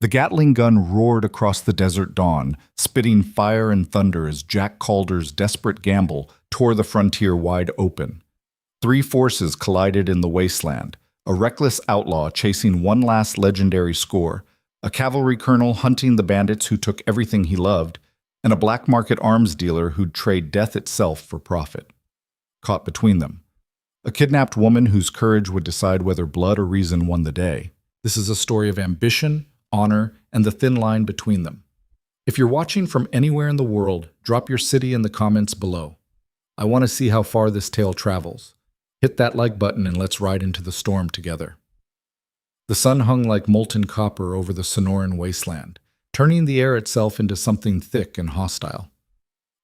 The Gatling gun roared across the desert dawn, spitting fire and thunder as Jack Calder's desperate gamble tore the frontier wide open. Three forces collided in the wasteland: a reckless outlaw chasing one last legendary score, a cavalry colonel hunting the bandits who took everything he loved, and a black market arms dealer who'd trade death itself for profit. Caught between them, a kidnapped woman whose courage would decide whether blood or reason won the day. This is a story of ambition, honor, and the thin line between them. If you're watching from anywhere in the world, drop your city in the comments below. I want to see how far this tale travels. Hit that like button and let's ride into the storm together. The sun hung like molten copper over the Sonoran wasteland, turning the air itself into something thick and hostile.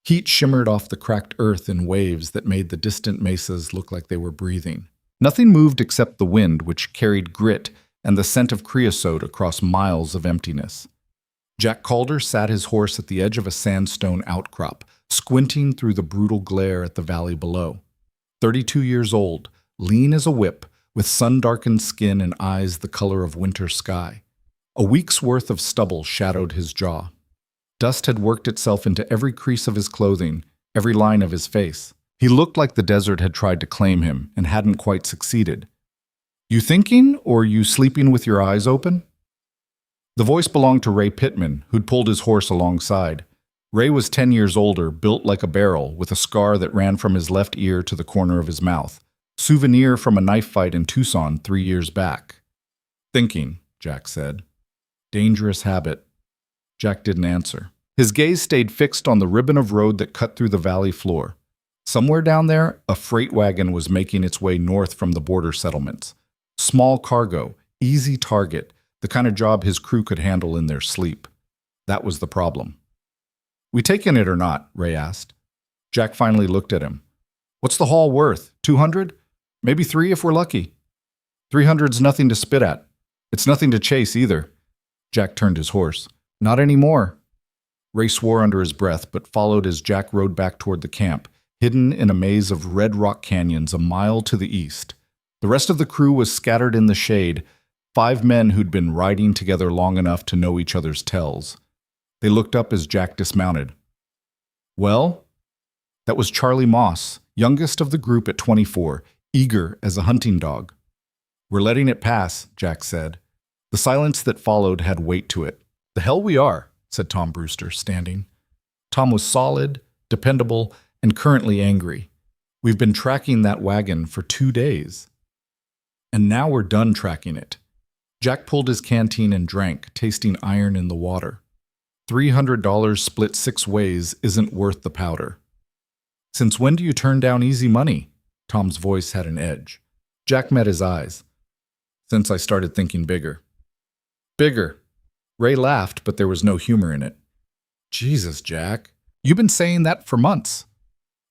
Heat shimmered off the cracked earth in waves that made the distant mesas look like they were breathing. Nothing moved except the wind, which carried grit and the scent of creosote across miles of emptiness. Jack Calder sat his horse at the edge of a sandstone outcrop, squinting through the brutal glare at the valley below. 32 years old, lean as a whip, with sun-darkened skin and eyes the color of winter sky. A week's worth of stubble shadowed his jaw. Dust had worked itself into every crease of his clothing, every line of his face. He looked like the desert had tried to claim him and hadn't quite succeeded. "You thinking, or you sleeping with your eyes open?" The voice belonged to Ray Pittman, who'd pulled his horse alongside. Ray was 10 years older, built like a barrel, with a scar that ran from his left ear to the corner of his mouth. Souvenir from a knife fight in Tucson 3 years back. "Thinking," Jack said. "Dangerous habit." Jack didn't answer. His gaze stayed fixed on the ribbon of road that cut through the valley floor. Somewhere down there, a freight wagon was making its way north from the border settlements. Small cargo, easy target, the kind of job his crew could handle in their sleep. That was the problem. "We taking it or not?" Ray asked. Jack finally looked at him. "What's the haul worth? 200? Maybe 3 if we're lucky." 300's nothing to spit at. It's nothing to chase either. Jack turned his horse. "Not anymore." Ray swore under his breath, but followed as Jack rode back toward the camp, hidden in a maze of red rock canyons a mile to the east. The rest of the crew was scattered in the shade, 5 men who'd been riding together long enough to know each other's tells. They looked up as Jack dismounted. "Well?" That was Charlie Moss, youngest of the group at 24, eager as a hunting dog. "We're letting it pass," Jack said. The silence that followed had weight to it. "The hell we are," said Tom Brewster, standing. Tom was solid, dependable, and currently angry. "We've been tracking that wagon for 2 days. And now we're done tracking it." Jack pulled his canteen and drank, tasting iron in the water. $300 split 6 ways isn't worth the powder. "Since when do you turn down easy money?" Tom's voice had an edge. Jack met his eyes. "Since I started thinking bigger." "Bigger." Ray laughed, but there was no humor in it. "Jesus, Jack. You've been saying that for months."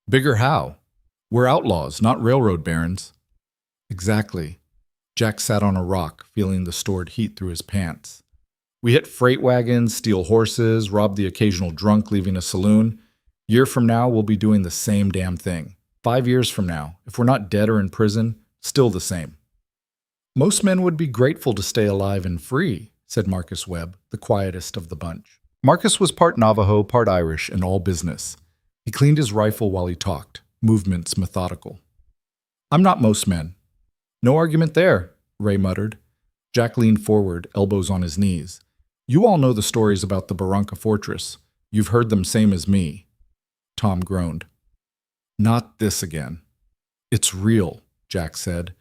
"Bigger how? We're outlaws, not railroad barons." "Exactly." Jack sat on a rock, feeling the stored heat through his pants. "We hit freight wagons, steal horses, rob the occasional drunk leaving a saloon. Year from now, we'll be doing the same damn thing. 5 years from now, if we're not dead or in prison, still the same." "Most men would be grateful to stay alive and free," said Marcus Webb, the quietest of the bunch. Marcus was part Navajo, part Irish, and all business. He cleaned his rifle while he talked, movements methodical. "I'm not most men." "No argument there," Ray muttered. Jack leaned forward, elbows on his knees. "You all know the stories about the Barranca Fortress. You've heard them same as me." Tom groaned. "Not this again." "It's real," Jack said.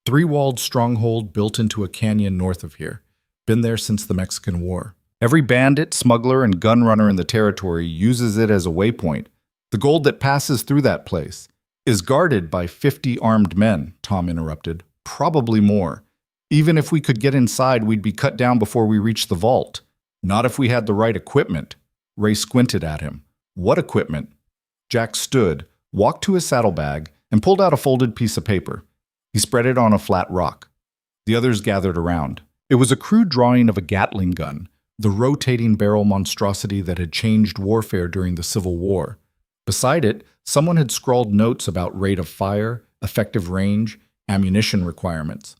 3-walled stronghold built into a canyon north of here. Been there since the Mexican War. Every bandit, smuggler, and gun runner in the territory uses it as a waypoint. The gold that passes through that place is guarded by 50 armed men," Tom interrupted. "Probably more. Even if we could get inside, we'd be cut down before we reached the vault. Not if we had the right equipment." Ray squinted at him. "What equipment?" Jack stood, walked to his saddlebag, and pulled out a folded piece of paper. He spread it on a flat rock. The others gathered around. It was a crude drawing of a Gatling gun, the rotating barrel monstrosity that had changed warfare during the Civil War. Beside it, someone had scrawled notes about rate of fire, effective range, ammunition requirements.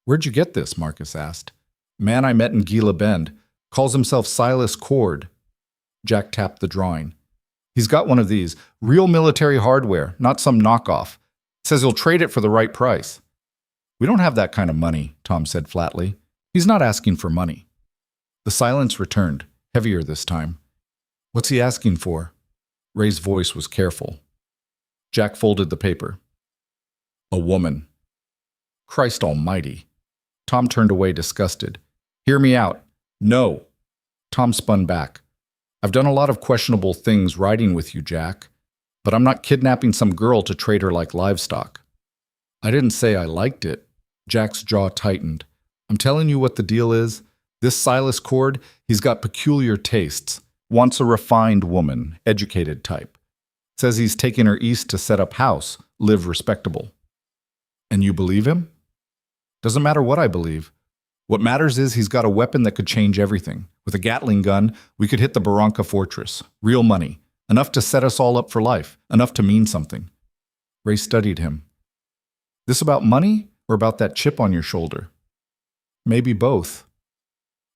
"Where'd you get this?" Marcus asked. "Man I met in Gila Bend. Calls himself Silas Cord. Jack tapped the drawing. He's got one of these. Real military hardware, not some knockoff. Says he'll trade it for the right price. We don't have that kind of money, Tom said flatly. He's not asking for money. The silence returned, heavier this time. What's he asking for? Ray's voice was careful. Jack folded the paper. A woman. Christ almighty. Tom turned away disgusted. Hear me out. No. Tom spun back. I've done a lot of questionable things riding with you, Jack, but I'm not kidnapping some girl to trade her like livestock. I didn't say I liked it. Jack's jaw tightened. I'm telling you what the deal is. This Silas Cord, he's got peculiar tastes. Wants a refined woman, educated type. Says he's taking her east to set up house, live respectable. And you believe him? Doesn't matter what I believe. What matters is he's got a weapon that could change everything. With a Gatling gun, we could hit the Barranca fortress. Real money. Enough to set us all up for life. Enough to mean something. Ray studied him. This about money or about that chip on your shoulder? Maybe both.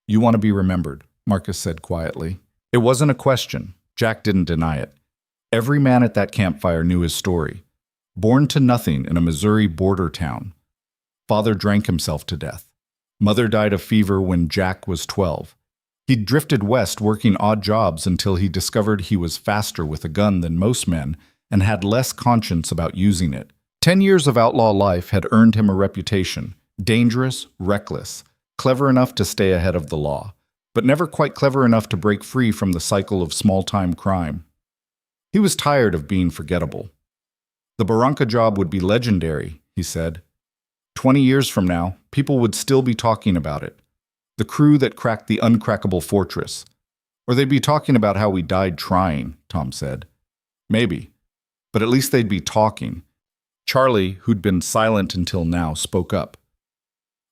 You want to be remembered, Marcus said quietly. It wasn't a question. Jack didn't deny it. Every man at that campfire knew his story. Born to nothing in a Missouri border town. Father drank himself to death. Mother died of fever when Jack was 12. He'd drifted west working odd jobs until he discovered he was faster with a gun than most men and had less conscience about using it. 10 years of outlaw life had earned him a reputation. Dangerous, reckless, clever enough to stay ahead of the law, but never quite clever enough to break free from the cycle of small-time crime. He was tired of being forgettable. The Barranca job would be legendary, he said. 20 years from now, people would still be talking about it. The crew that cracked the uncrackable fortress. Or they'd be talking about how we died trying, Tom said. Maybe. But at least they'd be talking. Charlie, who'd been silent until now, spoke up.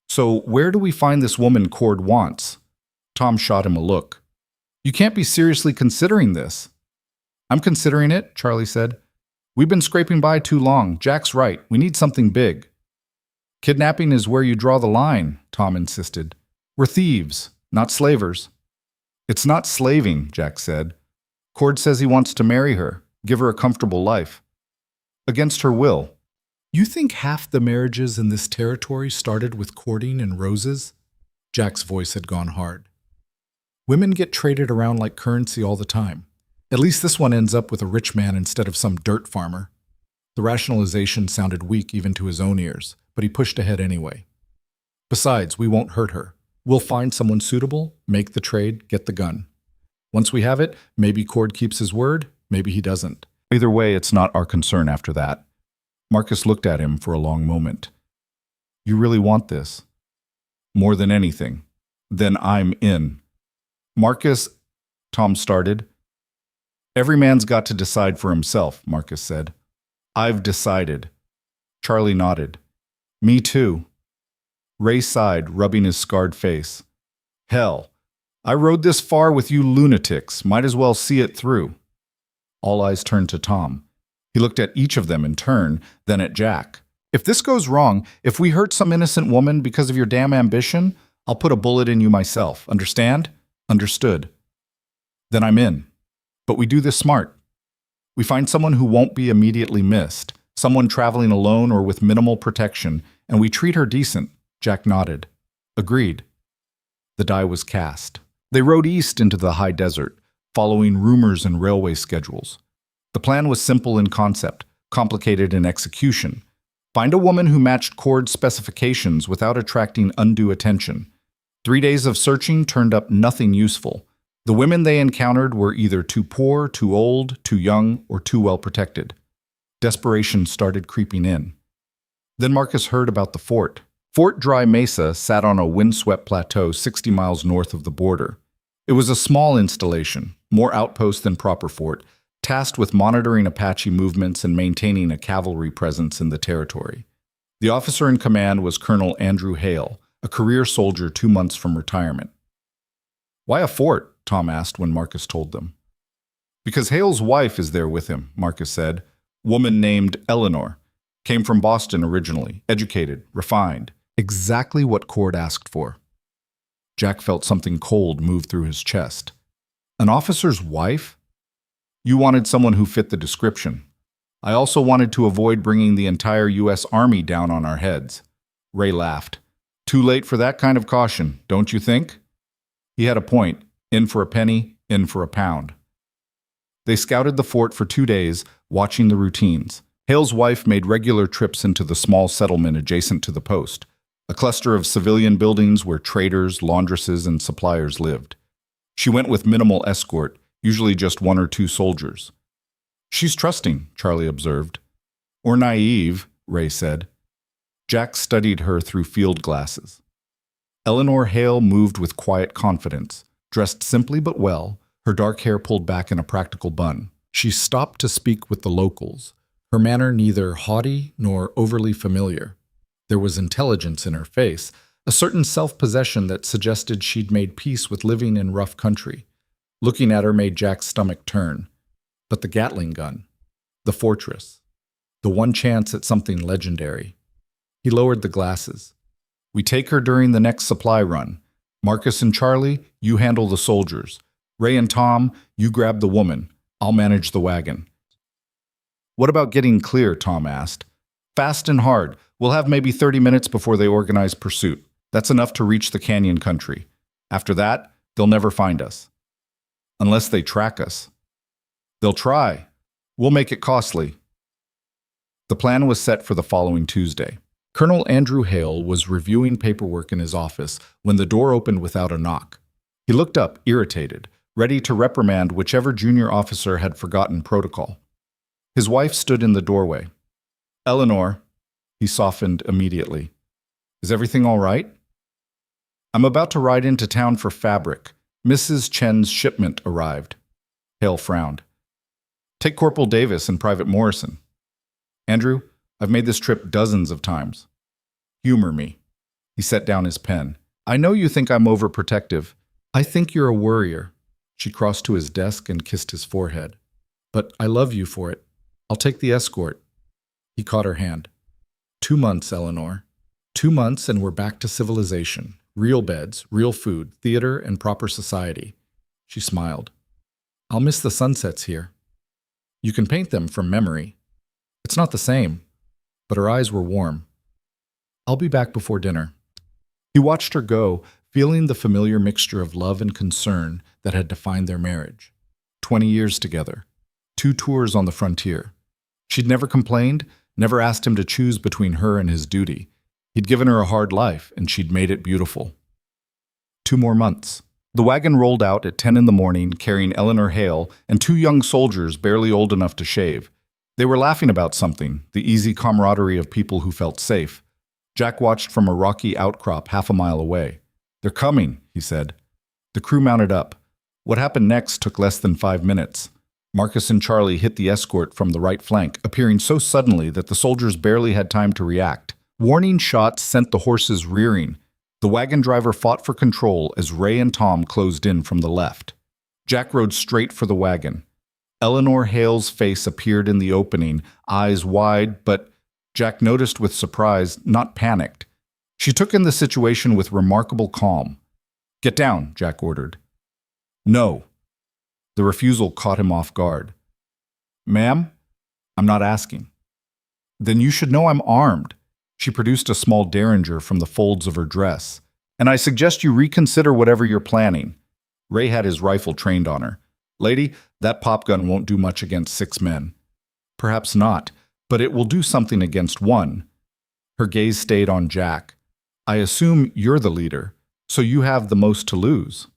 So where do we find this woman Cord wants? Tom shot him a look. You can't be seriously considering this. I'm considering it, Charlie said. We've been scraping by too long. Jack's right. We need something big. Kidnapping is where you draw the line, Tom insisted. We're thieves, not slavers. It's not slaving, Jack said. Cord says he wants to marry her, give her a comfortable life. Against her will. You think half the marriages in this territory started with courting and roses? Jack's voice had gone hard. Women get traded around like currency all the time. At least this one ends up with a rich man instead of some dirt farmer. The rationalization sounded weak even to his own ears, but he pushed ahead anyway. Besides, we won't hurt her. We'll find someone suitable, make the trade, get the gun. Once we have it, maybe Cord keeps his word, maybe he doesn't. Either way, it's not our concern after that. Marcus looked at him for a long moment. You really want this? More than anything. Then I'm in. Marcus, Tom started. Every man's got to decide for himself, Marcus said. I've decided. Charlie nodded. Me too. Ray sighed, rubbing his scarred face. Hell, I rode this far with you lunatics. Might as well see it through. All eyes turned to Tom. He looked at each of them in turn, then at Jack. If this goes wrong, if we hurt some innocent woman because of your damn ambition, I'll put a bullet in you myself. Understand? Understood. Then I'm in. But we do this smart. We find someone who won't be immediately missed, someone traveling alone or with minimal protection, and we treat her decent. Jack nodded. Agreed. The die was cast. They rode east into the high desert, following rumors and railway schedules. The plan was simple in concept, complicated in execution. Find a woman who matched Cord's specifications without attracting undue attention. 3 days of searching turned up nothing useful. The women they encountered were either too poor, too old, too young, or too well protected. Desperation started creeping in. Then Marcus heard about the fort. Fort Dry Mesa sat on a windswept plateau 60 miles north of the border. It was a small installation, more outpost than proper fort, tasked with monitoring Apache movements and maintaining a cavalry presence in the territory. The officer in command was Colonel Andrew Hale, a career soldier 2 months from retirement. Why a fort? Tom asked when Marcus told them. Because Hale's wife is there with him, Marcus said. Woman named Eleanor. Came from Boston originally, educated, refined. Exactly what Cord asked for. Jack felt something cold move through his chest. An officer's wife? You wanted someone who fit the description. I also wanted to avoid bringing the entire U.S. Army down on our heads. Ray laughed. Too late for that kind of caution, don't you think? He had a point. In for a penny, in for a pound. They scouted the fort for 2 days, watching the routines. Hale's wife made regular trips into the small settlement adjacent to the post, a cluster of civilian buildings where traders, laundresses, and suppliers lived. She went with minimal escort, usually just 1 or 2 soldiers. She's trusting, Charlie observed. Or naive, Ray said. Jack studied her through field glasses. Eleanor Hale moved with quiet confidence, dressed simply but well, her dark hair pulled back in a practical bun. She stopped to speak with the locals, her manner neither haughty nor overly familiar. There was intelligence in her face, a certain self-possession that suggested she'd made peace with living in rough country. Looking at her made Jack's stomach turn. But the Gatling gun, the fortress, the one chance at something legendary. He lowered the glasses. We take her during the next supply run. Marcus and Charlie, you handle the soldiers. Ray and Tom, you grab the woman. I'll manage the wagon. What about getting clear, Tom asked. Fast and hard. We'll have maybe 30 minutes before they organize pursuit. That's enough to reach the canyon country. After that, they'll never find us. Unless they track us. They'll try. We'll make it costly. The plan was set for the following Tuesday. Colonel Andrew Hale was reviewing paperwork in his office when the door opened without a knock. He looked up, irritated, ready to reprimand whichever junior officer had forgotten protocol. His wife stood in the doorway. Eleanor, he softened immediately. Is everything all right? I'm about to ride into town for fabric. Mrs. Chen's shipment arrived. Hale frowned. Take Corporal Davis and Private Morrison. Andrew, I've made this trip dozens of times. Humor me. He set down his pen. I know you think I'm overprotective. I think you're a worrier. She crossed to his desk and kissed his forehead. But I love you for it. I'll take the escort. He caught her hand. 2 months, Eleanor. 2 months and we're back to civilization. Real beds, real food, theater, and proper society. She smiled. I'll miss the sunsets here. You can paint them from memory. It's not the same, but her eyes were warm. I'll be back before dinner. He watched her go, feeling the familiar mixture of love and concern that had defined their marriage. 20 years together. 2 tours on the frontier. She'd never complained, never asked him to choose between her and his duty. He'd given her a hard life, and she'd made it beautiful. 2 more months. The wagon rolled out at 10 in the morning, carrying Eleanor Hale and 2 young soldiers barely old enough to shave. They were laughing about something, the easy camaraderie of people who felt safe. Jack watched from a rocky outcrop half a mile away. They're coming, he said. The crew mounted up. What happened next took less than 5 minutes. Marcus and Charlie hit the escort from the right flank, appearing so suddenly that the soldiers barely had time to react. Warning shots sent the horses rearing. The wagon driver fought for control as Ray and Tom closed in from the left. Jack rode straight for the wagon. Eleanor Hale's face appeared in the opening, eyes wide, but Jack noticed with surprise, not panicked. She took in the situation with remarkable calm. Get down, Jack ordered. No. The refusal caught him off guard. Ma'am, I'm not asking. Then you should know I'm armed. She produced a small derringer from the folds of her dress. And I suggest you reconsider whatever you're planning. Ray had his rifle trained on her. Lady, that pop gun won't do much against 6 men. Perhaps not, but it will do something against 1. Her gaze stayed on Jack. I assume you're the leader, so you have the most to lose.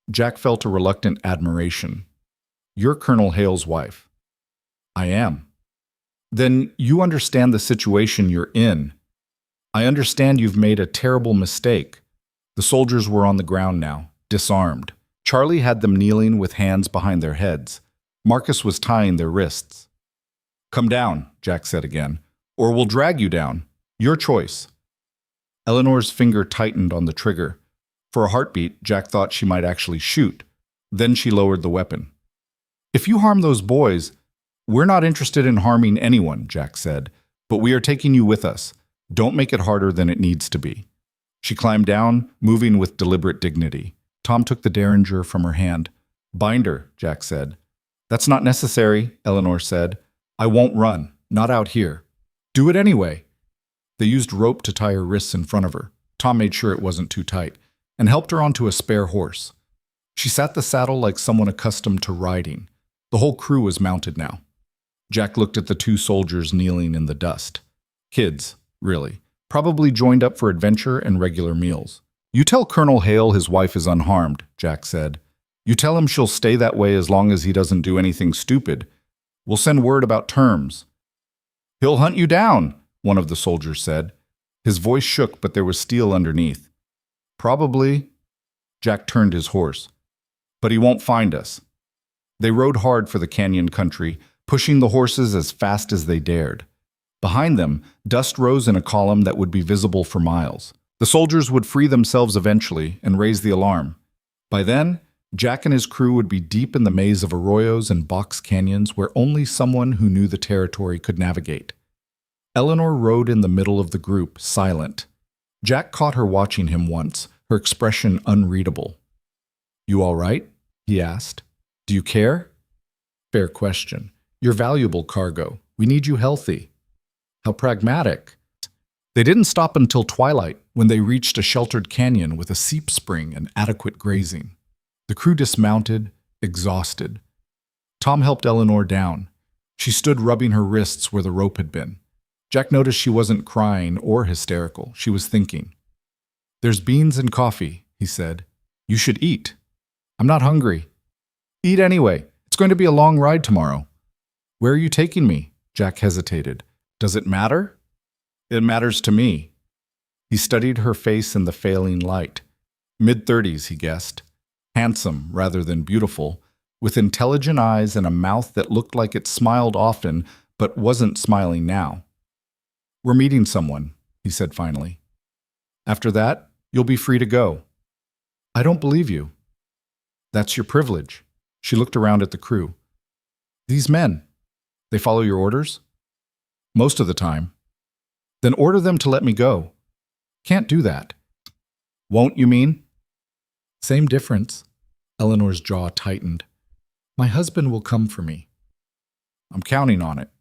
Jack felt a reluctant admiration. You're Colonel Hale's wife. I am. Then you understand the situation you're in. I understand you've made a terrible mistake. The soldiers were on the ground now, disarmed. Charlie had them kneeling with hands behind their heads. Marcus was tying their wrists. Come down, Jack said again, or we'll drag you down. Your choice. Eleanor's finger tightened on the trigger. For a heartbeat, Jack thought she might actually shoot. Then she lowered the weapon. If you harm those boys, we're not interested in harming anyone, Jack said, but we are taking you with us. Don't make it harder than it needs to be. She climbed down, moving with deliberate dignity. Tom took the derringer from her hand. "Bind her," Jack said. "That's not necessary," Eleanor said. "I won't run, not out here." "Do it anyway." They used rope to tie her wrists in front of her. Tom made sure it wasn't too tight, and helped her onto a spare horse. She sat the saddle like someone accustomed to riding. The whole crew was mounted now. Jack looked at the two soldiers kneeling in the dust. Kids, really. Probably joined up for adventure and regular meals. "You tell Colonel Hale his wife is unharmed," Jack said. "You tell him she'll stay that way as long as he doesn't do anything stupid. We'll send word about terms." "He'll hunt you down," one of the soldiers said. His voice shook, but there was steel underneath. "Probably." Jack turned his horse. "But he won't find us." They rode hard for the canyon country, pushing the horses as fast as they dared. Behind them, dust rose in a column that would be visible for miles. The soldiers would free themselves eventually and raise the alarm. By then, Jack and his crew would be deep in the maze of arroyos and box canyons where only someone who knew the territory could navigate. Eleanor rode in the middle of the group, silent. Jack caught her watching him once, her expression unreadable. "You all right?" he asked. "Do you care?" "Fair question. You're valuable cargo. We need you healthy." "How pragmatic." They didn't stop until twilight, when they reached a sheltered canyon with a seep spring and adequate grazing. The crew dismounted, exhausted. Tom helped Eleanor down. She stood rubbing her wrists where the rope had been. Jack noticed she wasn't crying or hysterical. She was thinking. "There's beans and coffee," he said. "You should eat." "I'm not hungry." "Eat anyway. It's going to be a long ride tomorrow." "Where are you taking me?" Jack hesitated. "Does it matter?" "It matters to me." He studied her face in the failing light. Mid-30s, he guessed. Handsome rather than beautiful, with intelligent eyes and a mouth that looked like it smiled often but wasn't smiling now. "We're meeting someone," he said finally. "After that, you'll be free to go." "I don't believe you." "That's your privilege." She looked around at the crew. "These men, they follow your orders?" "Most of the time." "Then order them to let me go." "Can't do that." "Won't, you mean?" "Same difference." Eleanor's jaw tightened. "My husband will come for me." "I'm counting on it."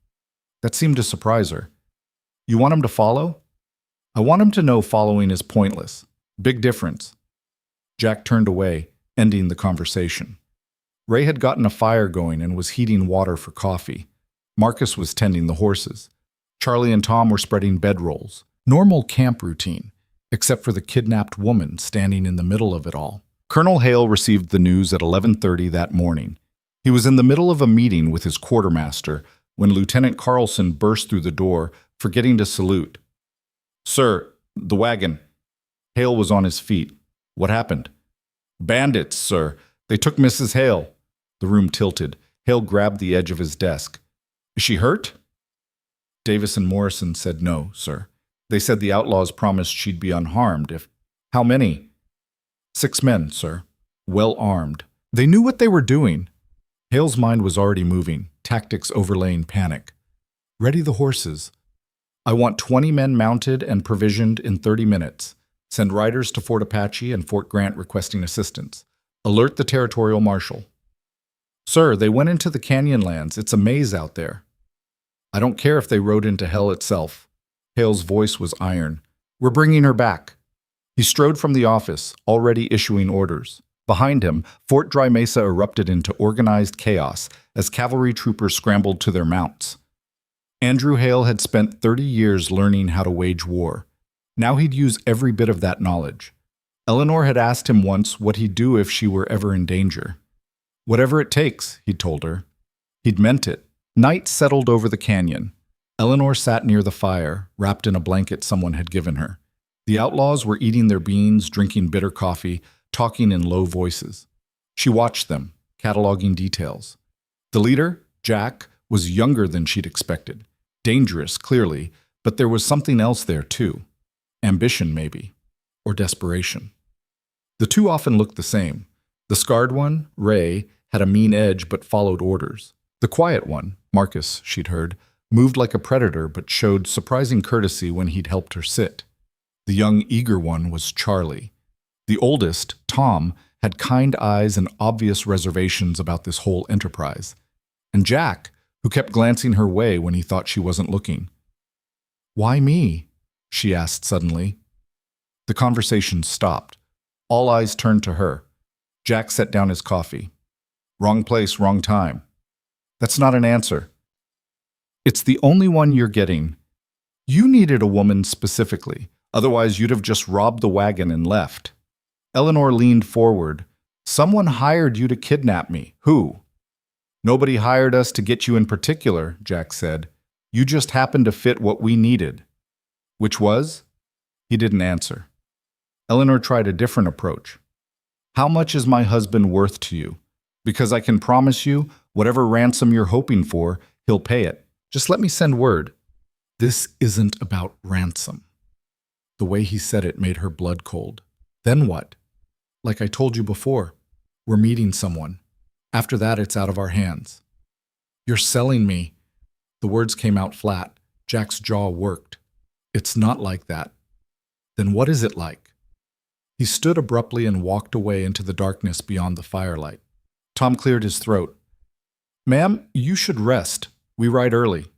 That seemed to surprise her. "You want him to follow?" "I want him to know following is pointless. Big difference." Jack turned away, ending the conversation. Ray had gotten a fire going and was heating water for coffee. Marcus was tending the horses. Charlie and Tom were spreading bedrolls. Normal camp routine, except for the kidnapped woman standing in the middle of it all. Colonel Hale received the news at 11:30 that morning. He was in the middle of a meeting with his quartermaster when Lieutenant Carlson burst through the door, forgetting to salute. "Sir, the wagon." Hale was on his feet. "What happened?" "Bandits, sir. They took Mrs. Hale." The room tilted. Hale grabbed the edge of his desk. "Is she hurt?" Davis and Morrison said no, sir. They said the outlaws promised she'd be unharmed if... "How many?" "6 men, sir. Well armed. They knew what they were doing." Hale's mind was already moving, tactics overlaying panic. "Ready the horses. I want 20 men mounted and provisioned in 30 minutes. Send riders to Fort Apache and Fort Grant requesting assistance. Alert the territorial marshal." "Sir, they went into the Canyonlands. It's a maze out there." "I don't care if they rode into hell itself." Hale's voice was iron. "We're bringing her back." He strode from the office, already issuing orders. Behind him, Fort Dry Mesa erupted into organized chaos as cavalry troopers scrambled to their mounts. Andrew Hale had spent 30 years learning how to wage war. Now he'd use every bit of that knowledge. Eleanor had asked him once what he'd do if she were ever in danger. "Whatever it takes," he'd told her. He'd meant it. Night settled over the canyon. Eleanor sat near the fire, wrapped in a blanket someone had given her. The outlaws were eating their beans, drinking bitter coffee, talking in low voices. She watched them, cataloging details. The leader, Jack, was younger than she'd expected. Dangerous, clearly, but there was something else there, too. Ambition, maybe. Or desperation. The two often looked the same. The scarred one, Ray, had a mean edge but followed orders. The quiet one, Marcus, she'd heard, moved like a predator but showed surprising courtesy when he'd helped her sit. The young, eager one was Charlie. The oldest, Tom, had kind eyes and obvious reservations about this whole enterprise. And Jack, who kept glancing her way when he thought she wasn't looking. "Why me?" she asked suddenly. The conversation stopped. All eyes turned to her. Jack set down his coffee. "Wrong place, wrong time." "That's not an answer." "It's the only one you're getting. You needed a woman specifically, otherwise you'd have just robbed the wagon and left." Eleanor leaned forward. "Someone hired you to kidnap me. Who?" "Nobody hired us to get you in particular," Jack said. "You just happened to fit what we needed." "Which was?" He didn't answer. Eleanor tried a different approach. "How much is my husband worth to you? Because I can promise you, whatever ransom you're hoping for, he'll pay it. Just let me send word." "This isn't about ransom." The way he said it made her blood cold. "Then what?" "Like I told you before, we're meeting someone. After that, it's out of our hands." "You're selling me." The words came out flat. Jack's jaw worked. "It's not like that." "Then what is it like?" He stood abruptly and walked away into the darkness beyond the firelight. Tom cleared his throat. "Ma'am, you should rest. We ride early."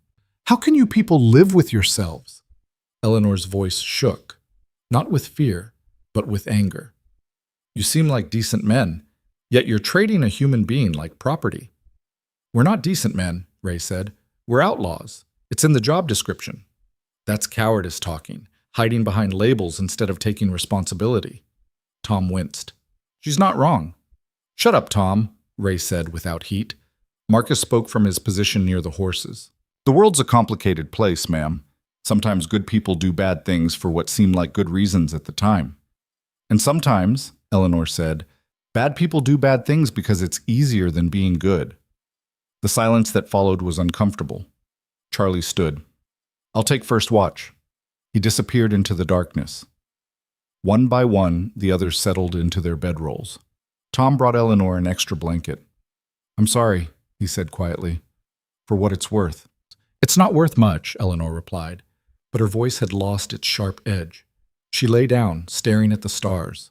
"How can you people live with yourselves?" Eleanor's voice shook, not with fear, but with anger. "You seem like decent men, yet you're trading a human being like property." "We're not decent men," Ray said. "We're outlaws. It's in the job description." "That's cowardice talking, hiding behind labels instead of taking responsibility." Tom winced. "She's not wrong." "Shut up, Tom," Ray said without heat. Marcus spoke from his position near the horses. "The world's a complicated place, ma'am. Sometimes good people do bad things for what seem like good reasons at the time. And sometimes," Eleanor said, "bad people do bad things because it's easier than being good." The silence that followed was uncomfortable. Charlie stood. "I'll take first watch." He disappeared into the darkness. One by one, the others settled into their bedrolls. Tom brought Eleanor an extra blanket. "I'm sorry," he said quietly, "for what it's worth." "It's not worth much," Eleanor replied, but her voice had lost its sharp edge. She lay down, staring at the stars.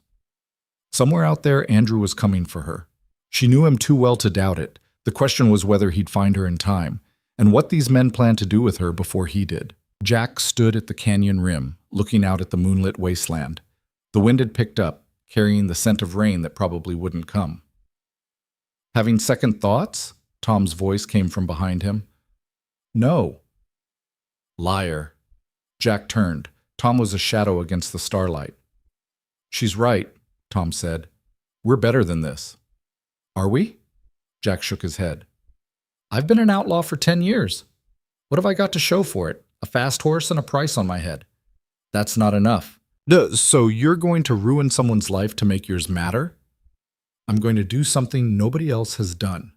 Somewhere out there, Andrew was coming for her. She knew him too well to doubt it. The question was whether he'd find her in time, and what these men planned to do with her before he did. Jack stood at the canyon rim, looking out at the moonlit wasteland. The wind had picked up, carrying the scent of rain that probably wouldn't come. "Having second thoughts?" Tom's voice came from behind him. "No." "Liar." Jack turned. Tom was a shadow against the starlight. "She's right," Tom said. "We're better than this." "Are we?" Jack shook his head. "I've been an outlaw for 10 years. What have I got to show for it? A fast horse and a price on my head. That's not enough." So you're going to ruin someone's life to make yours matter?" "I'm going to do something nobody else has done.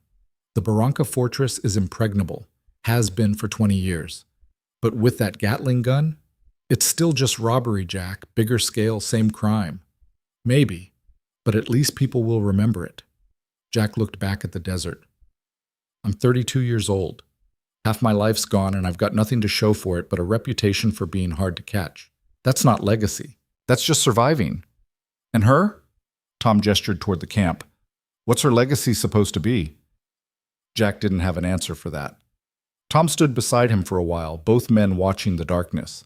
The Barranca Fortress is impregnable, has been for 20 years. But with that Gatling gun, it's still just robbery, Jack, bigger scale, same crime. Maybe, but at least people will remember it." Jack looked back at the desert. "I'm 32 years old. Half my life's gone and I've got nothing to show for it but a reputation for being hard to catch. That's not legacy. That's just surviving. And her?" Tom gestured toward the camp. "What's her legacy supposed to be?" Jack didn't have an answer for that. Tom stood beside him for a while, both men watching the darkness.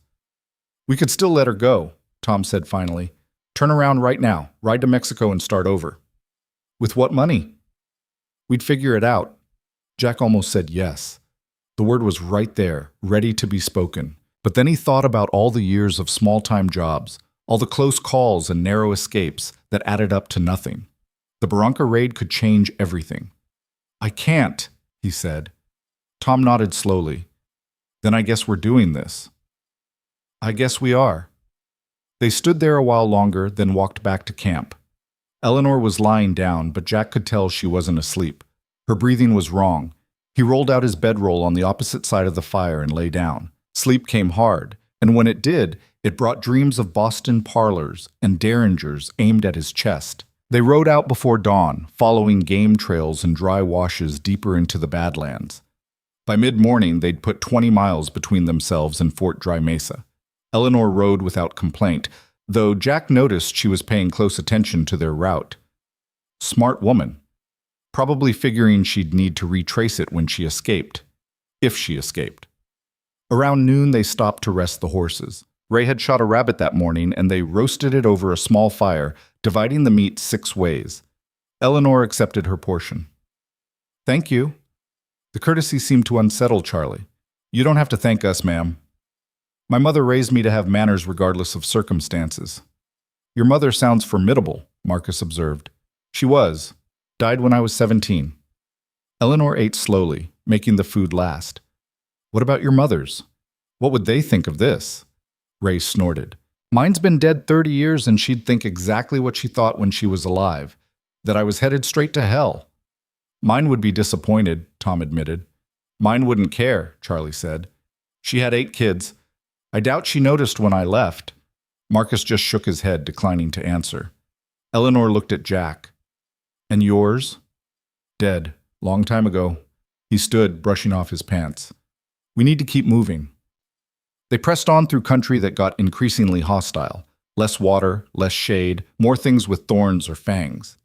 "We could still let her go," Tom said finally. "Turn around right now, ride to Mexico and start over." "With what money?" "We'd figure it out." Jack almost said yes. The word was right there, ready to be spoken. But then he thought about all the years of small-time jobs, all the close calls and narrow escapes that added up to nothing. The Barranca raid could change everything. "I can't," he said. Tom nodded slowly. "Then I guess we're doing this." "I guess we are." They stood there a while longer, then walked back to camp. Eleanor was lying down, but Jack could tell she wasn't asleep. Her breathing was wrong. He rolled out his bedroll on the opposite side of the fire and lay down. Sleep came hard, and when it did, it brought dreams of Boston parlors and derringers aimed at his chest. They rode out before dawn, following game trails and dry washes deeper into the Badlands. By mid-morning, they'd put 20 miles between themselves and Fort Dry Mesa. Eleanor rode without complaint, though Jack noticed she was paying close attention to their route. Smart woman, probably figuring she'd need to retrace it when she escaped, if she escaped. Around noon, they stopped to rest the horses. Ray had shot a rabbit that morning, and they roasted it over a small fire, dividing the meat 6 ways. Eleanor accepted her portion. "Thank you." The courtesy seemed to unsettle Charlie. "You don't have to thank us, ma'am. My mother raised me to have manners regardless of circumstances." "Your mother sounds formidable," Marcus observed. "She was. Died when I was 17. Eleanor ate slowly, making the food last. "What about your mother's? What would they think of this?" Ray snorted. "Mine's been dead 30 years, and she'd think exactly what she thought when she was alive, that I was headed straight to hell." "Mine would be disappointed," Tom admitted. "Mine wouldn't care," Charlie said. "She had 8 kids. I doubt she noticed when I left." Marcus just shook his head, declining to answer. Eleanor looked at Jack. "And yours?" "Dead. Long time ago." He stood, brushing off his pants. "We need to keep moving." They pressed on through country that got increasingly hostile. Less water, less shade, more things with thorns or fangs.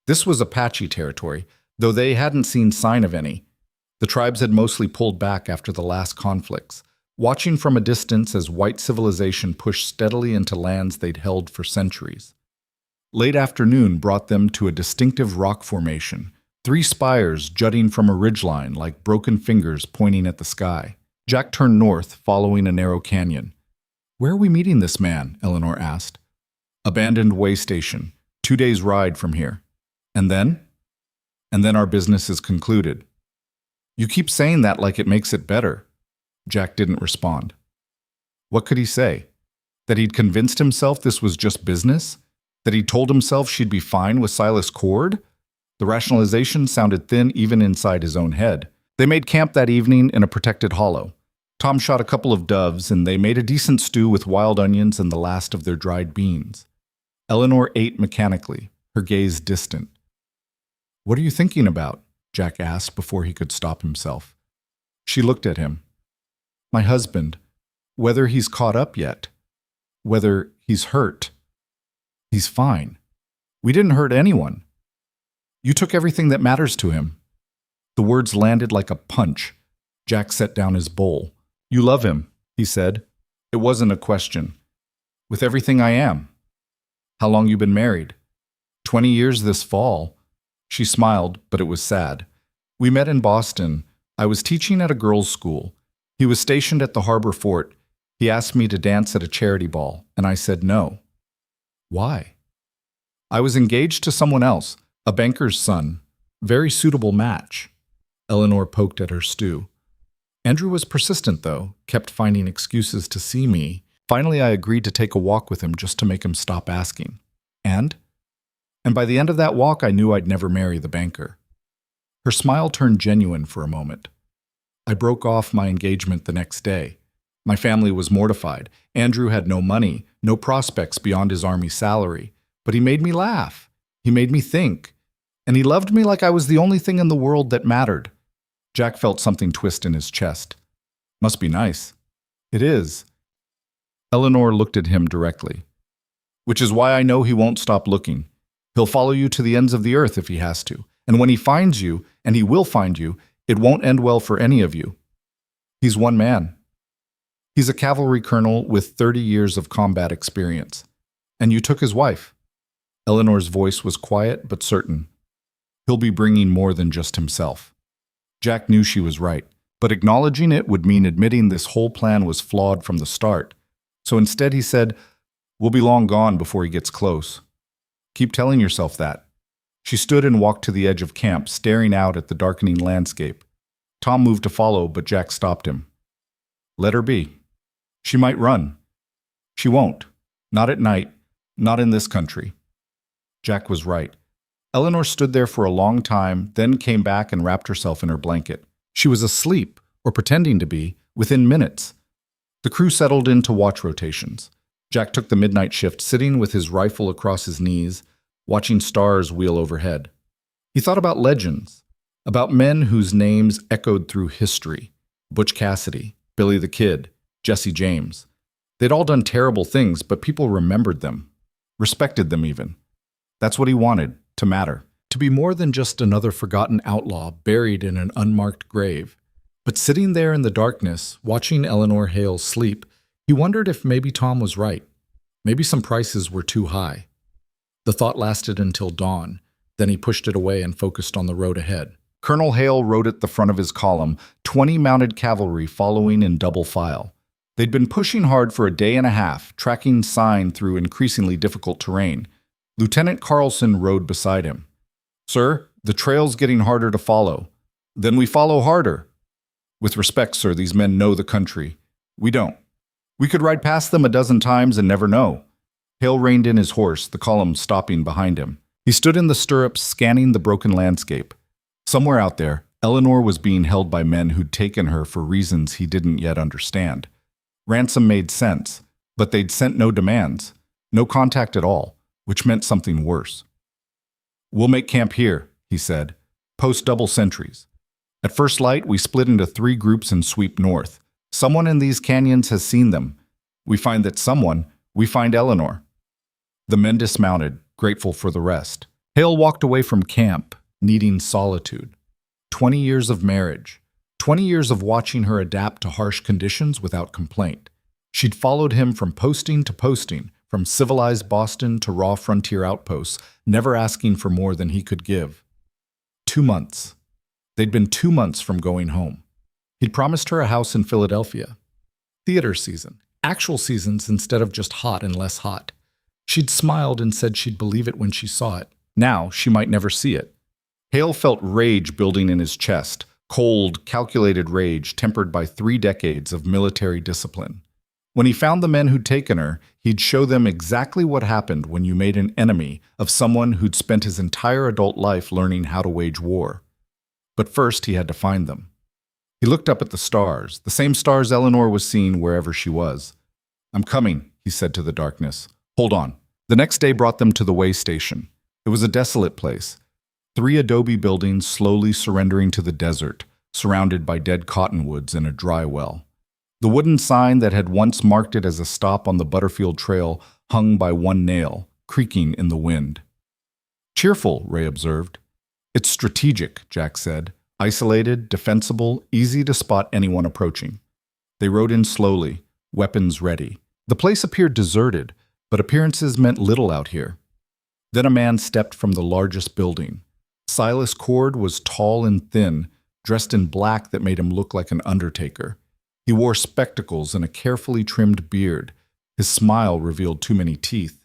This was Apache territory, though they hadn't seen sign of any. The tribes had mostly pulled back after the last conflicts, watching from a distance as white civilization pushed steadily into lands they'd held for centuries. Late afternoon brought them to a distinctive rock formation, 3 spires jutting from a ridgeline like broken fingers pointing at the sky. Jack turned north, following a narrow canyon. "Where are we meeting this man?" Eleanor asked. "Abandoned way station, 2 days' ride from here." "And then?" "And then our business is concluded." "You keep saying that like it makes it better." Jack didn't respond. What could he say? That he'd convinced himself this was just business? That he'd told himself she'd be fine with Silas Cord? The rationalization sounded thin even inside his own head. They made camp that evening in a protected hollow. Tom shot a couple of doves, and they made a decent stew with wild onions and the last of their dried beans. Eleanor ate mechanically, her gaze distant. "What are you thinking about?" Jack asked before he could stop himself. She looked at him. "My husband. Whether he's caught up yet. Whether he's hurt." "He's fine. We didn't hurt anyone. You took everything that matters to him." The words landed like a punch. Jack set down his bowl. "You love him," he said. It wasn't a question. "With everything I am." "How long you been married?" 20 years this fall." She smiled, but it was sad. "We met in Boston. I was teaching at a girls' school. He was stationed at the harbor fort. He asked me to dance at a charity ball, and I said no." "Why?" "I was engaged to someone else, a banker's son. Very suitable match." Eleanor poked at her stew. "Andrew was persistent, though, kept finding excuses to see me. Finally, I agreed to take a walk with him just to make him stop asking. And by the end of that walk, I knew I'd never marry the banker." Her smile turned genuine for a moment. "I broke off my engagement the next day. My family was mortified. Andrew had no money, no prospects beyond his army salary. But he made me laugh. He made me think. And he loved me like I was the only thing in the world that mattered." Jack felt something twist in his chest. "Must be nice." "It is." Eleanor looked at him directly. "Which is why I know he won't stop looking. He'll follow you to the ends of the earth if he has to. And when he finds you, and he will find you, it won't end well for any of you. He's one man. He's a cavalry colonel with 30 years of combat experience. And you took his wife." Eleanor's voice was quiet but certain. "He'll be bringing more than just himself." Jack knew she was right, but acknowledging it would mean admitting this whole plan was flawed from the start. So instead he said, "We'll be long gone before he gets close." "Keep telling yourself that." She stood and walked to the edge of camp, staring out at the darkening landscape. Tom moved to follow, but Jack stopped him. "Let her be. She might run." "She won't. Not at night. Not in this country." Jack was right. Eleanor stood there for a long time, then came back and wrapped herself in her blanket. She was asleep, or pretending to be, within minutes. The crew settled into watch rotations. Jack took the midnight shift, sitting with his rifle across his knees, watching stars wheel overhead. He thought about legends, about men whose names echoed through history. Butch Cassidy, Billy the Kid, Jesse James. They'd all done terrible things, but people remembered them, respected them even. That's what he wanted, to matter. To be more than just another forgotten outlaw buried in an unmarked grave. But sitting there in the darkness, watching Eleanor Hale sleep, he wondered if maybe Tom was right. Maybe some prices were too high. The thought lasted until dawn. Then he pushed it away and focused on the road ahead. Colonel Hale rode at the front of his column, 20 mounted cavalry following in double file. They'd been pushing hard for a day and a half, tracking sign through increasingly difficult terrain. Lieutenant Carlson rode beside him. "Sir, the trail's getting harder to follow." "Then we follow harder." "With respect, sir, these men know the country. We don't. We could ride past them a dozen times and never know." Hale reined in his horse, the column stopping behind him. He stood in the stirrups, scanning the broken landscape. Somewhere out there, Eleanor was being held by men who'd taken her for reasons he didn't yet understand. Ransom made sense, but they'd sent no demands, no contact at all, which meant something worse. "We'll make camp here," he said. "Post double sentries. At first light, we split into 3 groups and sweep north. Someone in these canyons has seen them. We find we find Eleanor." The men dismounted, grateful for the rest. Hale walked away from camp, needing solitude. 20 years of marriage. 20 years of watching her adapt to harsh conditions without complaint. She'd followed him from posting to posting, from civilized Boston to raw frontier outposts, never asking for more than he could give. 2 months. They'd been 2 months from going home. He'd promised her a house in Philadelphia. Theater season. Actual seasons instead of just hot and less hot. She'd smiled and said she'd believe it when she saw it. Now she might never see it. Hale felt rage building in his chest, cold, calculated rage tempered by 3 decades of military discipline. When he found the men who'd taken her, he'd show them exactly what happened when you made an enemy of someone who'd spent his entire adult life learning how to wage war. But first he had to find them. He looked up at the stars, the same stars Eleanor was seeing wherever she was. "I'm coming," he said to the darkness. "Hold on." The next day brought them to the way station. It was a desolate place. 3 adobe buildings slowly surrendering to the desert, surrounded by dead cottonwoods and a dry well. The wooden sign that had once marked it as a stop on the Butterfield Trail hung by one nail, creaking in the wind. "Cheerful," Ray observed. "It's strategic," Jack said. "Isolated, defensible, easy to spot anyone approaching." They rode in slowly, weapons ready. The place appeared deserted, but appearances meant little out here. Then a man stepped from the largest building. Silas Cord was tall and thin, dressed in black that made him look like an undertaker. He wore spectacles and a carefully trimmed beard. His smile revealed too many teeth.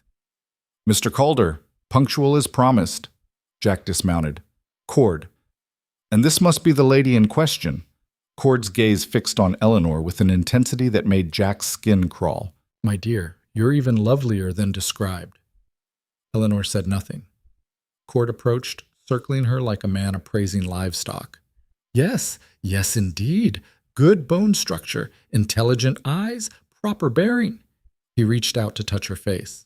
"Mr. Calder, punctual as promised." Jack dismounted. "Cord. And this must be the lady in question." Cord's gaze fixed on Eleanor with an intensity that made Jack's skin crawl. "My dear, you're even lovelier than described." Eleanor said nothing. Cord approached, circling her like a man appraising livestock. Yes, indeed. Good bone structure, intelligent eyes, proper bearing." He reached out to touch her face.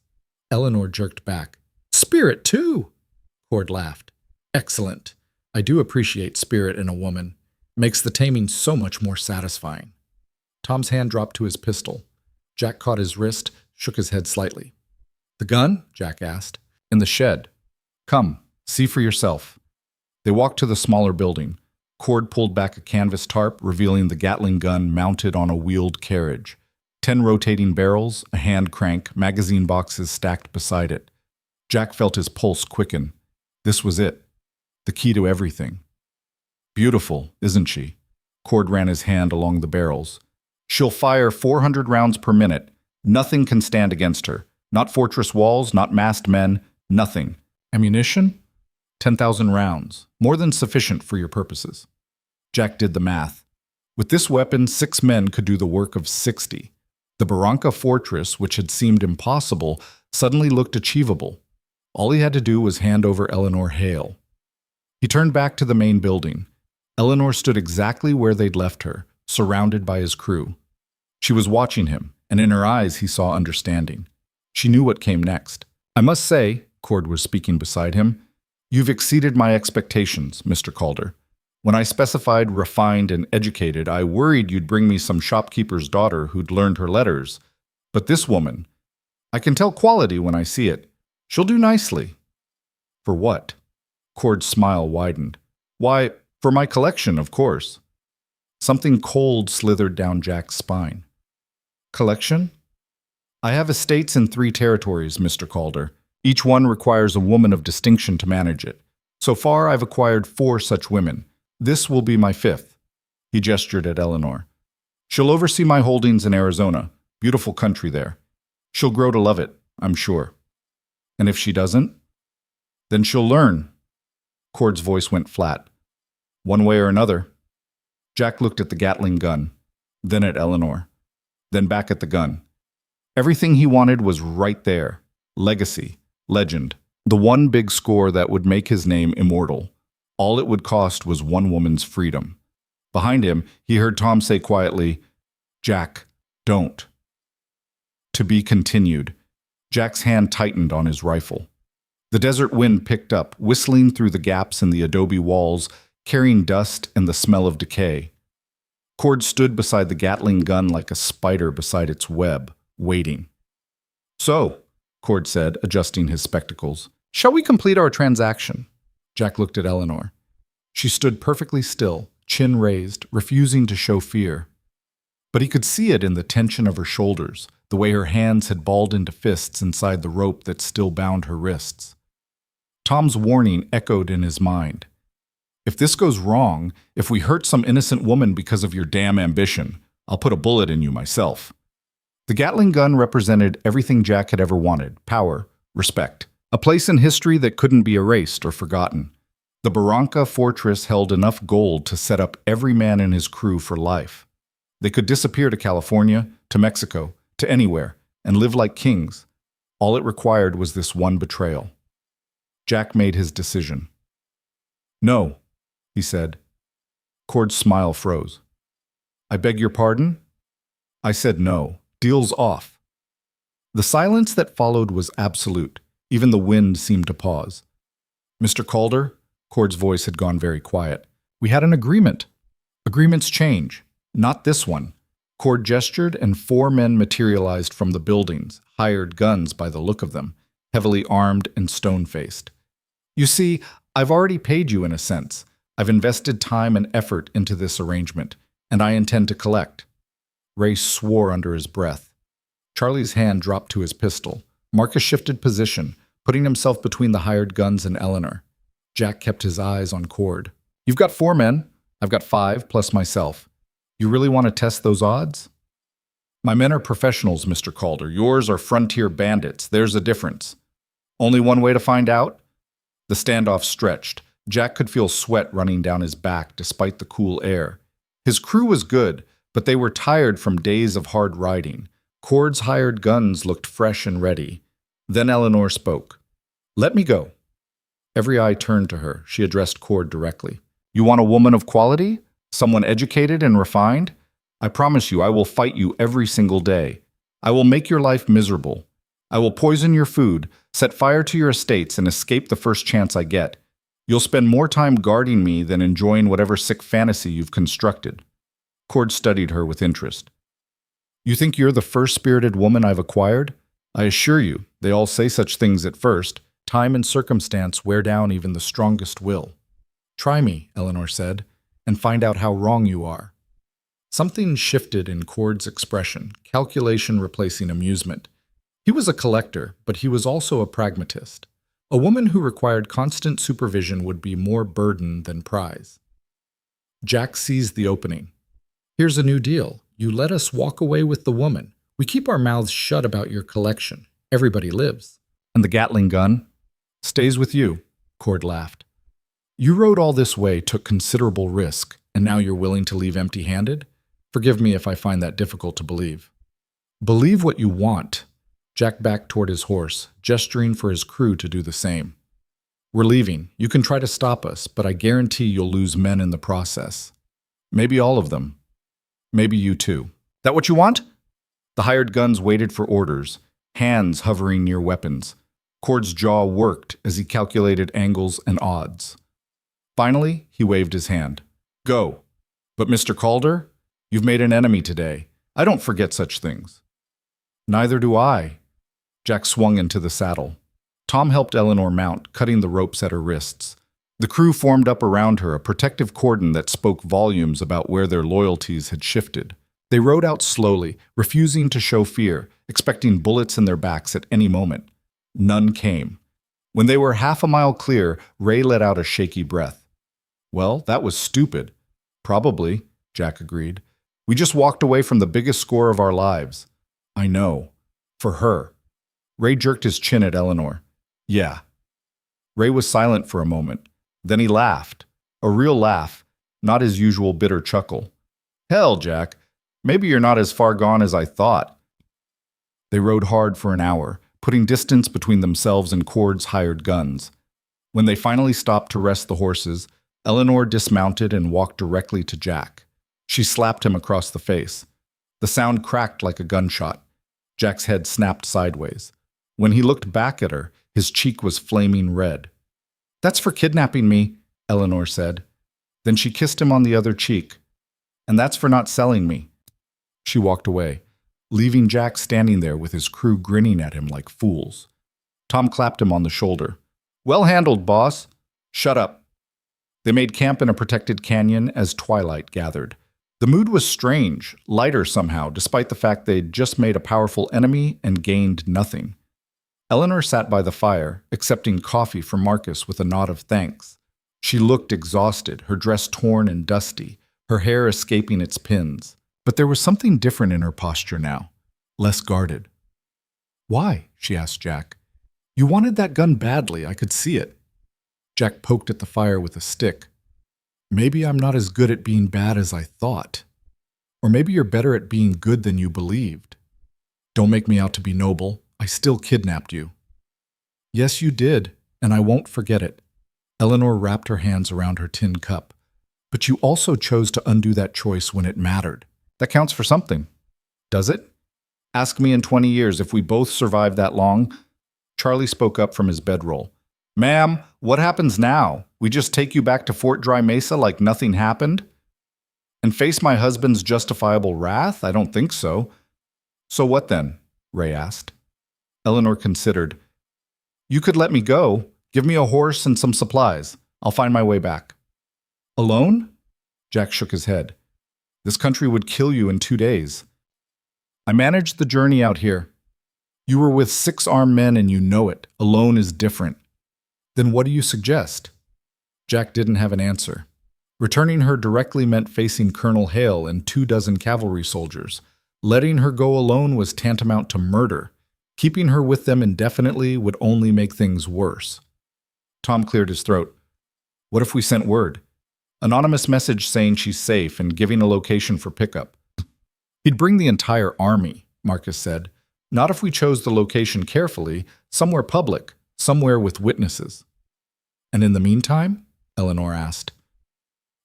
Eleanor jerked back. "Spirit, too!" Cord laughed. "Excellent. I do appreciate spirit in a woman. Makes the taming so much more satisfying." Tom's hand dropped to his pistol. Jack caught his wrist, shook his head slightly. "The gun?" Jack asked. "In the shed. Come, see for yourself." They walked to the smaller building. Cord pulled back a canvas tarp, revealing the Gatling gun mounted on a wheeled carriage. 10 rotating barrels, a hand crank, magazine boxes stacked beside it. Jack felt his pulse quicken. This was it. The key to everything. "Beautiful, isn't she?" Cord ran his hand along the barrels. "She'll fire 400 rounds per minute. Nothing can stand against her. Not fortress walls, not masked men, nothing. Ammunition? 10,000 rounds. More than sufficient for your purposes." Jack did the math. With this weapon, 6 men could do the work of 60. The Barranca fortress, which had seemed impossible, suddenly looked achievable. All he had to do was hand over Eleanor Hale. He turned back to the main building. Eleanor stood exactly where they'd left her, surrounded by his crew. She was watching him, and in her eyes he saw understanding. She knew what came next. "I must say," Cord was speaking beside him, "you've exceeded my expectations, Mr. Calder. When I specified refined and educated, I worried you'd bring me some shopkeeper's daughter who'd learned her letters. But this woman, I can tell quality when I see it. She'll do nicely. For what? Cord's smile widened. Why, for my collection, of course. Something cold slithered down Jack's spine. Collection? I have estates in 3 territories, Mr. Calder. Each one requires a woman of distinction to manage it. So far, I've acquired 4 such women. This will be my 5th. He gestured at Eleanor. She'll oversee my holdings in Arizona. Beautiful country there. She'll grow to love it, I'm sure. And if she doesn't? Then she'll learn. Cord's voice went flat. One way or another. Jack looked at the Gatling gun, then at Eleanor, then back at the gun. Everything he wanted was right there. Legacy, legend, the one big score that would make his name immortal. All it would cost was one woman's freedom. Behind him, he heard Tom say quietly, Jack, don't. To be continued. Jack's hand tightened on his rifle. The desert wind picked up, whistling through the gaps in the adobe walls, carrying dust and the smell of decay. Cord stood beside the Gatling gun like a spider beside its web, waiting. So, Cord said, adjusting his spectacles, shall we complete our transaction? Jack looked at Eleanor. She stood perfectly still, chin raised, refusing to show fear. But he could see it in the tension of her shoulders, the way her hands had balled into fists inside the rope that still bound her wrists. Tom's warning echoed in his mind. If this goes wrong, if we hurt some innocent woman because of your damn ambition, I'll put a bullet in you myself. The Gatling gun represented everything Jack had ever wanted: power, respect, a place in history that couldn't be erased or forgotten. The Barranca fortress held enough gold to set up every man in his crew for life. They could disappear to California, to Mexico, to anywhere, and live like kings. All it required was this one betrayal. Jack made his decision. No, he said. Cord's smile froze. I beg your pardon? I said no. Deal's off. The silence that followed was absolute. Even the wind seemed to pause. Mr. Calder, Cord's voice had gone very quiet. We had an agreement. Agreements change. Not this one. Cord gestured, and 4 men materialized from the buildings, hired guns by the look of them, heavily armed and stone-faced. You see, I've already paid you in a sense. I've invested time and effort into this arrangement, and I intend to collect. Ray swore under his breath. Charlie's hand dropped to his pistol. Marcus shifted position, putting himself between the hired guns and Eleanor. Jack kept his eyes on Cord. You've got 4 men. I've got 5 plus myself. You really want to test those odds? My men are professionals, Mr. Calder. Yours are frontier bandits. There's a difference. Only one way to find out? The standoff stretched. Jack could feel sweat running down his back despite the cool air. His crew was good, but they were tired from days of hard riding. Cord's hired guns looked fresh and ready. Then Eleanor spoke. Let me go. Every eye turned to her. She addressed Cord directly. You want a woman of quality? Someone educated and refined? I promise you, I will fight you every single day. I will make your life miserable. I will poison your food, set fire to your estates, and escape the first chance I get. You'll spend more time guarding me than enjoying whatever sick fantasy you've constructed. Cord studied her with interest. You think you're the first spirited woman I've acquired? I assure you, they all say such things at first. Time and circumstance wear down even the strongest will. Try me, Eleanor said, and find out how wrong you are. Something shifted in Cord's expression, calculation replacing amusement. He was a collector, but he was also a pragmatist. A woman who required constant supervision would be more burden than prize. Jack seized the opening. Here's a new deal. You let us walk away with the woman. We keep our mouths shut about your collection. Everybody lives. And the Gatling gun stays with you, Cord laughed. You rode all this way, took considerable risk, and now you're willing to leave empty-handed? Forgive me if I find that difficult to believe. Believe what you want. Jack backed toward his horse, gesturing for his crew to do the same. We're leaving. You can try to stop us, but I guarantee you'll lose men in the process. Maybe all of them. Maybe you too. That what you want? The hired guns waited for orders, hands hovering near weapons. Cord's jaw worked as he calculated angles and odds. Finally, he waved his hand. Go. But Mr. Calder, you've made an enemy today. I don't forget such things. Neither do I. Jack swung into the saddle. Tom helped Eleanor mount, cutting the ropes at her wrists. The crew formed up around her, a protective cordon that spoke volumes about where their loyalties had shifted. They rode out slowly, refusing to show fear, expecting bullets in their backs at any moment. None came. When they were half a mile clear, Ray let out a shaky breath. Well, that was stupid. Probably, Jack agreed. We just walked away from the biggest score of our lives. I know. For her. Ray jerked his chin at Eleanor. Yeah. Ray was silent for a moment. Then he laughed. A real laugh, not his usual bitter chuckle. Hell, Jack, maybe you're not as far gone as I thought. They rode hard for an hour, putting distance between themselves and Cord's hired guns. When they finally stopped to rest the horses, Eleanor dismounted and walked directly to Jack. She slapped him across the face. The sound cracked like a gunshot. Jack's head snapped sideways. When he looked back at her, his cheek was flaming red. That's for kidnapping me, Eleanor said. Then she kissed him on the other cheek. And that's for not selling me. She walked away, leaving Jack standing there with his crew grinning at him like fools. Tom clapped him on the shoulder. Well handled, boss. Shut up. They made camp in a protected canyon as twilight gathered. The mood was strange, lighter somehow, despite the fact they'd just made a powerful enemy and gained nothing. Eleanor sat by the fire, accepting coffee from Marcus with a nod of thanks. She looked exhausted, her dress torn and dusty, her hair escaping its pins. But there was something different in her posture now, less guarded. Why? She asked Jack. You wanted that gun badly, I could see it. Jack poked at the fire with a stick. Maybe I'm not as good at being bad as I thought. Or maybe you're better at being good than you believed. Don't make me out to be noble. I still kidnapped you. Yes, you did, and I won't forget it. Eleanor wrapped her hands around her tin cup. But you also chose to undo that choice when it mattered. That counts for something. Does it? Ask me in 20 years if we both survived that long. Charlie spoke up from his bedroll. Ma'am, what happens now? We just take you back to Fort Dry Mesa like nothing happened? And face my husband's justifiable wrath? I don't think so. So what then? Ray asked. Eleanor considered. You could let me go. Give me a horse and some supplies. I'll find my way back. Alone? Jack shook his head. This country would kill you in 2 days. I managed the journey out here. You were with 6 armed men and you know it. Alone is different. Then what do you suggest? Jack didn't have an answer. Returning her directly meant facing Colonel Hale and 24 cavalry soldiers. Letting her go alone was tantamount to murder. Keeping her with them indefinitely would only make things worse. Tom cleared his throat. What if we sent word? Anonymous message saying she's safe and giving a location for pickup. He'd bring the entire army, Marcus said. Not if we chose the location carefully, somewhere public, somewhere with witnesses. And in the meantime? Eleanor asked.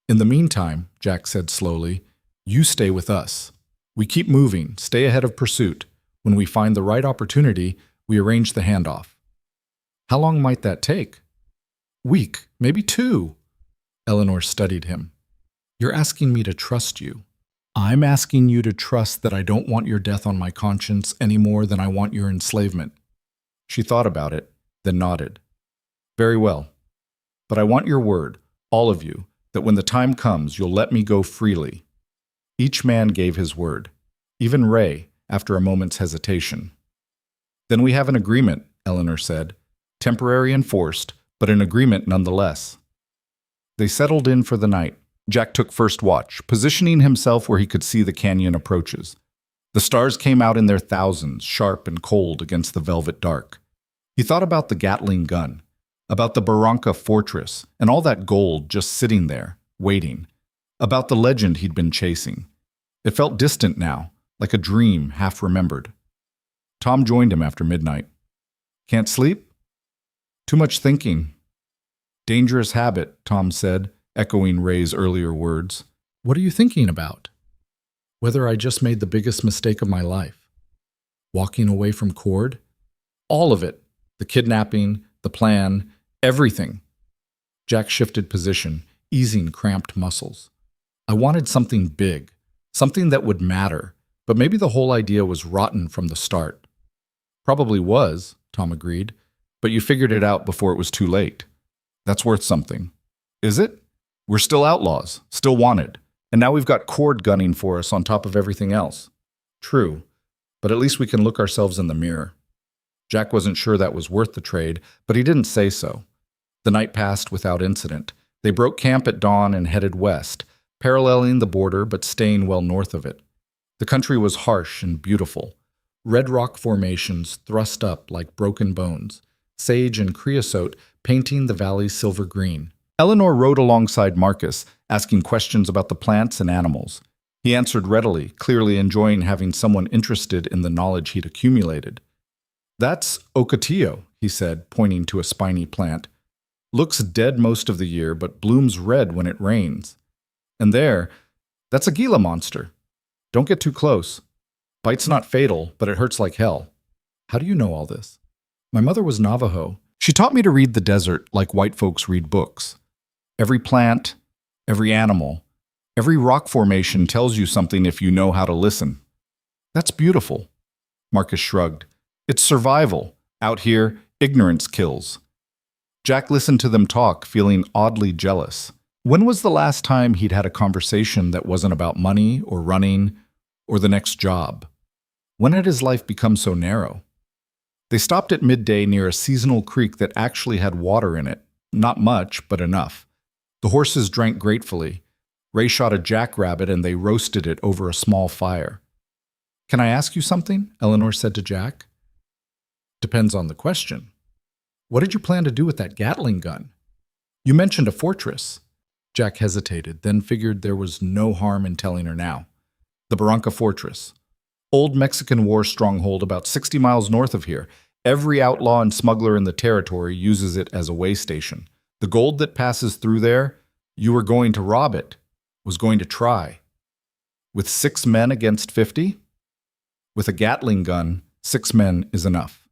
In the meantime, Jack said slowly, you stay with us. We keep moving, stay ahead of pursuit. When we find the right opportunity, we arrange the handoff. How long might that take? Week, maybe 2. Eleanor studied him. You're asking me to trust you. I'm asking you to trust that I don't want your death on my conscience any more than I want your enslavement. She thought about it, then nodded. Very well. But I want your word, all of you, that when the time comes, you'll let me go freely. Each man gave his word, even Ray, after a moment's hesitation. Then we have an agreement, Eleanor said. Temporary and forced, but an agreement nonetheless. They settled in for the night. Jack took first watch, positioning himself where he could see the canyon approaches. The stars came out in their thousands, sharp and cold against the velvet dark. He thought about the Gatling gun, about the Barranca fortress, and all that gold just sitting there, waiting, about the legend he'd been chasing. It felt distant now, like a dream half remembered. Tom joined him after midnight. Can't sleep? Too much thinking. Dangerous habit, Tom said, echoing Ray's earlier words. What are you thinking about? Whether I just made the biggest mistake of my life. Walking away from Cord? All of it. The kidnapping, the plan, everything. Jack shifted position, easing cramped muscles. I wanted something big, something that would matter, But maybe the whole idea was rotten from the start. Probably was, Tom agreed, but you figured it out before it was too late. That's worth something. Is it? We're still outlaws, still wanted, and now we've got cord gunning for us on top of everything else. True, but at least we can look ourselves in the mirror. Jack wasn't sure that was worth the trade, but he didn't say so. The night passed without incident. They broke camp at dawn and headed west, paralleling the border but staying well north of it. The country was harsh and beautiful. Red rock formations thrust up like broken bones, sage and creosote painting the valley silver green. Eleanor rode alongside Marcus, asking questions about the plants and animals. He answered readily, clearly enjoying having someone interested in the knowledge he'd accumulated. "That's ocotillo," he said, pointing to a spiny plant. "Looks dead most of the year, but blooms red when it rains. And that's a Gila monster. Don't get too close. Bite's not fatal, but it hurts like hell." "How do you know all this?" "My mother was Navajo. She taught me to read the desert like white folks read books. Every plant, every animal, every rock formation tells you something if you know how to listen." "That's beautiful." Marcus shrugged. "It's survival. Out here, ignorance kills." Jack listened to them talk, feeling oddly jealous. When was the last time he'd had a conversation that wasn't about money or running or the next job? When had his life become so narrow? They stopped at midday near a seasonal creek that actually had water in it. Not much, but enough. The horses drank gratefully. Ray shot a jackrabbit and they roasted it over a small fire. "Can I ask you something?" Eleanor said to Jack. "Depends on the question." "What did you plan to do with that Gatling gun?" "You mentioned a fortress." Jack hesitated, then figured there was no harm in telling her now. "The Barranca Fortress. Old Mexican war stronghold about 60 miles north of here. Every outlaw and smuggler in the territory uses it as a way station. The gold that passes through there, you were going to rob it, was going to try. With 6 men against 50? With a Gatling gun, 6 men is enough."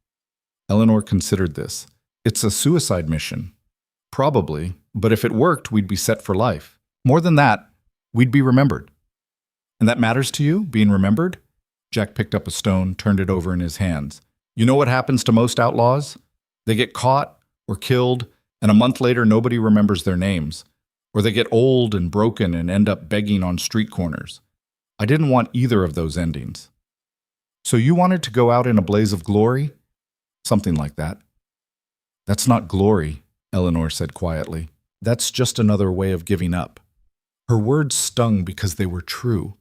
Eleanor considered this. "It's a suicide mission." "Probably, but if it worked, we'd be set for life. More than that, we'd be remembered." "And that matters to you, being remembered?" Jack picked up a stone, turned it over in his hands. "You know what happens to most outlaws? They get caught or killed, and a month later nobody remembers their names. Or they get old and broken and end up begging on street corners. I didn't want either of those endings." "So you wanted to go out in a blaze of glory?" "Something like that." "That's not glory," Eleanor said quietly. "That's just another way of giving up." Her words stung because they were true.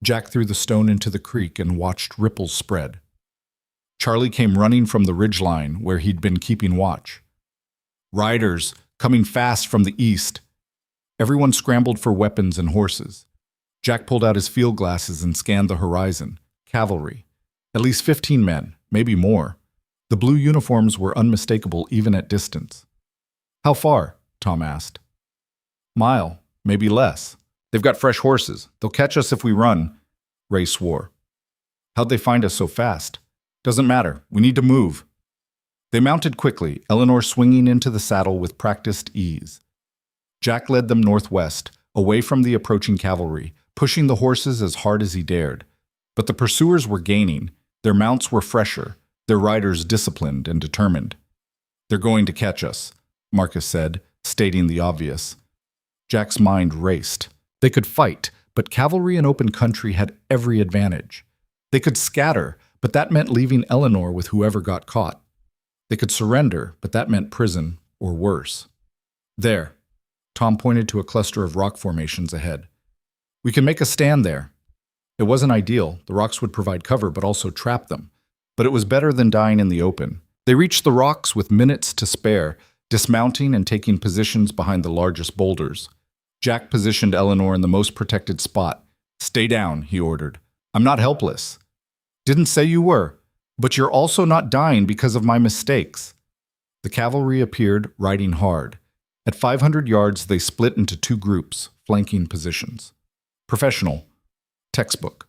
Jack threw the stone into the creek and watched ripples spread. Charlie came running from the ridgeline where he'd been keeping watch. Riders coming fast from the east. Everyone scrambled for weapons and horses. Jack pulled out his field glasses and scanned the horizon. Cavalry. At least 15 men, maybe more. The blue uniforms were unmistakable even at distance. "How far?" Tom asked. "Mile, maybe less. They've got fresh horses. They'll catch us if we run," Ray swore. "How'd they find us so fast?" "Doesn't matter. We need to move." They mounted quickly, Eleanor swinging into the saddle with practiced ease. Jack led them northwest, away from the approaching cavalry, pushing the horses as hard as he dared. But the pursuers were gaining. Their mounts were fresher, their riders disciplined and determined. "They're going to catch us," Marcus said, stating the obvious. Jack's mind raced. They could fight, but cavalry in open country had every advantage. They could scatter, but that meant leaving Eleanor with whoever got caught. They could surrender, but that meant prison, or worse. "There." Tom pointed to a cluster of rock formations ahead. "We can make a stand there." It wasn't ideal. The rocks would provide cover, but also trap them. But it was better than dying in the open. They reached the rocks with minutes to spare, dismounting and taking positions behind the largest boulders. Jack positioned Eleanor in the most protected spot. "Stay down," he ordered. "I'm not helpless." "Didn't say you were. But you're also not dying because of my mistakes." The cavalry appeared, riding hard. At 500 yards, they split into 2 groups, flanking positions. Professional. Textbook.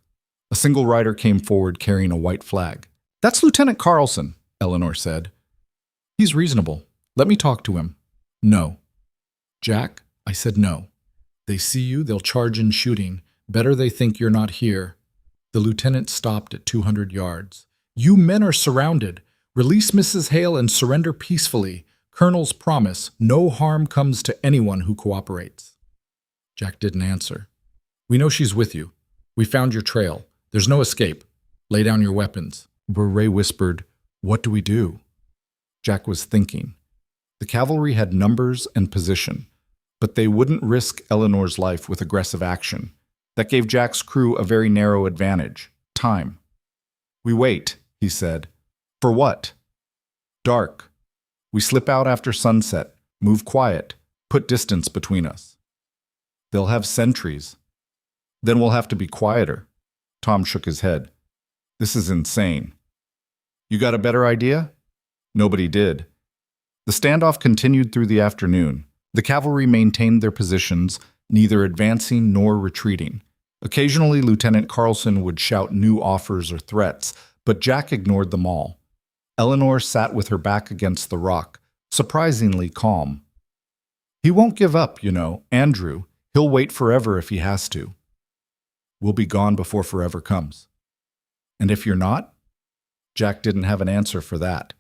A single rider came forward carrying a white flag. "That's Lieutenant Carlson," Eleanor said. "He's reasonable. Let me talk to him." "No." "Jack," I said no. "They see you, they'll charge in shooting. Better they think you're not here." The lieutenant stopped at 200 yards. "You men are surrounded. Release Mrs. Hale and surrender peacefully. Colonel's promise, no harm comes to anyone who cooperates." Jack didn't answer. "We know she's with you. We found your trail. There's no escape. Lay down your weapons." Beret whispered, "What do we do?" Jack was thinking. The cavalry had numbers and position, but they wouldn't risk Eleanor's life with aggressive action. That gave Jack's crew a very narrow advantage: time. "We wait," he said. "For what?" "Dark. We slip out after sunset, move quiet, put distance between us." "They'll have sentries." "Then we'll have to be quieter." Tom shook his head. "This is insane." "You got a better idea?" Nobody did. The standoff continued through the afternoon. The cavalry maintained their positions, neither advancing nor retreating. Occasionally, Lieutenant Carlson would shout new offers or threats, but Jack ignored them all. Eleanor sat with her back against the rock, surprisingly calm. "He won't give up, you know, Andrew. He'll wait forever if he has to." "We'll be gone before forever comes." "And if you're not?" Jack didn't have an answer for that.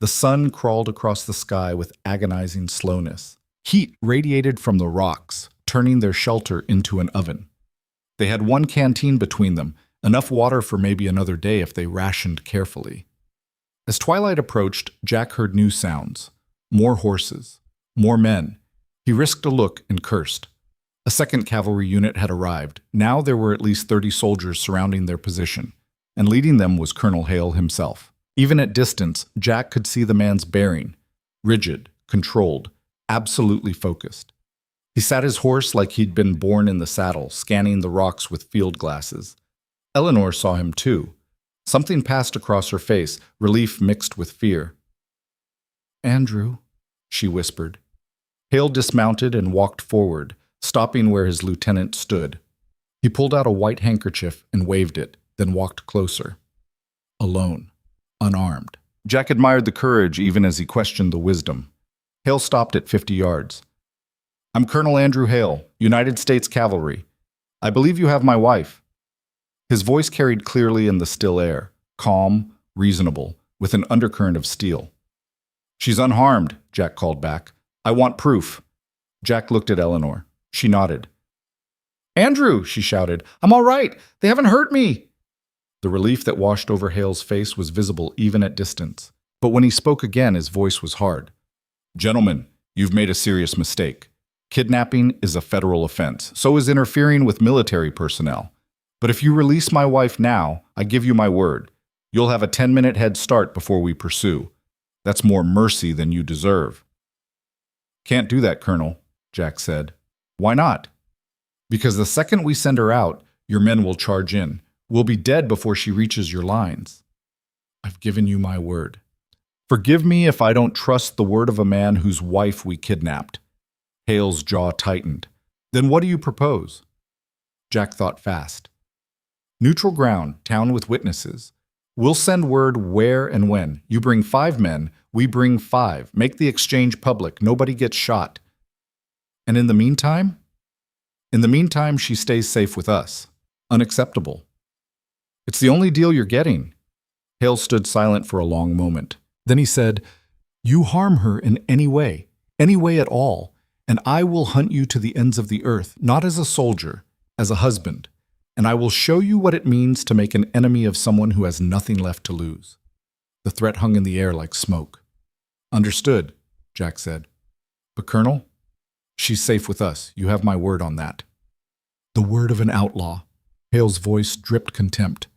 The sun crawled across the sky with agonizing slowness. Heat radiated from the rocks, turning their shelter into an oven. They had one canteen between them, enough water for maybe another day if they rationed carefully. As twilight approached, Jack heard new sounds. More horses. More men. He risked a look and cursed. A second cavalry unit had arrived. Now there were at least 30 soldiers surrounding their position, and leading them was Colonel Hale himself. Even at distance, Jack could see the man's bearing. Rigid, controlled, absolutely focused. He sat his horse like he'd been born in the saddle, scanning the rocks with field glasses. Eleanor saw him too. Something passed across her face, relief mixed with fear. "Andrew," she whispered. Hale dismounted and walked forward, stopping where his lieutenant stood. He pulled out a white handkerchief and waved it, then walked closer. Alone. Unarmed. Jack admired the courage even as he questioned the wisdom. Hale stopped at 50 yards. "I'm Colonel Andrew Hale, United States Cavalry. I believe you have my wife." His voice carried clearly in the still air, calm, reasonable, with an undercurrent of steel. "She's unharmed," Jack called back. "I want proof." Jack looked at Eleanor. She nodded. "Andrew," she shouted, "I'm all right. They haven't hurt me." The relief that washed over Hale's face was visible even at distance. But when he spoke again, his voice was hard. "Gentlemen, you've made a serious mistake. Kidnapping is a federal offense. So is interfering with military personnel. But if you release my wife now, I give you my word, you'll have a 10-minute head start before we pursue. That's more mercy than you deserve." "Can't do that, Colonel," Jack said. "Why not?" "Because the second we send her out, your men will charge in. We'll be dead before she reaches your lines." "I've given you my word." "Forgive me if I don't trust the word of a man whose wife we kidnapped." Hale's jaw tightened. "Then what do you propose?" Jack thought fast. "Neutral ground, town with witnesses. We'll send word where and when. You bring 5 men, we bring 5. Make the exchange public. Nobody gets shot." "And in the meantime?" "In the meantime, she stays safe with us." "Unacceptable." "It's the only deal you're getting." Hale stood silent for a long moment. Then he said, "You harm her in any way at all, and I will hunt you to the ends of the earth, not as a soldier, as a husband, and I will show you what it means to make an enemy of someone who has nothing left to lose." The threat hung in the air like smoke. "Understood," Jack said. "But Colonel, she's safe with us. You have my word on that." "The word of an outlaw." Hale's voice dripped contempt.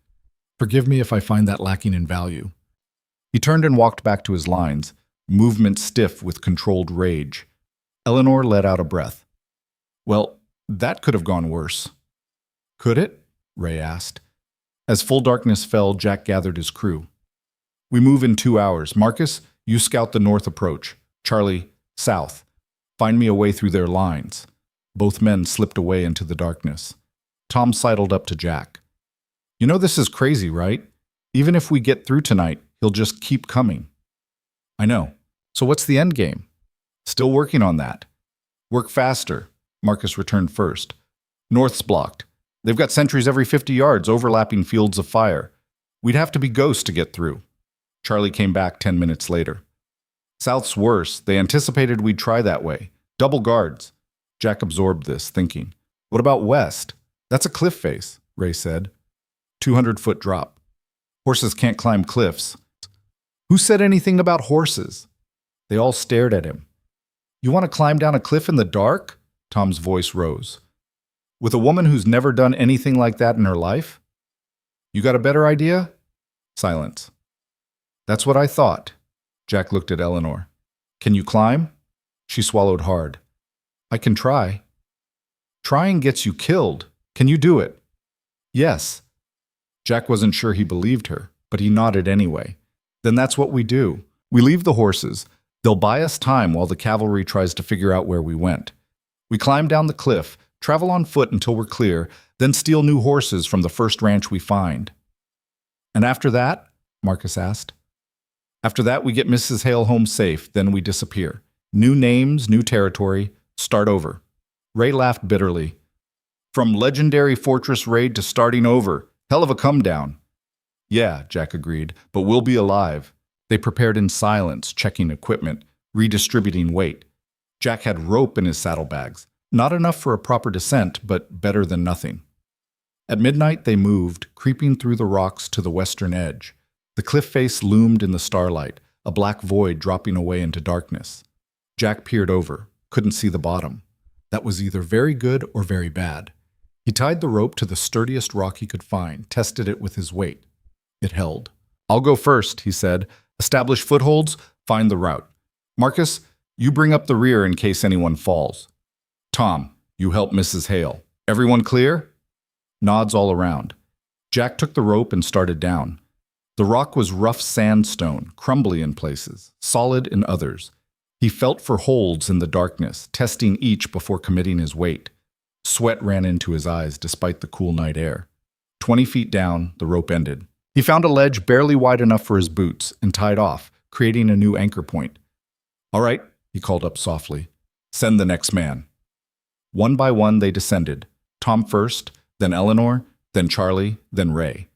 "Forgive me if I find that lacking in value." He turned and walked back to his lines, movement stiff with controlled rage. Eleanor let out a breath. "Well, that could have gone worse." "Could it?" Ray asked. As full darkness fell, Jack gathered his crew. "We move in 2 hours. Marcus, you scout the north approach. Charlie, south. Find me a way through their lines." Both men slipped away into the darkness. Tom sidled up to Jack. "You know this is crazy, right? Even if we get through tonight, he'll just keep coming." "I know. So what's the end game?" "Still working on that." "Work faster." Marcus returned first. "North's blocked. They've got sentries every 50 yards, overlapping fields of fire. We'd have to be ghosts to get through. Charlie came back 10 minutes later. South's worse. They anticipated we'd try that way. Double guards. Jack absorbed this, thinking. What about west? That's a cliff face, Ray said. 200-foot drop. Horses can't climb cliffs. Who said anything about horses? They all stared at him. You want to climb down a cliff in the dark? Tom's voice rose. With a woman who's never done anything like that in her life? You got a better idea? Silence. That's what I thought. Jack looked at Eleanor. Can you climb? She swallowed hard. I can try. Trying gets you killed. Can you do it? Yes. Jack wasn't sure he believed her, but he nodded anyway. Then that's what we do. We leave the horses. They'll buy us time while the cavalry tries to figure out where we went. We climb down the cliff, travel on foot until we're clear, then steal new horses from the first ranch we find. And after that? Marcus asked. After that, we get Mrs. Hale home safe, then we disappear. New names, new territory, start over. Ray laughed bitterly. From legendary fortress raid to starting over. Hell of a come-down. Yeah, Jack agreed, but we'll be alive. They prepared in silence, checking equipment, redistributing weight. Jack had rope in his saddlebags. Not enough for a proper descent, but better than nothing. At midnight, they moved, creeping through the rocks to the western edge. The cliff face loomed in the starlight, a black void dropping away into darkness. Jack peered over, couldn't see the bottom. That was either very good or very bad. He tied the rope to the sturdiest rock he could find, tested it with his weight. It held. I'll go first, he said. Establish footholds, find the route. Marcus, you bring up the rear in case anyone falls. Tom, you help Mrs. Hale. Everyone clear? Nods all around. Jack took the rope and started down. The rock was rough sandstone, crumbly in places, solid in others. He felt for holds in the darkness, testing each before committing his weight. Sweat ran into his eyes despite the cool night air. 20 feet down, the rope ended. He found a ledge barely wide enough for his boots and tied off, creating a new anchor point. All right, he called up softly. Send the next man. One by one, they descended. Tom first, then Eleanor, then Charlie, then Ray.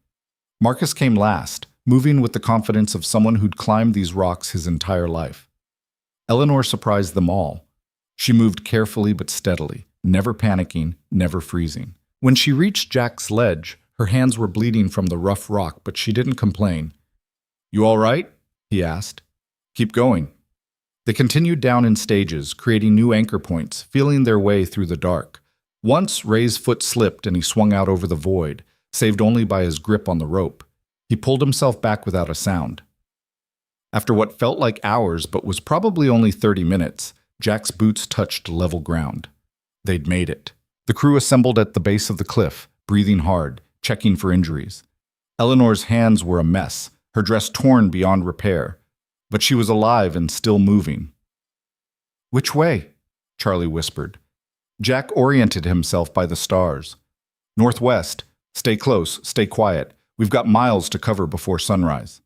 Marcus came last, moving with the confidence of someone who'd climbed these rocks his entire life. Eleanor surprised them all. She moved carefully but steadily, never panicking, never freezing. When she reached Jack's ledge, her hands were bleeding from the rough rock, but she didn't complain. You all right? He asked. Keep going. They continued down in stages, creating new anchor points, feeling their way through the dark. Once, Ray's foot slipped and he swung out over the void, saved only by his grip on the rope. He pulled himself back without a sound. After what felt like hours but was probably only 30 minutes, Jack's boots touched level ground. They'd made it. The crew assembled at the base of the cliff, breathing hard, checking for injuries. Eleanor's hands were a mess, her dress torn beyond repair, but she was alive and still moving. Which way? Charlie whispered. Jack oriented himself by the stars. Northwest. Stay close, stay quiet. We've got miles to cover before sunrise.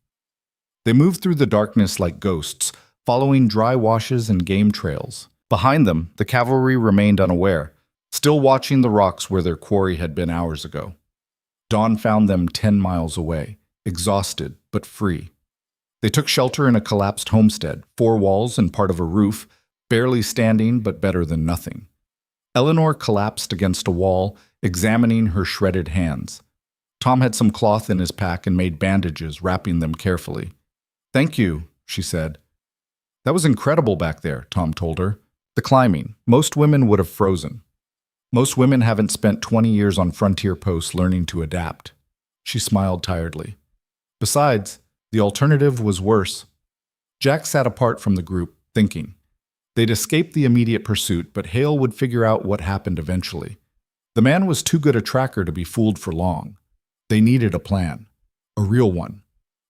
They moved through the darkness like ghosts, following dry washes and game trails. Behind them, the cavalry remained unaware, still watching the rocks where their quarry had been hours ago. Dawn found them 10 miles away, exhausted but free. They took shelter in a collapsed homestead, 4 walls and part of a roof, barely standing but better than nothing. Eleanor collapsed against a wall, examining her shredded hands. Tom had some cloth in his pack and made bandages, wrapping them carefully. Thank you, she said. That was incredible back there, Tom told her. The climbing. Most women would have frozen. Most women haven't spent 20 years on frontier posts learning to adapt. She smiled tiredly. Besides, the alternative was worse. Jack sat apart from the group, thinking. They'd escaped the immediate pursuit, but Hale would figure out what happened eventually. The man was too good a tracker to be fooled for long. They needed a plan. A real one.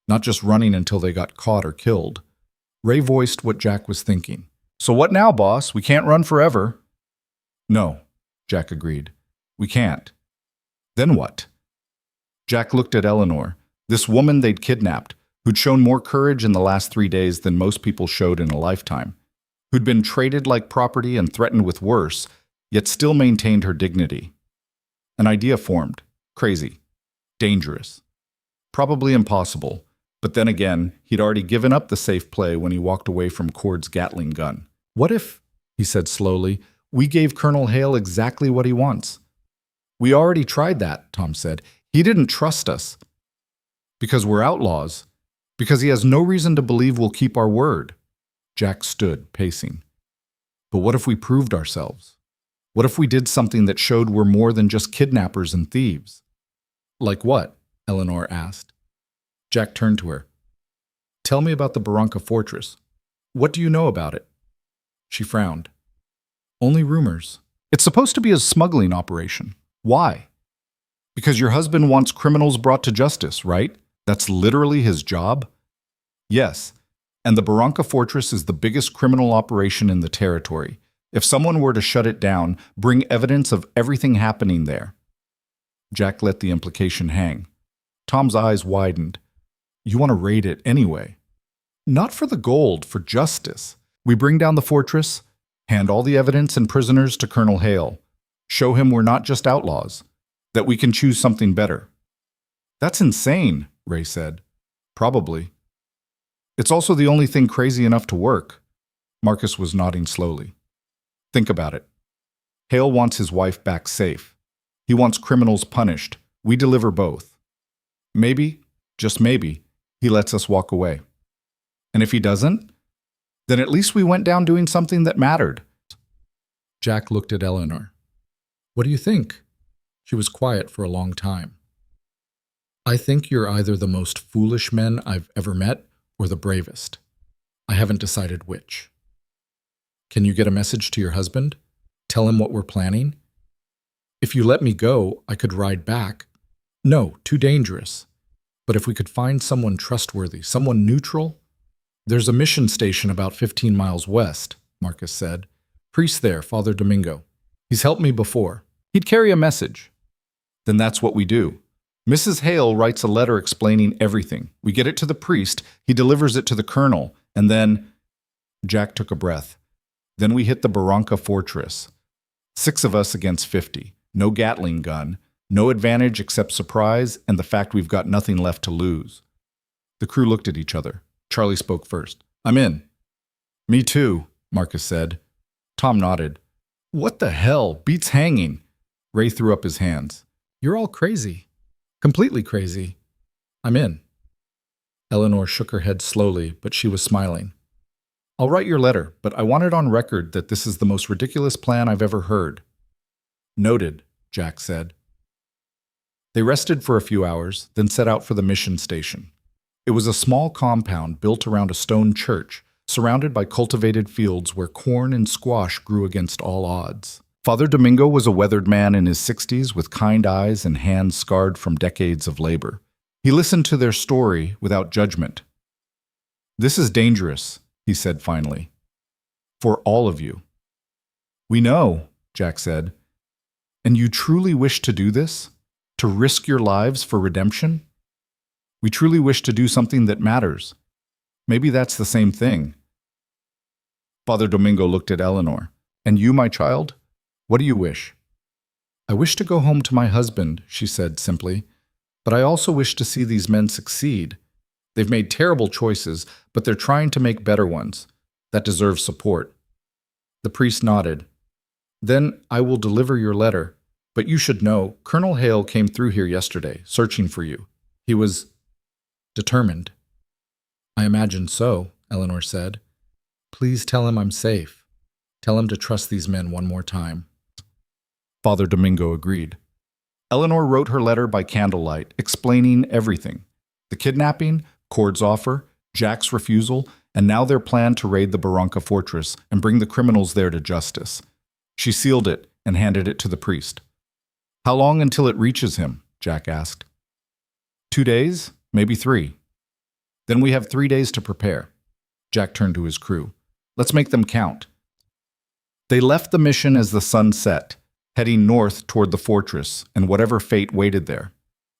Not just running until they got caught or killed. Ray voiced what Jack was thinking. So what now, boss? We can't run forever. No, Jack agreed. We can't. Then what? Jack looked at Eleanor, this woman they'd kidnapped, who'd shown more courage in the last 3 days than most people showed in a lifetime, who'd been traded like property and threatened with worse, yet still maintained her dignity. An idea formed. Crazy. Dangerous. Probably impossible. But then again, he'd already given up the safe play when he walked away from Cord's Gatling gun. What if, he said slowly, we gave Colonel Hale exactly what he wants? We already tried that, Tom said. He didn't trust us. Because we're outlaws. Because he has no reason to believe we'll keep our word. Jack stood, pacing. But what if we proved ourselves? What if we did something that showed we're more than just kidnappers and thieves? Like what? Eleanor asked. Jack turned to her. Tell me about the Barranca Fortress. What do you know about it? She frowned. Only rumors. It's supposed to be a smuggling operation. Why? Because your husband wants criminals brought to justice, right? That's literally his job? Yes. And the Barranca Fortress is the biggest criminal operation in the territory. If someone were to shut it down, bring evidence of everything happening there. Jack let the implication hang. Tom's eyes widened. You want to raid it anyway. Not for the gold, for justice. We bring down the fortress, hand all the evidence and prisoners to Colonel Hale. Show him we're not just outlaws, that we can choose something better. That's insane, Ray said. Probably. It's also the only thing crazy enough to work. Marcus was nodding slowly. Think about it. Hale wants his wife back safe. He wants criminals punished. We deliver both. Maybe, just maybe, he lets us walk away. And if he doesn't, then at least we went down doing something that mattered. Jack looked at Eleanor. What do you think? She was quiet for a long time. I think you're either the most foolish men I've ever met or the bravest. I haven't decided which. Can you get a message to your husband? Tell him what we're planning? If you let me go, I could ride back. No, too dangerous. But if we could find someone trustworthy, someone neutral? There's a mission station about 15 miles west, Marcus said. Priest there, Father Domingo. He's helped me before. He'd carry a message. Then that's what we do. Mrs. Hale writes a letter explaining everything. We get it to the priest, he delivers it to the colonel, and then... Jack took a breath. Then we hit the Barranca Fortress. 6 of us against 50. No Gatling gun. No advantage except surprise and the fact we've got nothing left to lose. The crew looked at each other. Charlie spoke first. I'm in. Me too, Marcus said. Tom nodded. What the hell? Beats hanging. Ray threw up his hands. You're all crazy. Completely crazy. I'm in. Eleanor shook her head slowly, but she was smiling. I'll write your letter, but I want it on record that this is the most ridiculous plan I've ever heard. Noted, Jack said. They rested for a few hours, then set out for the mission station. It was a small compound built around a stone church, surrounded by cultivated fields where corn and squash grew against all odds. Father Domingo was a weathered man in his 60s with kind eyes and hands scarred from decades of labor. He listened to their story without judgment. This is dangerous, he said finally. For all of you. We know, Jack said. And you truly wish to do this? To risk your lives for redemption? We truly wish to do something that matters. Maybe that's the same thing. Father Domingo looked at Eleanor. And you, my child? What do you wish? I wish to go home to my husband, she said simply. But I also wish to see these men succeed. They've made terrible choices, but they're trying to make better ones. That deserves support. The priest nodded. Then I will deliver your letter. But you should know, Colonel Hale came through here yesterday, searching for you. He was determined. I imagine so, Eleanor said. Please tell him I'm safe. Tell him to trust these men one more time. Father Domingo agreed. Eleanor wrote her letter by candlelight, explaining everything. The kidnapping, Cord's offer, Jack's refusal, and now their plan to raid the Barranca Fortress and bring the criminals there to justice. She sealed it and handed it to the priest. How long until it reaches him? Jack asked. 2 days, maybe 3. Then we have 3 days to prepare. Jack turned to his crew. Let's make them count. They left the mission as the sun set, heading north toward the fortress and whatever fate waited there.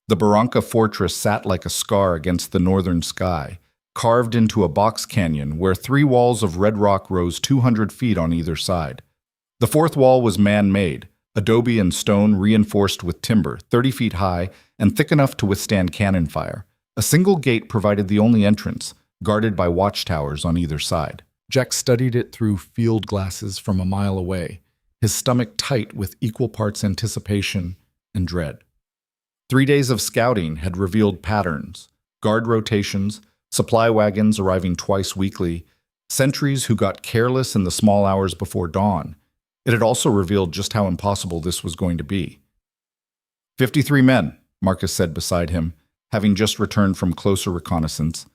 The Barranca Fortress sat like a scar against the northern sky, carved into a box canyon where 3 walls of red rock rose 200 feet on either side. The 4th wall was man-made, adobe and stone reinforced with timber, 30 feet high and thick enough to withstand cannon fire. A single gate provided the only entrance, guarded by watchtowers on either side. Jack studied it through field glasses from a mile away, his stomach tight with equal parts anticipation and dread. 3 days of scouting had revealed patterns, guard rotations, supply wagons arriving twice weekly, sentries who got careless in the small hours before dawn. It had also revealed just how impossible this was going to be. 53 men, Marcus said beside him, having just returned from closer reconnaissance.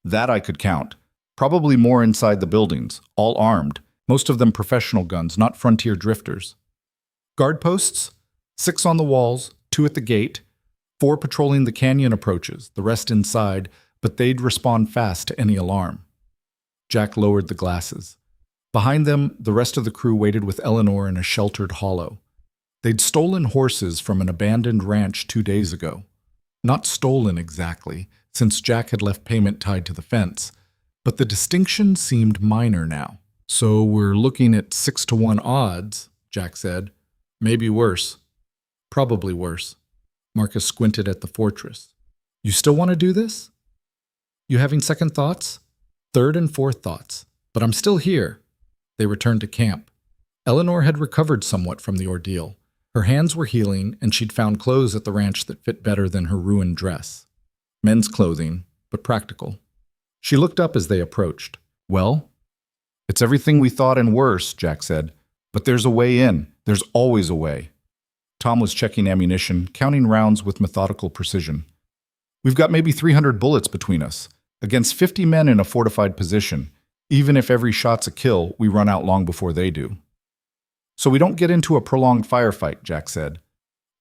That I could count. Probably more inside the buildings, all armed, most of them professional guns, not frontier drifters. Guard posts? 6 on the walls, 2 at the gate, 4 patrolling the canyon approaches, the rest inside, but they'd respond fast to any alarm. Jack lowered the glasses. Behind them, the rest of the crew waited with Eleanor in a sheltered hollow. They'd stolen horses from an abandoned ranch 2 days ago. Not stolen exactly, since Jack had left payment tied to the fence, but the distinction seemed minor now. So we're looking at 6-to-1 odds, Jack said. Maybe worse. Probably worse. Marcus squinted at the fortress. You still want to do this? You having second thoughts? Third and fourth thoughts. But I'm still here. They returned to camp. Eleanor had recovered somewhat from the ordeal. Her hands were healing, and she'd found clothes at the ranch that fit better than her ruined dress. Men's clothing, but practical. She looked up as they approached. Well, it's everything we thought and worse, Jack said. But there's a way in. There's always a way. Tom was checking ammunition, counting rounds with methodical precision. We've got maybe 300 bullets between us, against 50 men in a fortified position. Even if every shot's a kill, we run out long before they do. So we don't get into a prolonged firefight, Jack said.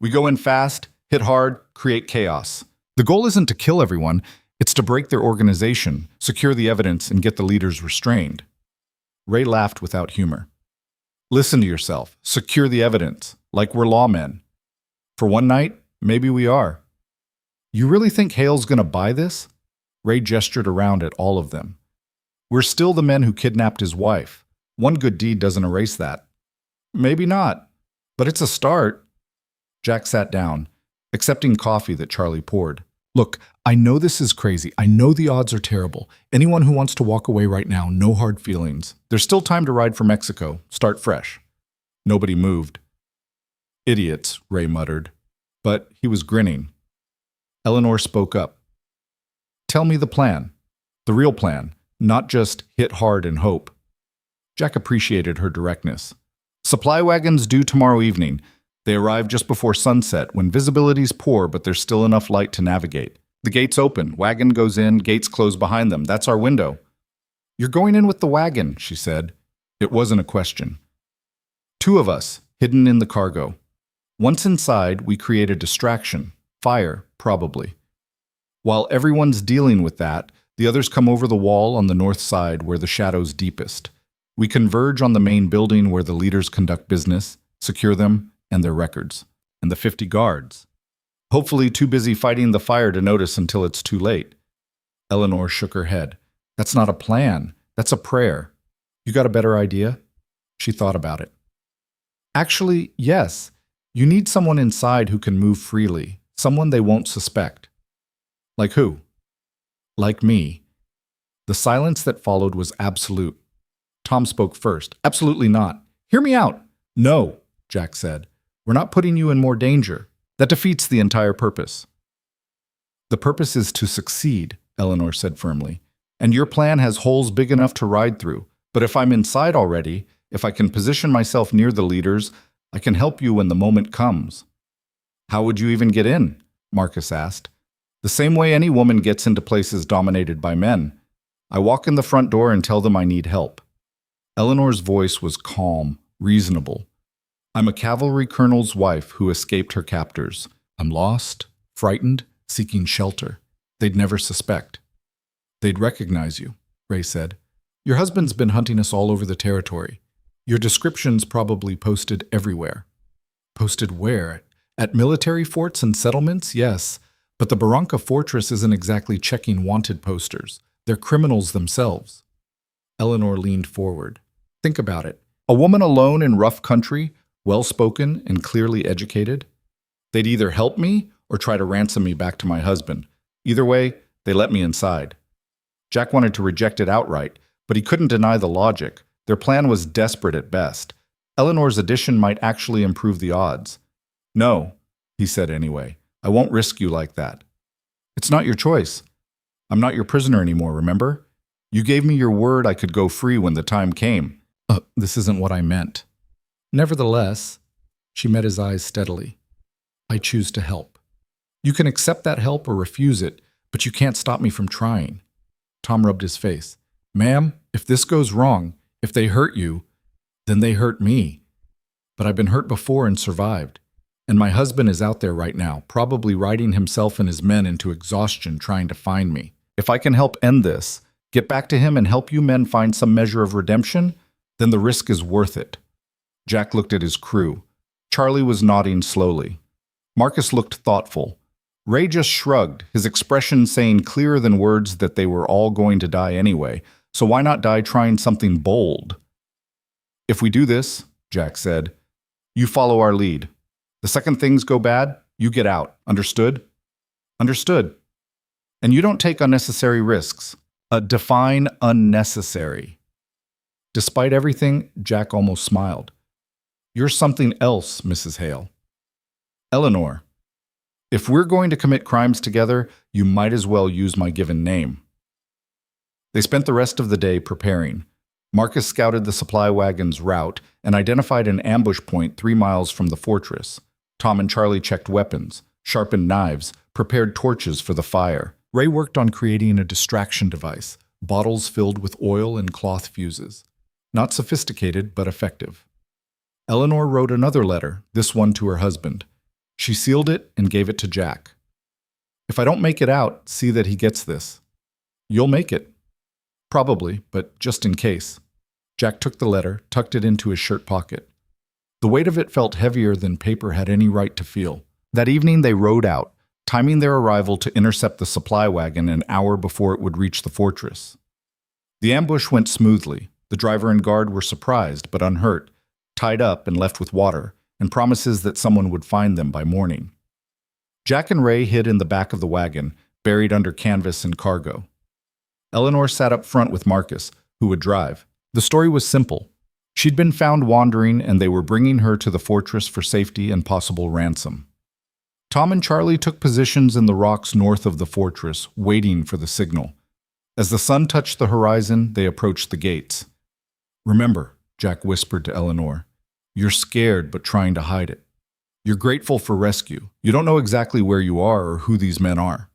We go in fast, hit hard, create chaos. The goal isn't to kill everyone, it's to break their organization, secure the evidence, and get the leaders restrained. Ray laughed without humor. Listen to yourself. Secure the evidence, like we're lawmen. For one night, maybe we are. You really think Hale's gonna buy this? Ray gestured around at all of them. We're still the men who kidnapped his wife. One good deed doesn't erase that. Maybe not, but it's a start. Jack sat down, accepting coffee that Charlie poured. Look, I know this is crazy. I know the odds are terrible. Anyone who wants to walk away right now, no hard feelings. There's still time to ride for Mexico. Start fresh. Nobody moved. Idiots, Ray muttered. But he was grinning. Eleanor spoke up. Tell me the plan. The real plan. Not just hit hard and hope. Jack appreciated her directness. Supply wagons due tomorrow evening. They arrive just before sunset, when visibility's poor, but there's still enough light to navigate. The gates open, wagon goes in, gates close behind them. That's our window. You're going in with the wagon, she said. It wasn't a question. 2 of us, hidden in the cargo. Once inside, we create a distraction. Fire, probably. While everyone's dealing with that, the others come over the wall on the north side where the shadow's deepest. We converge on the main building where the leaders conduct business, secure them, and their records, and the 50 guards. Hopefully too busy fighting the fire to notice until it's too late. Eleanor shook her head. That's not a plan. That's a prayer. You got a better idea? She thought about it. Actually, yes. You need someone inside who can move freely, someone they won't suspect. Like who? Like me. The silence that followed was absolute. Tom spoke first. Absolutely not. Hear me out. No, Jack said. We're not putting you in more danger. That defeats the entire purpose. The purpose is to succeed, Eleanor said firmly. And your plan has holes big enough to ride through. But if I'm inside already, if I can position myself near the leaders, I can help you when the moment comes. How would you even get in? Marcus asked. The same way any woman gets into places dominated by men. I walk in the front door and tell them I need help. Eleanor's voice was calm, reasonable. I'm a cavalry colonel's wife who escaped her captors. I'm lost, frightened, seeking shelter. They'd never suspect. They'd recognize you, Ray said. Your husband's been hunting us all over the territory. Your description's probably posted everywhere. Posted where? At military forts and settlements? Yes. But the Barranca Fortress isn't exactly checking wanted posters. They're criminals themselves. Eleanor leaned forward. Think about it. A woman alone in rough country, well-spoken and clearly educated. They'd either help me or try to ransom me back to my husband. Either way, they let me inside. Jack wanted to reject it outright, but he couldn't deny the logic. Their plan was desperate at best. Eleanor's addition might actually improve the odds. No, he said anyway. I won't risk you like that. It's not your choice. I'm not your prisoner anymore, remember? You gave me your word I could go free when the time came. This isn't what I meant. Nevertheless, she met his eyes steadily. I choose to help. You can accept that help or refuse it, but you can't stop me from trying. Tom rubbed his face. Ma'am, if this goes wrong, if they hurt you, then they hurt me. But I've been hurt before and survived. And my husband is out there right now, probably riding himself and his men into exhaustion trying to find me. If I can help end this, get back to him and help you men find some measure of redemption, then the risk is worth it. Jack looked at his crew. Charlie was nodding slowly. Marcus looked thoughtful. Ray just shrugged, his expression saying clearer than words that they were all going to die anyway, so why not die trying something bold? If we do this, Jack said, you follow our lead. The second things go bad, you get out. Understood? Understood. And you don't take unnecessary risks. Define unnecessary. Despite everything, Jack almost smiled. You're something else, Mrs. Hale. Eleanor, if we're going to commit crimes together, you might as well use my given name. They spent the rest of the day preparing. Marcus scouted the supply wagon's route and identified an ambush point 3 miles from the fortress. Tom and Charlie checked weapons, sharpened knives, prepared torches for the fire. Ray worked on creating a distraction device, bottles filled with oil and cloth fuses. Not sophisticated, but effective. Eleanor wrote another letter, this one to her husband. She sealed it and gave it to Jack. If I don't make it out, see that he gets this. You'll make it. Probably, but just in case. Jack took the letter, tucked it into his shirt pocket. The weight of it felt heavier than paper had any right to feel. That evening they rode out, timing their arrival to intercept the supply wagon an hour before it would reach the fortress. The ambush went smoothly. The driver and guard were surprised but unhurt, tied up and left with water, and promises that someone would find them by morning. Jack and Ray hid in the back of the wagon, buried under canvas and cargo. Eleanor sat up front with Marcus, who would drive. The story was simple. She'd been found wandering, and they were bringing her to the fortress for safety and possible ransom. Tom and Charlie took positions in the rocks north of the fortress, waiting for the signal. As the sun touched the horizon, they approached the gates. Remember, Jack whispered to Eleanor, you're scared but trying to hide it. You're grateful for rescue. You don't know exactly where you are or who these men are.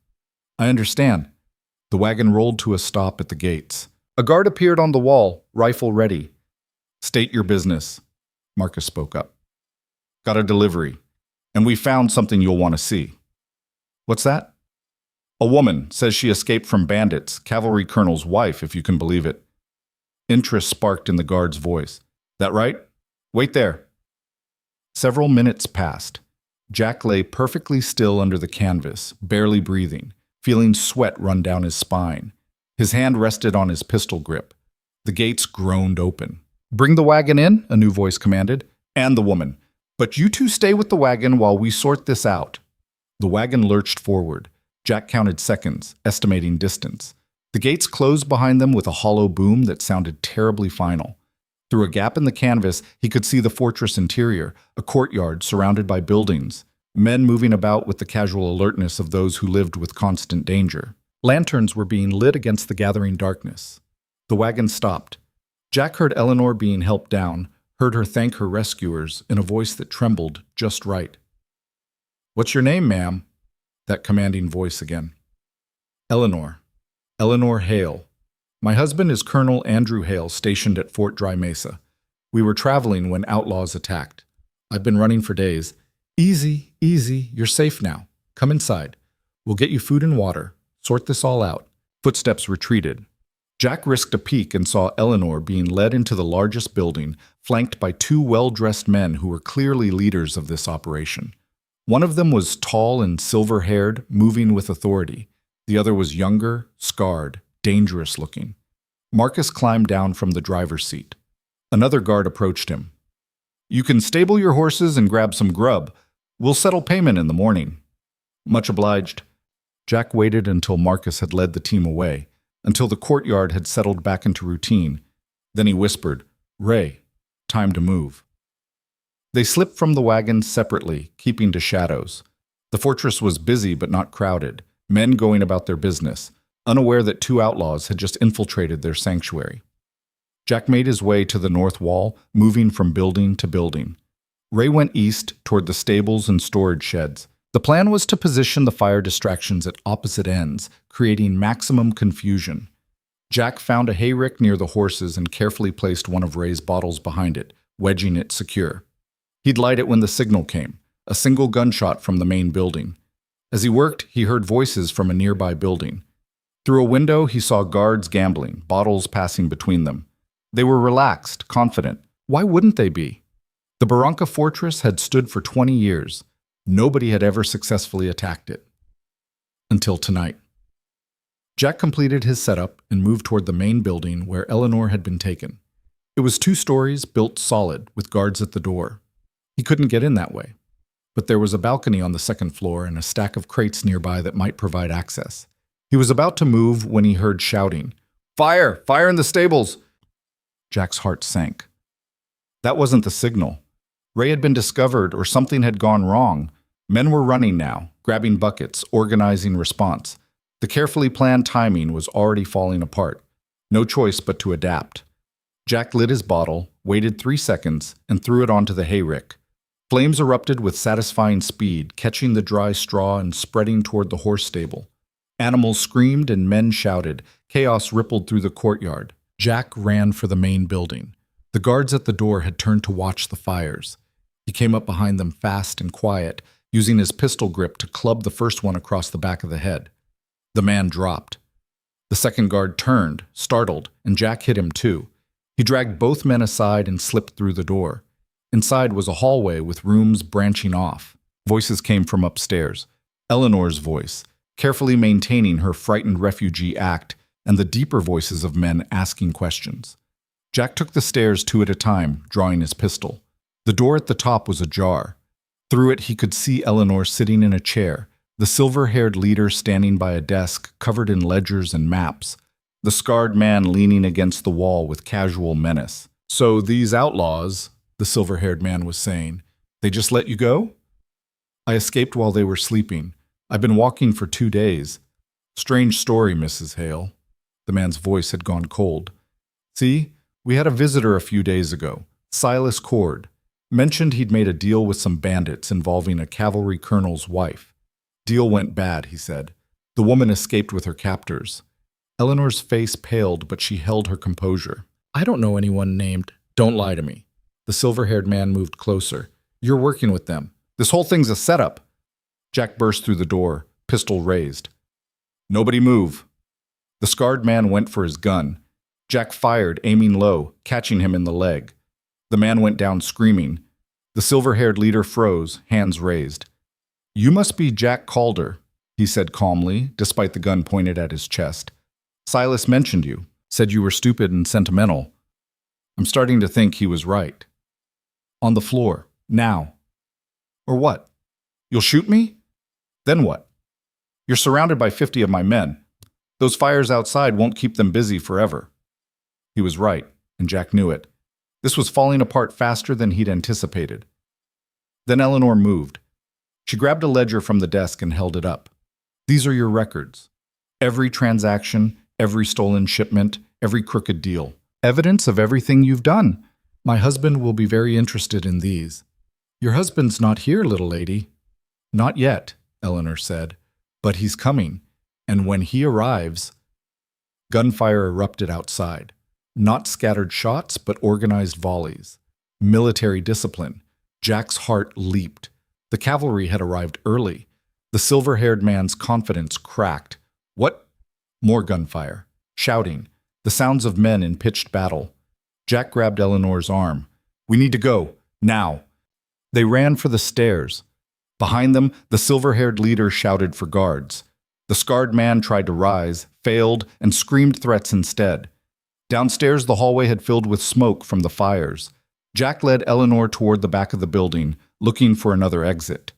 I understand. The wagon rolled to a stop at the gates. A guard appeared on the wall, rifle ready. State your business, Marcus spoke up. Got a delivery, and we found something you'll want to see. What's that? A woman says she escaped from bandits, cavalry colonel's wife, if you can believe it. Interest sparked in the guard's voice. That right? Wait there. Several minutes passed. Jack lay perfectly still under the canvas, barely breathing, feeling sweat run down his spine. His hand rested on his pistol grip. The gates groaned open. Bring the wagon in, a new voice commanded, and the woman. But you two stay with the wagon while we sort this out. The wagon lurched forward. Jack counted seconds, estimating distance. The gates closed behind them with a hollow boom that sounded terribly final. Through a gap in the canvas, he could see the fortress interior, a courtyard surrounded by buildings, men moving about with the casual alertness of those who lived with constant danger. Lanterns were being lit against the gathering darkness. The wagon stopped. Jack heard Eleanor being helped down, heard her thank her rescuers in a voice that trembled just right. What's your name, ma'am? That commanding voice again. Eleanor. Eleanor Hale. My husband is Colonel Andrew Hale, stationed at Fort Dry Mesa. We were traveling when outlaws attacked. I've been running for days. Easy, easy, you're safe now. Come inside. We'll get you food and water. Sort this all out. Footsteps retreated. Jack risked a peek and saw Eleanor being led into the largest building, flanked by 2 well-dressed men who were clearly leaders of this operation. One of them was tall and silver-haired, moving with authority. The other was younger, scarred, dangerous-looking. Marcus climbed down from the driver's seat. Another guard approached him. You can stable your horses and grab some grub. We'll settle payment in the morning. Much obliged. Jack waited until Marcus had led the team away, until the courtyard had settled back into routine. Then he whispered, "Ray, time to move." They slipped from the wagons separately, keeping to shadows. The fortress was busy but not crowded, men going about their business, unaware that two outlaws had just infiltrated their sanctuary. Jack made his way to the north wall, moving from building to building. Ray went east toward the stables and storage sheds. The plan was to position the fire distractions at opposite ends, creating maximum confusion. Jack found a hayrick near the horses and carefully placed one of Ray's bottles behind it, wedging it secure. He'd light it when the signal came, a single gunshot from the main building. As he worked, he heard voices from a nearby building. Through a window, he saw guards gambling, bottles passing between them. They were relaxed, confident. Why wouldn't they be? The Barranca fortress had stood for 20 years. Nobody had ever successfully attacked it. Until tonight. Jack completed his setup and moved toward the main building where Eleanor had been taken. It was 2 stories, built solid, with guards at the door. He couldn't get in that way. But there was a balcony on the second floor and a stack of crates nearby that might provide access. He was about to move when he heard shouting, "Fire! Fire in the stables!" Jack's heart sank. That wasn't the signal. Ray had been discovered or something had gone wrong. Men were running now, grabbing buckets, organizing response. The carefully planned timing was already falling apart. No choice but to adapt. Jack lit his bottle, waited 3 seconds, and threw it onto the hayrick. Flames erupted with satisfying speed, catching the dry straw and spreading toward the horse stable. Animals screamed and men shouted. Chaos rippled through the courtyard. Jack ran for the main building. The guards at the door had turned to watch the fires. He came up behind them fast and quiet, using his pistol grip to club the first one across the back of the head. The man dropped. The second guard turned, startled, and Jack hit him too. He dragged both men aside and slipped through the door. Inside was a hallway with rooms branching off. Voices came from upstairs. Eleanor's voice, carefully maintaining her frightened refugee act, and the deeper voices of men asking questions. Jack took the stairs 2 at a time, drawing his pistol. The door at the top was ajar. Through it he could see Eleanor sitting in a chair, the silver-haired leader standing by a desk covered in ledgers and maps, the scarred man leaning against the wall with casual menace. "So these outlaws," the silver-haired man was saying, "they just let you go?" "I escaped while they were sleeping. I've been walking for 2 days. Strange story, Mrs. Hale." The man's voice had gone cold. "See, we had a visitor a few days ago, Silas Cord. Mentioned he'd made a deal with some bandits involving a cavalry colonel's wife. Deal went bad, he said. The woman escaped with her captors." Eleanor's face paled, but she held her composure. "I don't know anyone named—" "Don't lie to me." The silver-haired man moved closer. "You're working with them. This whole thing's a setup." Jack burst through the door, pistol raised. "Nobody move." The scarred man went for his gun. Jack fired, aiming low, catching him in the leg. The man went down screaming. The silver-haired leader froze, hands raised. "You must be Jack Calder," he said calmly, despite the gun pointed at his chest. "Silas mentioned you, said you were stupid and sentimental. I'm starting to think he was right." "On the floor, now." "Or what? You'll shoot me? Then what? You're surrounded by 50 of my men. Those fires outside won't keep them busy forever." He was right, and Jack knew it. This was falling apart faster than he'd anticipated. Then Eleanor moved. She grabbed a ledger from the desk and held it up. "These are your records. Every transaction, every stolen shipment, every crooked deal. Evidence of everything you've done. My husband will be very interested in these." "Your husband's not here, little lady." "Not yet," Eleanor said. "But he's coming, and when he arrives—" Gunfire erupted outside. Not scattered shots, but organized volleys. Military discipline. Jack's heart leaped. The cavalry had arrived early. The silver-haired man's confidence cracked. "What?" More gunfire. Shouting. The sounds of men in pitched battle. Jack grabbed Eleanor's arm. "We need to go. Now." They ran for the stairs. Behind them, the silver-haired leader shouted for guards. The scarred man tried to rise, failed, and screamed threats instead. Downstairs, the hallway had filled with smoke from the fires. Jack led Eleanor toward the back of the building, looking for another exit.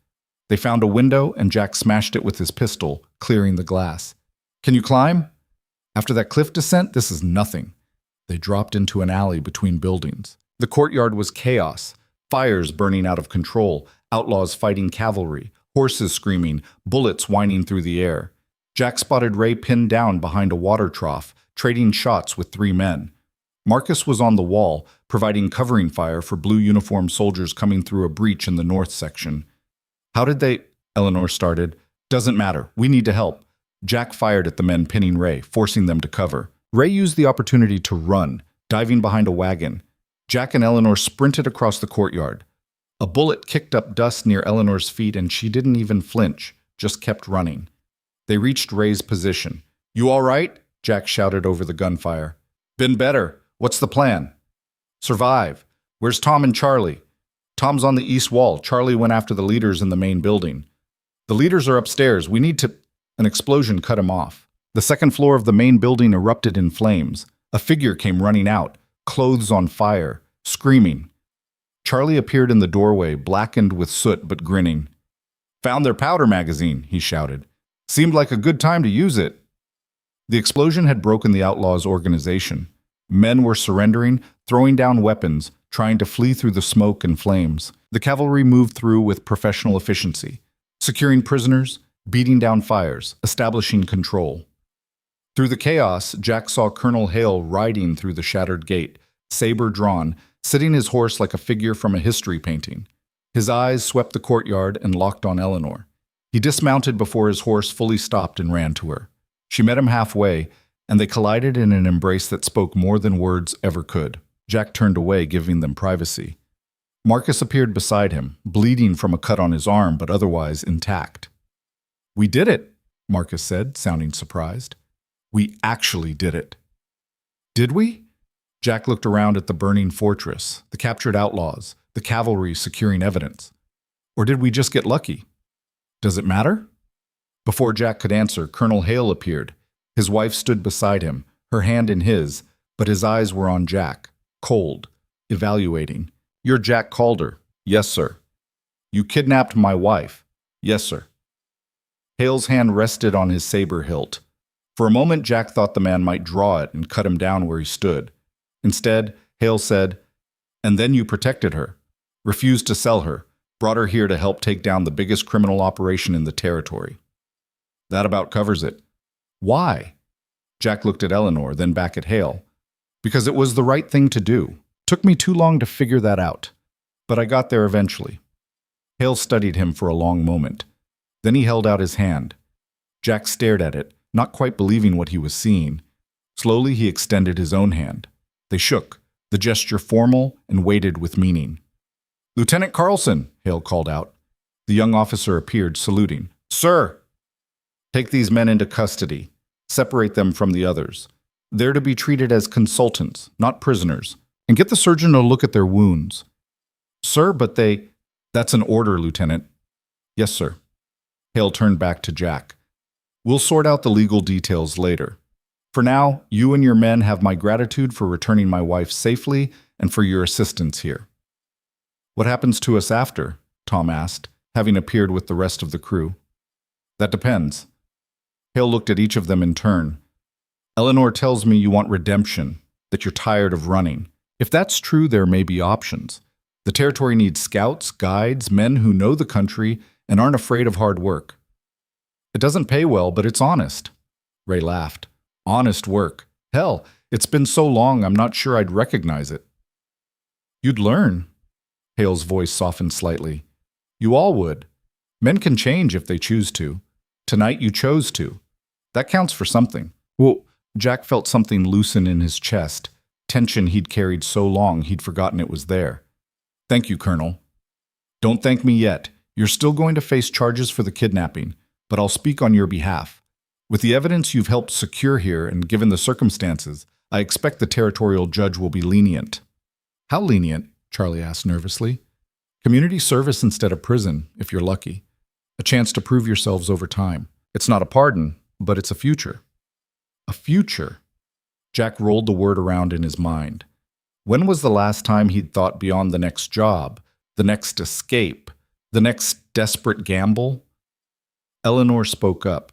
They found a window, and Jack smashed it with his pistol, clearing the glass. Can you climb? After that cliff descent, this is nothing. They dropped into an alley between buildings. The courtyard was chaos, fires burning out of control, outlaws fighting cavalry, horses screaming, bullets whining through the air. Jack spotted Ray pinned down behind a water trough, trading shots with 3 men. Marcus was on the wall, providing covering fire for blue-uniformed soldiers coming through a breach in the north section. How did they... Eleanor started. Doesn't matter. We need to help. Jack fired at the men pinning Ray, forcing them to cover. Ray used the opportunity to run, diving behind a wagon. Jack and Eleanor sprinted across the courtyard. A bullet kicked up dust near Eleanor's feet, and she didn't even flinch, just kept running. They reached Ray's position. You all right? Jack shouted over the gunfire. Been better. What's the plan? Survive. Where's Tom and Charlie? Tom's on the east wall. Charlie went after the leaders in the main building. The leaders are upstairs. We need to... An explosion cut him off. The second floor of the main building erupted in flames. A figure came running out, clothes on fire, screaming. Charlie appeared in the doorway, blackened with soot but grinning. Found their powder magazine, he shouted. Seemed like a good time to use it. The explosion had broken the Outlaws' organization. Men were surrendering, throwing down weapons, trying to flee through the smoke and flames. The cavalry moved through with professional efficiency, securing prisoners, beating down fires, establishing control. Through the chaos, Jack saw Colonel Hale riding through the shattered gate, saber drawn, sitting his horse like a figure from a history painting. His eyes swept the courtyard and locked on Eleanor. He dismounted before his horse fully stopped and ran to her. She met him halfway, and they collided in an embrace that spoke more than words ever could. Jack turned away, giving them privacy. Marcus appeared beside him, bleeding from a cut on his arm, but otherwise intact. We did it, Marcus said, sounding surprised. We actually did it. Did we? Jack looked around at the burning fortress, the captured outlaws, the cavalry securing evidence. Or did we just get lucky? Does it matter? Before Jack could answer, Colonel Hale appeared. His wife stood beside him, her hand in his, but his eyes were on Jack, cold, evaluating. You're Jack Calder. Yes, sir. You kidnapped my wife. Yes, sir. Hale's hand rested on his saber hilt. For a moment, Jack thought the man might draw it and cut him down where he stood. Instead, Hale said, and then you protected her, refused to sell her, brought her here to help take down the biggest criminal operation in the territory. That about covers it. Why? Jack looked at Eleanor, then back at Hale. Because it was the right thing to do. Took me too long to figure that out. But I got there eventually. Hale studied him for a long moment. Then he held out his hand. Jack stared at it, not quite believing what he was seeing. Slowly he extended his own hand. They shook, the gesture formal and weighted with meaning. Lieutenant Carlson, Hale called out. The young officer appeared, saluting. Sir! Take these men into custody. Separate them from the others. They're to be treated as consultants, not prisoners. And get the surgeon to look at their wounds. Sir, but they... That's an order, Lieutenant. Yes, sir. Hale turned back to Jack. We'll sort out the legal details later. For now, you and your men have my gratitude for returning my wife safely and for your assistance here. What happens to us after? Tom asked, having appeared with the rest of the crew. That depends. Hale looked at each of them in turn. Eleanor tells me you want redemption, that you're tired of running. If that's true, there may be options. The territory needs scouts, guides, men who know the country and aren't afraid of hard work. It doesn't pay well, but it's honest. Ray laughed. Honest work. Hell, it's been so long I'm not sure I'd recognize it. You'd learn. Hale's voice softened slightly. You all would. Men can change if they choose to. Tonight you chose to. That counts for something. Well, Jack felt something loosen in his chest, tension he'd carried so long he'd forgotten it was there. Thank you, Colonel. Don't thank me yet. You're still going to face charges for the kidnapping, but I'll speak on your behalf. With the evidence you've helped secure here and given the circumstances, I expect the territorial judge will be lenient. How lenient? Charlie asked nervously. Community service instead of prison, if you're lucky. A chance to prove yourselves over time. It's not a pardon, but it's a future. A future. Jack rolled the word around in his mind. When was the last time he'd thought beyond the next job, the next escape, the next desperate gamble? Eleanor spoke up.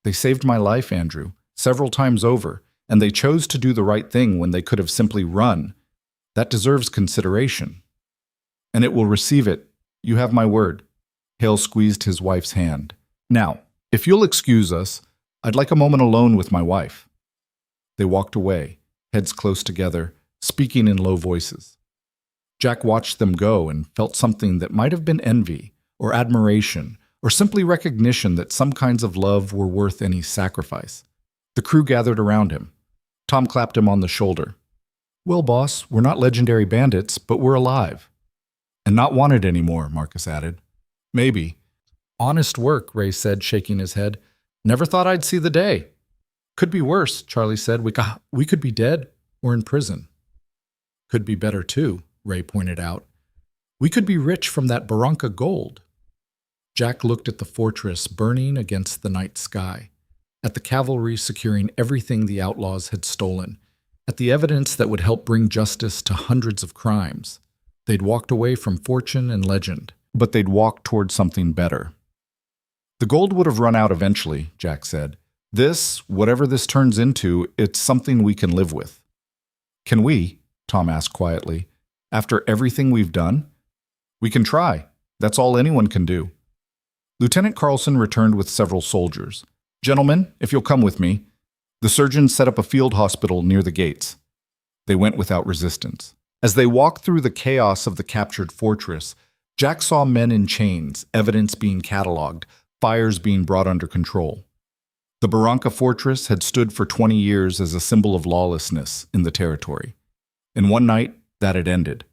They saved my life, Andrew, several times over, and they chose to do the right thing when they could have simply run. That deserves consideration. And it will receive it. You have my word. Hale squeezed his wife's hand. Now, if you'll excuse us, I'd like a moment alone with my wife. They walked away, heads close together, speaking in low voices. Jack watched them go and felt something that might have been envy or admiration or simply recognition that some kinds of love were worth any sacrifice. The crew gathered around him. Tom clapped him on the shoulder. Well, boss, we're not legendary bandits, but we're alive. And not wanted anymore, Marcus added. Maybe. Honest work, Ray said, shaking his head. Never thought I'd see the day. Could be worse, Charlie said. We could be dead or in prison. Could be better, too, Ray pointed out. We could be rich from that Barranca gold. Jack looked at the fortress burning against the night sky, at the cavalry securing everything the outlaws had stolen, at the evidence that would help bring justice to hundreds of crimes. They'd walked away from fortune and legend, but they'd walked toward something better. The gold would have run out eventually, Jack said. This, whatever this turns into, it's something we can live with. Can we? Tom asked quietly. After everything we've done? We can try. That's all anyone can do. Lieutenant Carlson returned with several soldiers. Gentlemen, if you'll come with me. The surgeon set up a field hospital near the gates. They went without resistance. As they walked through the chaos of the captured fortress, Jack saw men in chains, evidence being catalogued, fires being brought under control. The Barranca fortress had stood for 20 years as a symbol of lawlessness in the territory. In one night, that had ended.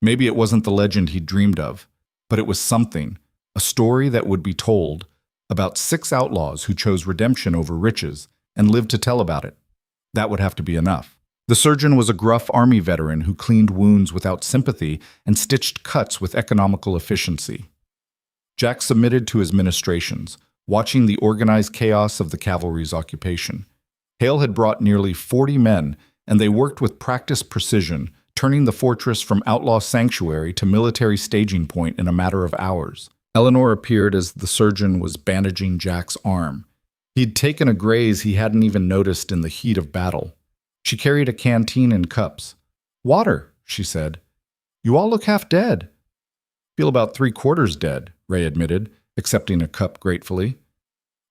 Maybe it wasn't the legend he'd dreamed of, but it was something, a story that would be told about 6 outlaws who chose redemption over riches and lived to tell about it. That would have to be enough. The surgeon was a gruff army veteran who cleaned wounds without sympathy and stitched cuts with economical efficiency. Jack submitted to his ministrations, watching the organized chaos of the cavalry's occupation. Hale had brought nearly 40 men, and they worked with practiced precision, turning the fortress from outlaw sanctuary to military staging point in a matter of hours. Eleanor appeared as the surgeon was bandaging Jack's arm. He'd taken a graze he hadn't even noticed in the heat of battle. She carried a canteen and cups. Water, she said. You all look half dead. Feel about 3/4 dead, Ray admitted, accepting a cup gratefully.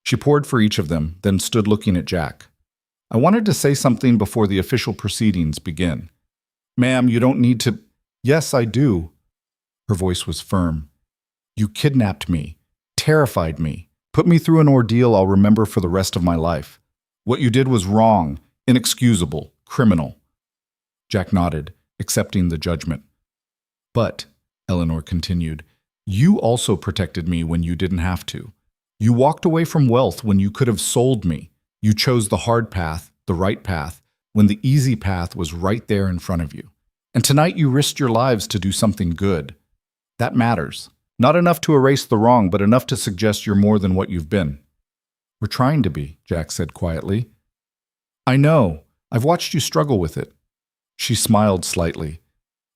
She poured for each of them, then stood looking at Jack. I wanted to say something before the official proceedings begin. Ma'am, you don't need to— Yes, I do. Her voice was firm. You kidnapped me, terrified me, put me through an ordeal I'll remember for the rest of my life. What you did was wrong, inexcusable, criminal. Jack nodded, accepting the judgment. But, Eleanor continued, you also protected me when you didn't have to. You walked away from wealth when you could have sold me. You chose the hard path, the right path, when the easy path was right there in front of you. And tonight you risked your lives to do something good. That matters. Not enough to erase the wrong, but enough to suggest you're more than what you've been. We're trying to be, Jack said quietly. I know. I've watched you struggle with it. She smiled slightly.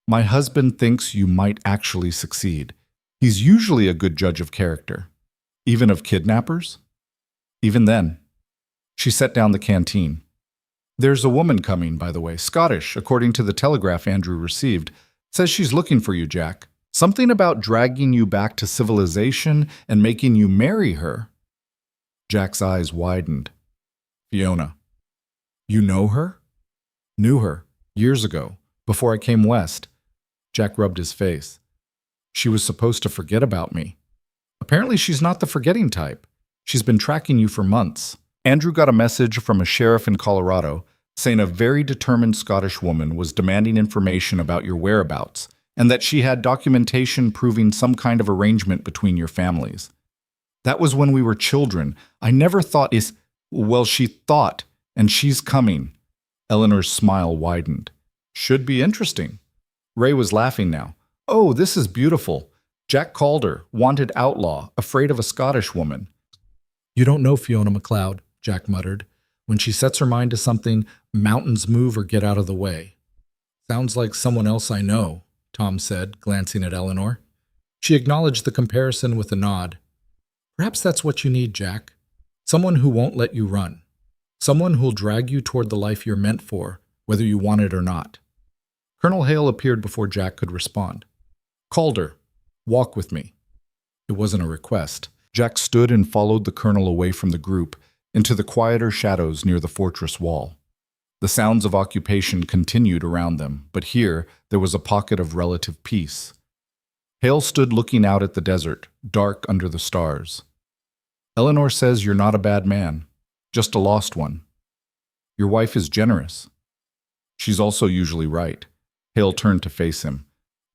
My husband thinks you might actually succeed. He's usually a good judge of character. Even of kidnappers? Even then. She set down the canteen. There's a woman coming, by the way, Scottish, according to the telegraph Andrew received. Says she's looking for you, Jack. Something about dragging you back to civilization and making you marry her. Jack's eyes widened. Fiona. You know her? Knew her, years ago, before I came west. Jack rubbed his face. She was supposed to forget about me. Apparently she's not the forgetting type. She's been tracking you for months. Andrew got a message from a sheriff in Colorado saying a very determined Scottish woman was demanding information about your whereabouts and that she had documentation proving some kind of arrangement between your families. That was when we were children. I never thought she thought, and she's coming. Eleanor's smile widened. Should be interesting. Ray was laughing now. Oh, this is beautiful. Jack Calder, wanted outlaw, afraid of a Scottish woman. You don't know Fiona MacLeod, Jack muttered. When she sets her mind to something, mountains move or get out of the way. Sounds like someone else I know, Tom said, glancing at Eleanor. She acknowledged the comparison with a nod. Perhaps that's what you need, Jack. Someone who won't let you run. Someone who'll drag you toward the life you're meant for, whether you want it or not. Colonel Hale appeared before Jack could respond. Calder, walk with me. It wasn't a request. Jack stood and followed the colonel away from the group into the quieter shadows near the fortress wall. The sounds of occupation continued around them, but here there was a pocket of relative peace. Hale stood looking out at the desert, dark under the stars. Eleanor says you're not a bad man, just a lost one. Your wife is generous. She's also usually right. Hale turned to face him.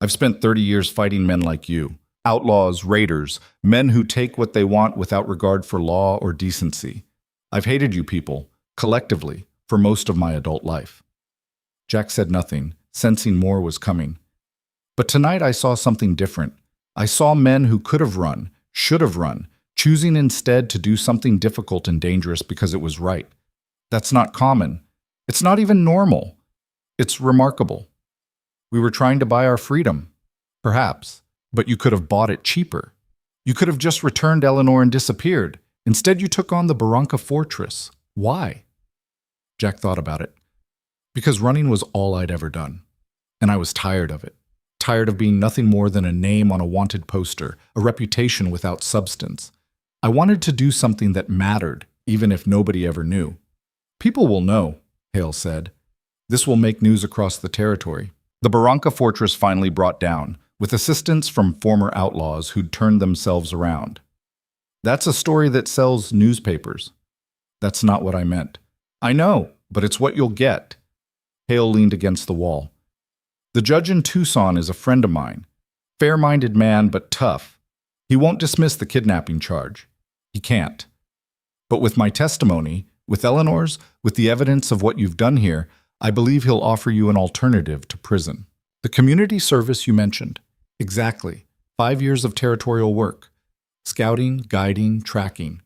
I've spent 30 years fighting men like you. Outlaws, raiders, men who take what they want without regard for law or decency. I've hated you people, collectively, for most of my adult life. Jack said nothing, sensing more was coming. But tonight I saw something different. I saw men who could have run, should have run, choosing instead to do something difficult and dangerous because it was right. That's not common. It's not even normal. It's remarkable. We were trying to buy our freedom, perhaps, but you could have bought it cheaper. You could have just returned Eleanor and disappeared. Instead, you took on the Barranca fortress. Why? Jack thought about it. Because running was all I'd ever done. And I was tired of it. Tired of being nothing more than a name on a wanted poster, a reputation without substance. I wanted to do something that mattered, even if nobody ever knew. People will know, Hale said. This will make news across the territory. The Barranca fortress finally brought down, with assistance from former outlaws who'd turned themselves around. That's a story that sells newspapers. That's not what I meant. I know, but it's what you'll get. Hale leaned against the wall. The judge in Tucson is a friend of mine. Fair-minded man, but tough. He won't dismiss the kidnapping charge. He can't. But with my testimony, with Eleanor's, with the evidence of what you've done here, I believe he'll offer you an alternative to prison. The community service you mentioned. Exactly. 5 years of territorial work. Scouting, guiding, tracking.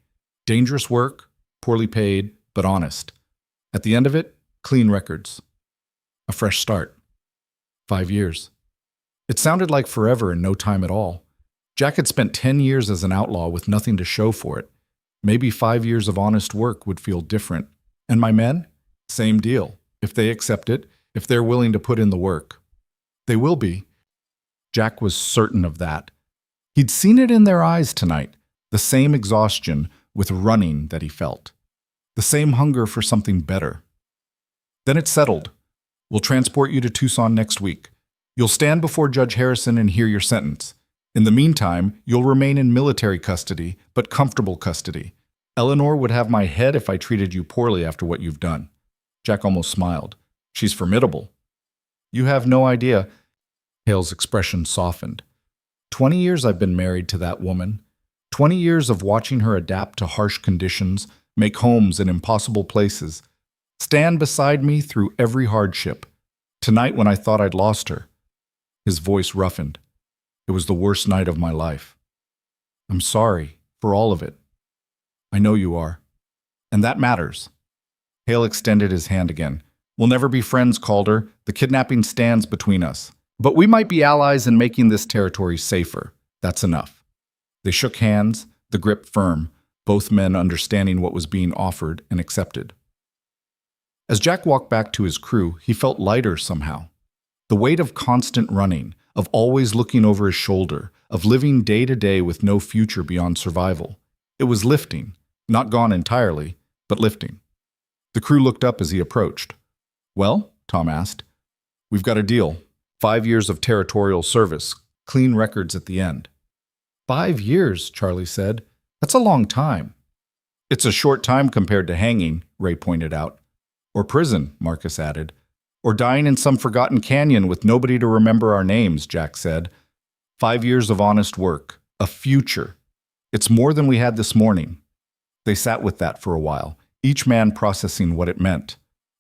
Dangerous work, poorly paid, but honest. At the end of it, clean records. A fresh start. 5 years. It sounded like forever and no time at all. Jack had spent 10 years as an outlaw with nothing to show for it. Maybe 5 years of honest work would feel different. And my men? Same deal. If they accept it, if they're willing to put in the work. They will be. Jack was certain of that. He'd seen it in their eyes tonight, the same exhaustion with running that he felt. The same hunger for something better. Then it's settled. We'll transport you to Tucson next week. You'll stand before Judge Harrison and hear your sentence. In the meantime, you'll remain in military custody, but comfortable custody. Eleanor would have my head if I treated you poorly after what you've done. Jack almost smiled. She's formidable. You have no idea. Hale's expression softened. 20 years I've been married to that woman. 20 years of watching her adapt to harsh conditions, make homes in impossible places, stand beside me through every hardship. Tonight when I thought I'd lost her. His voice roughened. It was the worst night of my life. I'm sorry for all of it. I know you are. And that matters. Hale extended his hand again. We'll never be friends, Calder. The kidnapping stands between us. But we might be allies in making this territory safer. That's enough. They shook hands, the grip firm, both men understanding what was being offered and accepted. As Jack walked back to his crew, he felt lighter somehow. The weight of constant running, of always looking over his shoulder, of living day to day with no future beyond survival. It was lifting, not gone entirely, but lifting. The crew looked up as he approached. Well, Tom asked. We've got a deal. 5 years of territorial service, clean records at the end. 5 years, Charlie said. That's a long time. It's a short time compared to hanging, Ray pointed out. Or prison, Marcus added. Or dying in some forgotten canyon with nobody to remember our names, Jack said. 5 years of honest work. A future. It's more than we had this morning. They sat with that for a while, each man processing what it meant.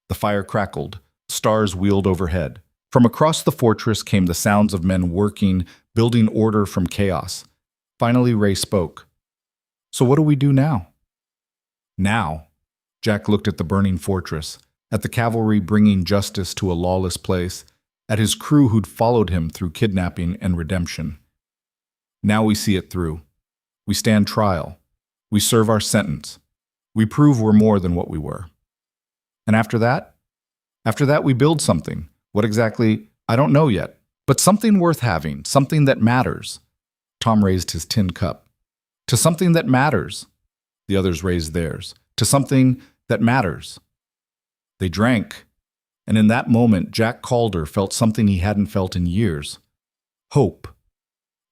The fire crackled. Stars wheeled overhead. From across the fortress came the sounds of men working, building order from chaos. Finally, Ray spoke. So what do we do now? Now. Jack looked at the burning fortress, at the cavalry bringing justice to a lawless place, at his crew who'd followed him through kidnapping and redemption. Now we see it through. We stand trial. We serve our sentence. We prove we're more than what we were. And after that? After that, we build something. What exactly? I don't know yet. But something worth having, something that matters. Tom raised his tin cup. To something that matters. The others raised theirs. To something that matters. They drank. And in that moment, Jack Calder felt something he hadn't felt in years. Hope.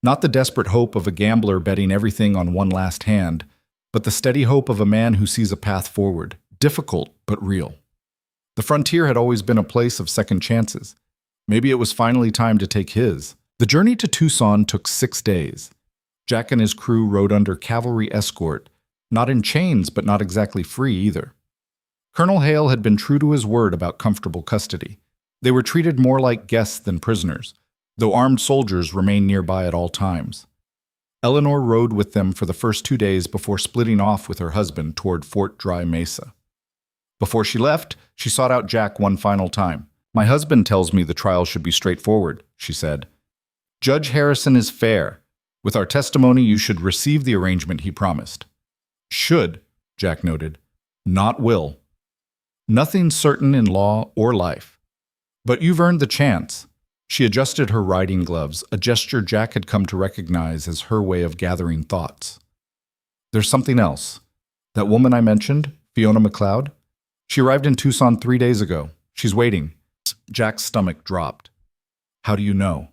Not the desperate hope of a gambler betting everything on one last hand, but the steady hope of a man who sees a path forward, difficult but real. The frontier had always been a place of second chances. Maybe it was finally time to take his. The journey to Tucson took 6 days. Jack and his crew rode under cavalry escort, not in chains but not exactly free either. Colonel Hale had been true to his word about comfortable custody. They were treated more like guests than prisoners, though armed soldiers remained nearby at all times. Eleanor rode with them for the first 2 days before splitting off with her husband toward Fort Dry Mesa. Before she left, she sought out Jack one final time. "My husband tells me the trial should be straightforward," she said. "Judge Harrison is fair. With our testimony, you should receive the arrangement he promised." "Should," Jack noted, "not will. Nothing's certain in law or life. But you've earned the chance." She adjusted her riding gloves, a gesture Jack had come to recognize as her way of gathering thoughts. "There's something else. That woman I mentioned, Fiona McLeod, she arrived in Tucson 3 days ago. She's waiting." Jack's stomach dropped. "How do you know?"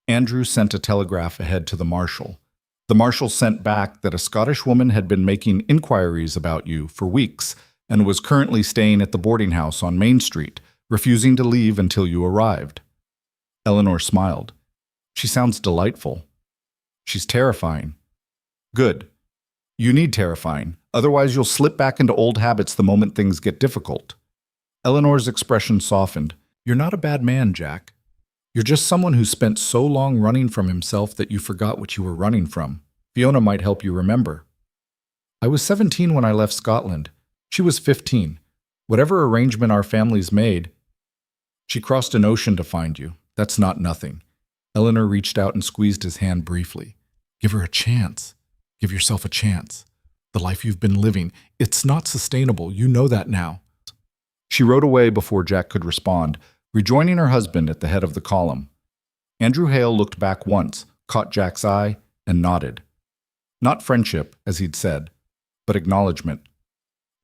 Andrew sent a telegraph ahead to the marshal. The marshal sent back that a Scottish woman had been making inquiries about you for weeks and was currently staying at the boarding house on Main Street, refusing to leave until you arrived. Eleanor smiled. "She sounds delightful." "She's terrifying." "Good. You need terrifying. Otherwise you'll slip back into old habits the moment things get difficult." Eleanor's expression softened. "You're not a bad man, Jack. You're just someone who spent so long running from himself that you forgot what you were running from. Fiona might help you remember." "I was 17 when I left Scotland. She was 15. Whatever arrangement our families made, she crossed an ocean to find you. That's not nothing." Eleanor reached out and squeezed his hand briefly. "Give her a chance. Give yourself a chance. The life you've been living, it's not sustainable. You know that now." She rode away before Jack could respond, rejoining her husband at the head of the column. Andrew Hale looked back once, caught Jack's eye, and nodded. Not friendship, as he'd said, but acknowledgement.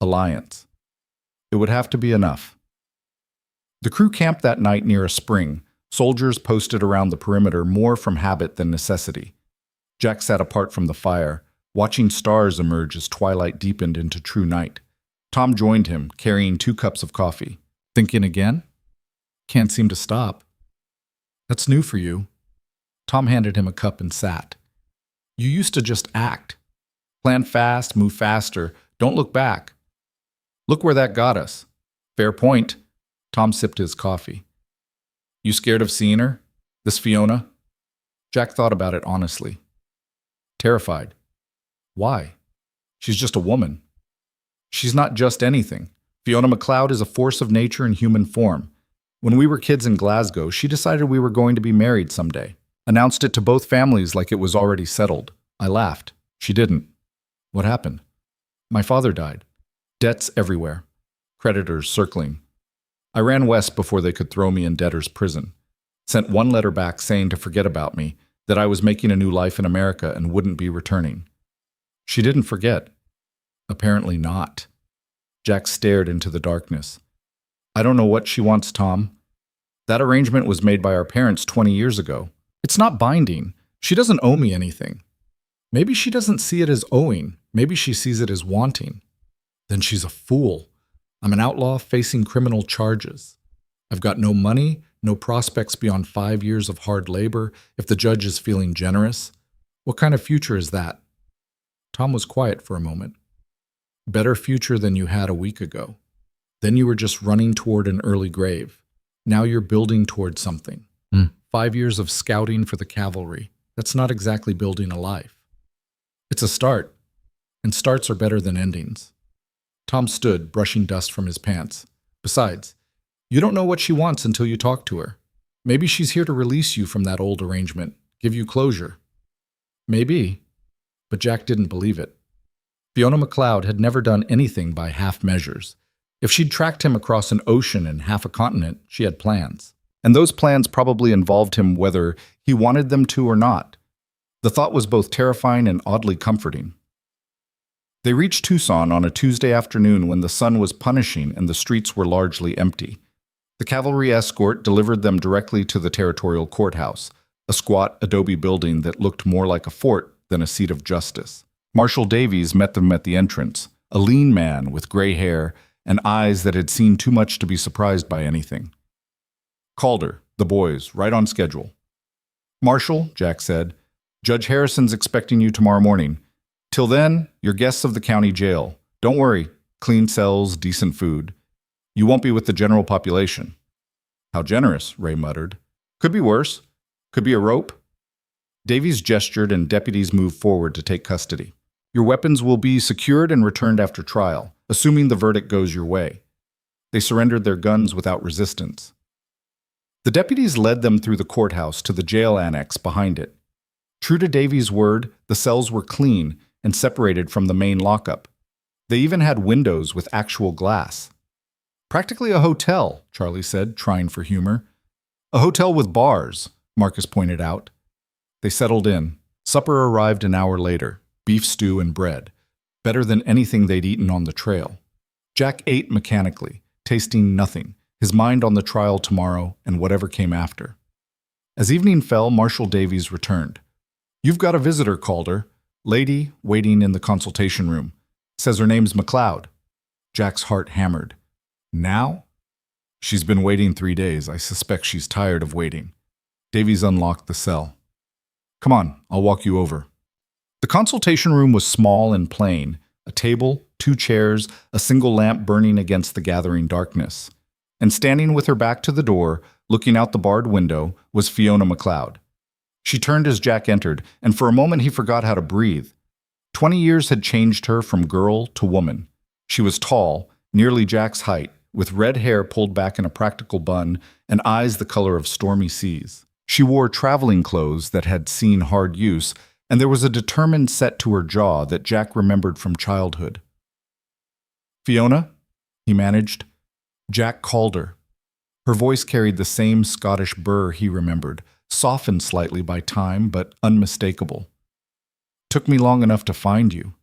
Alliance. It would have to be enough. The crew camped that night near a spring, soldiers posted around the perimeter more from habit than necessity. Jack sat apart from the fire, watching stars emerge as twilight deepened into true night. Tom joined him, carrying 2 cups of coffee. "Thinking again?" "Can't seem to stop." "That's new for you." Tom handed him a cup and sat. "You used to just act. Plan fast, move faster, don't look back. Look where that got us." "Fair point." Tom sipped his coffee. "You scared of seeing her? This Fiona?" Jack thought about it honestly. "Terrified." "Why?" "She's just a woman." "She's not just anything. Fiona McLeod is a force of nature in human form. When we were kids in Glasgow, she decided we were going to be married someday. Announced it to both families like it was already settled. I laughed. She didn't." "What happened?" "My father died. Debts everywhere. Creditors circling. I ran west before they could throw me in debtor's prison. Sent 1 letter back saying to forget about me, that I was making a new life in America and wouldn't be returning. She didn't forget." "Apparently not." Jack stared into the darkness. "I don't know what she wants, Tom. That arrangement was made by our parents 20 years ago. It's not binding. She doesn't owe me anything. Maybe she doesn't see it as owing. Maybe she sees it as wanting. Then she's a fool. I'm an outlaw facing criminal charges. I've got no money, no prospects beyond 5 years of hard labor if the judge is feeling generous. What kind of future is that?" Tom was quiet for a moment. "Better future than you had a week ago. Then you were just running toward an early grave. Now you're building toward something. 5 years of scouting for the cavalry. That's not exactly building a life. It's a start, and starts are better than endings." Tom stood, brushing dust from his pants. "Besides, you don't know what she wants until you talk to her. Maybe she's here to release you from that old arrangement, give you closure. Maybe, but Jack didn't believe it. Fiona MacLeod had never done anything by half measures. If she'd tracked him across an ocean and half a continent, she had plans. And those plans probably involved him whether he wanted them to or not. The thought was both terrifying and oddly comforting. They reached Tucson on a Tuesday afternoon when the sun was punishing and the streets were largely empty. The cavalry escort delivered them directly to the territorial courthouse, a squat adobe building that looked more like a fort than a seat of justice. Marshal Davies met them at the entrance, a lean man with gray hair and eyes that had seen too much to be surprised by anything. Calder, the boys, right on schedule. Marshal, Jack said, Judge Harrison's expecting you tomorrow morning. Till then, you're guests of the county jail. Don't worry, clean cells, decent food. You won't be with the general population. How generous, Ray muttered. Could be worse. Could be a rope. Davies gestured and deputies moved forward to take custody. Your weapons will be secured and returned after trial, assuming the verdict goes your way. They surrendered their guns without resistance. The deputies led them through the courthouse to the jail annex behind it. True to Davies' word, the cells were clean and separated from the main lockup. They even had windows with actual glass. Practically a hotel, Charlie said, trying for humor. A hotel with bars, Marcus pointed out. They settled in. Supper arrived an hour later, beef stew and bread, better than anything they'd eaten on the trail. Jack ate mechanically, tasting nothing, his mind on the trial tomorrow and whatever came after. As evening fell, Marshal Davies returned. You've got a visitor, Calder. Lady waiting in the consultation room. Says her name's MacLeod. Jack's heart hammered. Now? She's been waiting 3 days. I suspect she's tired of waiting. Davies unlocked the cell. Come on, I'll walk you over. The consultation room was small and plain. A table, 2 chairs, a single lamp burning against the gathering darkness. And standing with her back to the door, looking out the barred window, was Fiona MacLeod. She turned as Jack entered, and for a moment he forgot how to breathe. 20 years had changed her from girl to woman. She was tall, nearly Jack's height, with red hair pulled back in a practical bun and eyes the color of stormy seas. She wore traveling clothes that had seen hard use, and there was a determined set to her jaw that Jack remembered from childhood. Fiona, he managed. Jack Calder. Her voice carried the same Scottish burr he remembered, softened slightly by time, but unmistakable. Took me long enough to find you.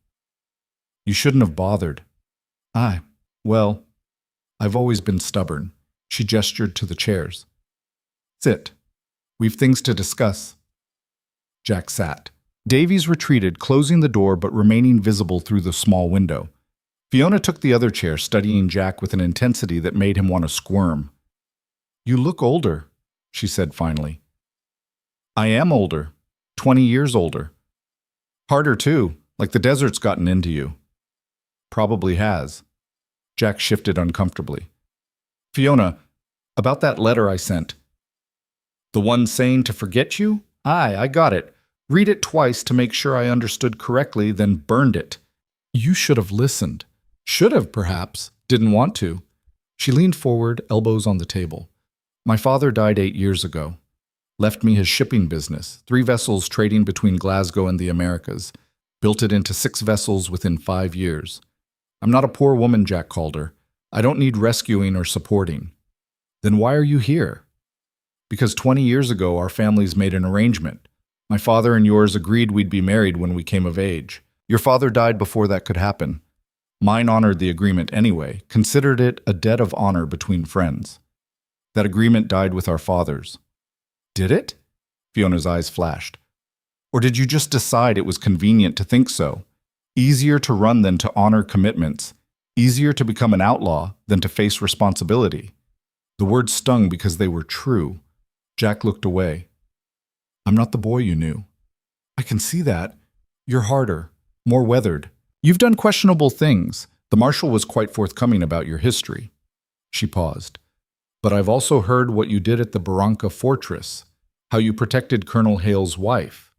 You shouldn't have bothered. Well, I've always been stubborn. She gestured to the chairs. Sit. We've things to discuss. Jack sat. Davies retreated, closing the door but remaining visible through the small window. Fiona took the other chair, studying Jack with an intensity that made him want to squirm. You look older, she said finally. I am older. 20 years older. Harder too, like the desert's gotten into you. Probably has. Jack shifted uncomfortably. Fiona, about that letter I sent. The one saying to forget you? Aye, I got it. Read it twice to make sure I understood correctly, then burned it. You should have listened. Should have, perhaps. Didn't want to. She leaned forward, elbows on the table. My father died 8 years ago. Left me his shipping business, 3 vessels trading between Glasgow and the Americas. Built it into 6 vessels within 5 years. I'm not a poor woman, Jack Calder. I don't need rescuing or supporting. Then why are you here? Because 20 years ago our families made an arrangement. My father and yours agreed we'd be married when we came of age. Your father died before that could happen. Mine honored the agreement anyway, considered it a debt of honor between friends. That agreement died with our fathers. Did it? Fiona's eyes flashed. Or did you just decide it was convenient to think so? Easier to run than to honor commitments. Easier to become an outlaw than to face responsibility. The words stung because they were true. Jack looked away. I'm not the boy you knew. I can see that. You're harder, more weathered. You've done questionable things. The marshal was quite forthcoming about your history. She paused. But I've also heard what you did at the Barranca Fortress, how you protected Colonel Hale's wife,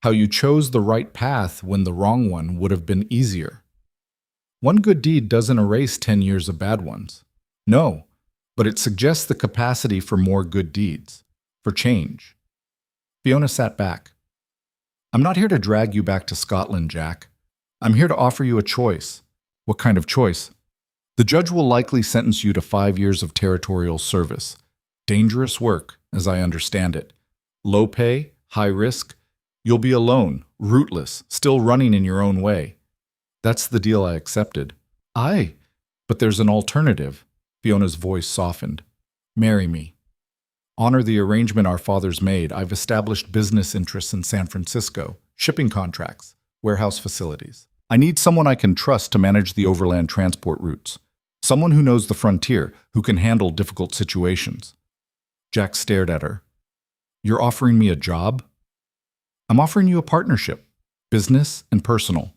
how you chose the right path when the wrong one would have been easier. One good deed doesn't erase 10 years of bad ones. No, but it suggests the capacity for more good deeds. for change. Fiona sat back. I'm not here to drag you back to Scotland, Jack. I'm here to offer you a choice. What kind of choice? The judge will likely sentence you to 5 years of territorial service. Dangerous work, as I understand it. Low pay, high risk. You'll be alone, rootless, still running in your own way. That's the deal I accepted. Aye, but there's an alternative. Fiona's voice softened. Marry me. Honor the arrangement our fathers made. I've established business interests in San Francisco, shipping contracts, warehouse facilities. I need someone I can trust to manage the overland transport routes. Someone who knows the frontier, who can handle difficult situations. Jack stared at her. You're offering me a job? I'm offering you a partnership, business and personal.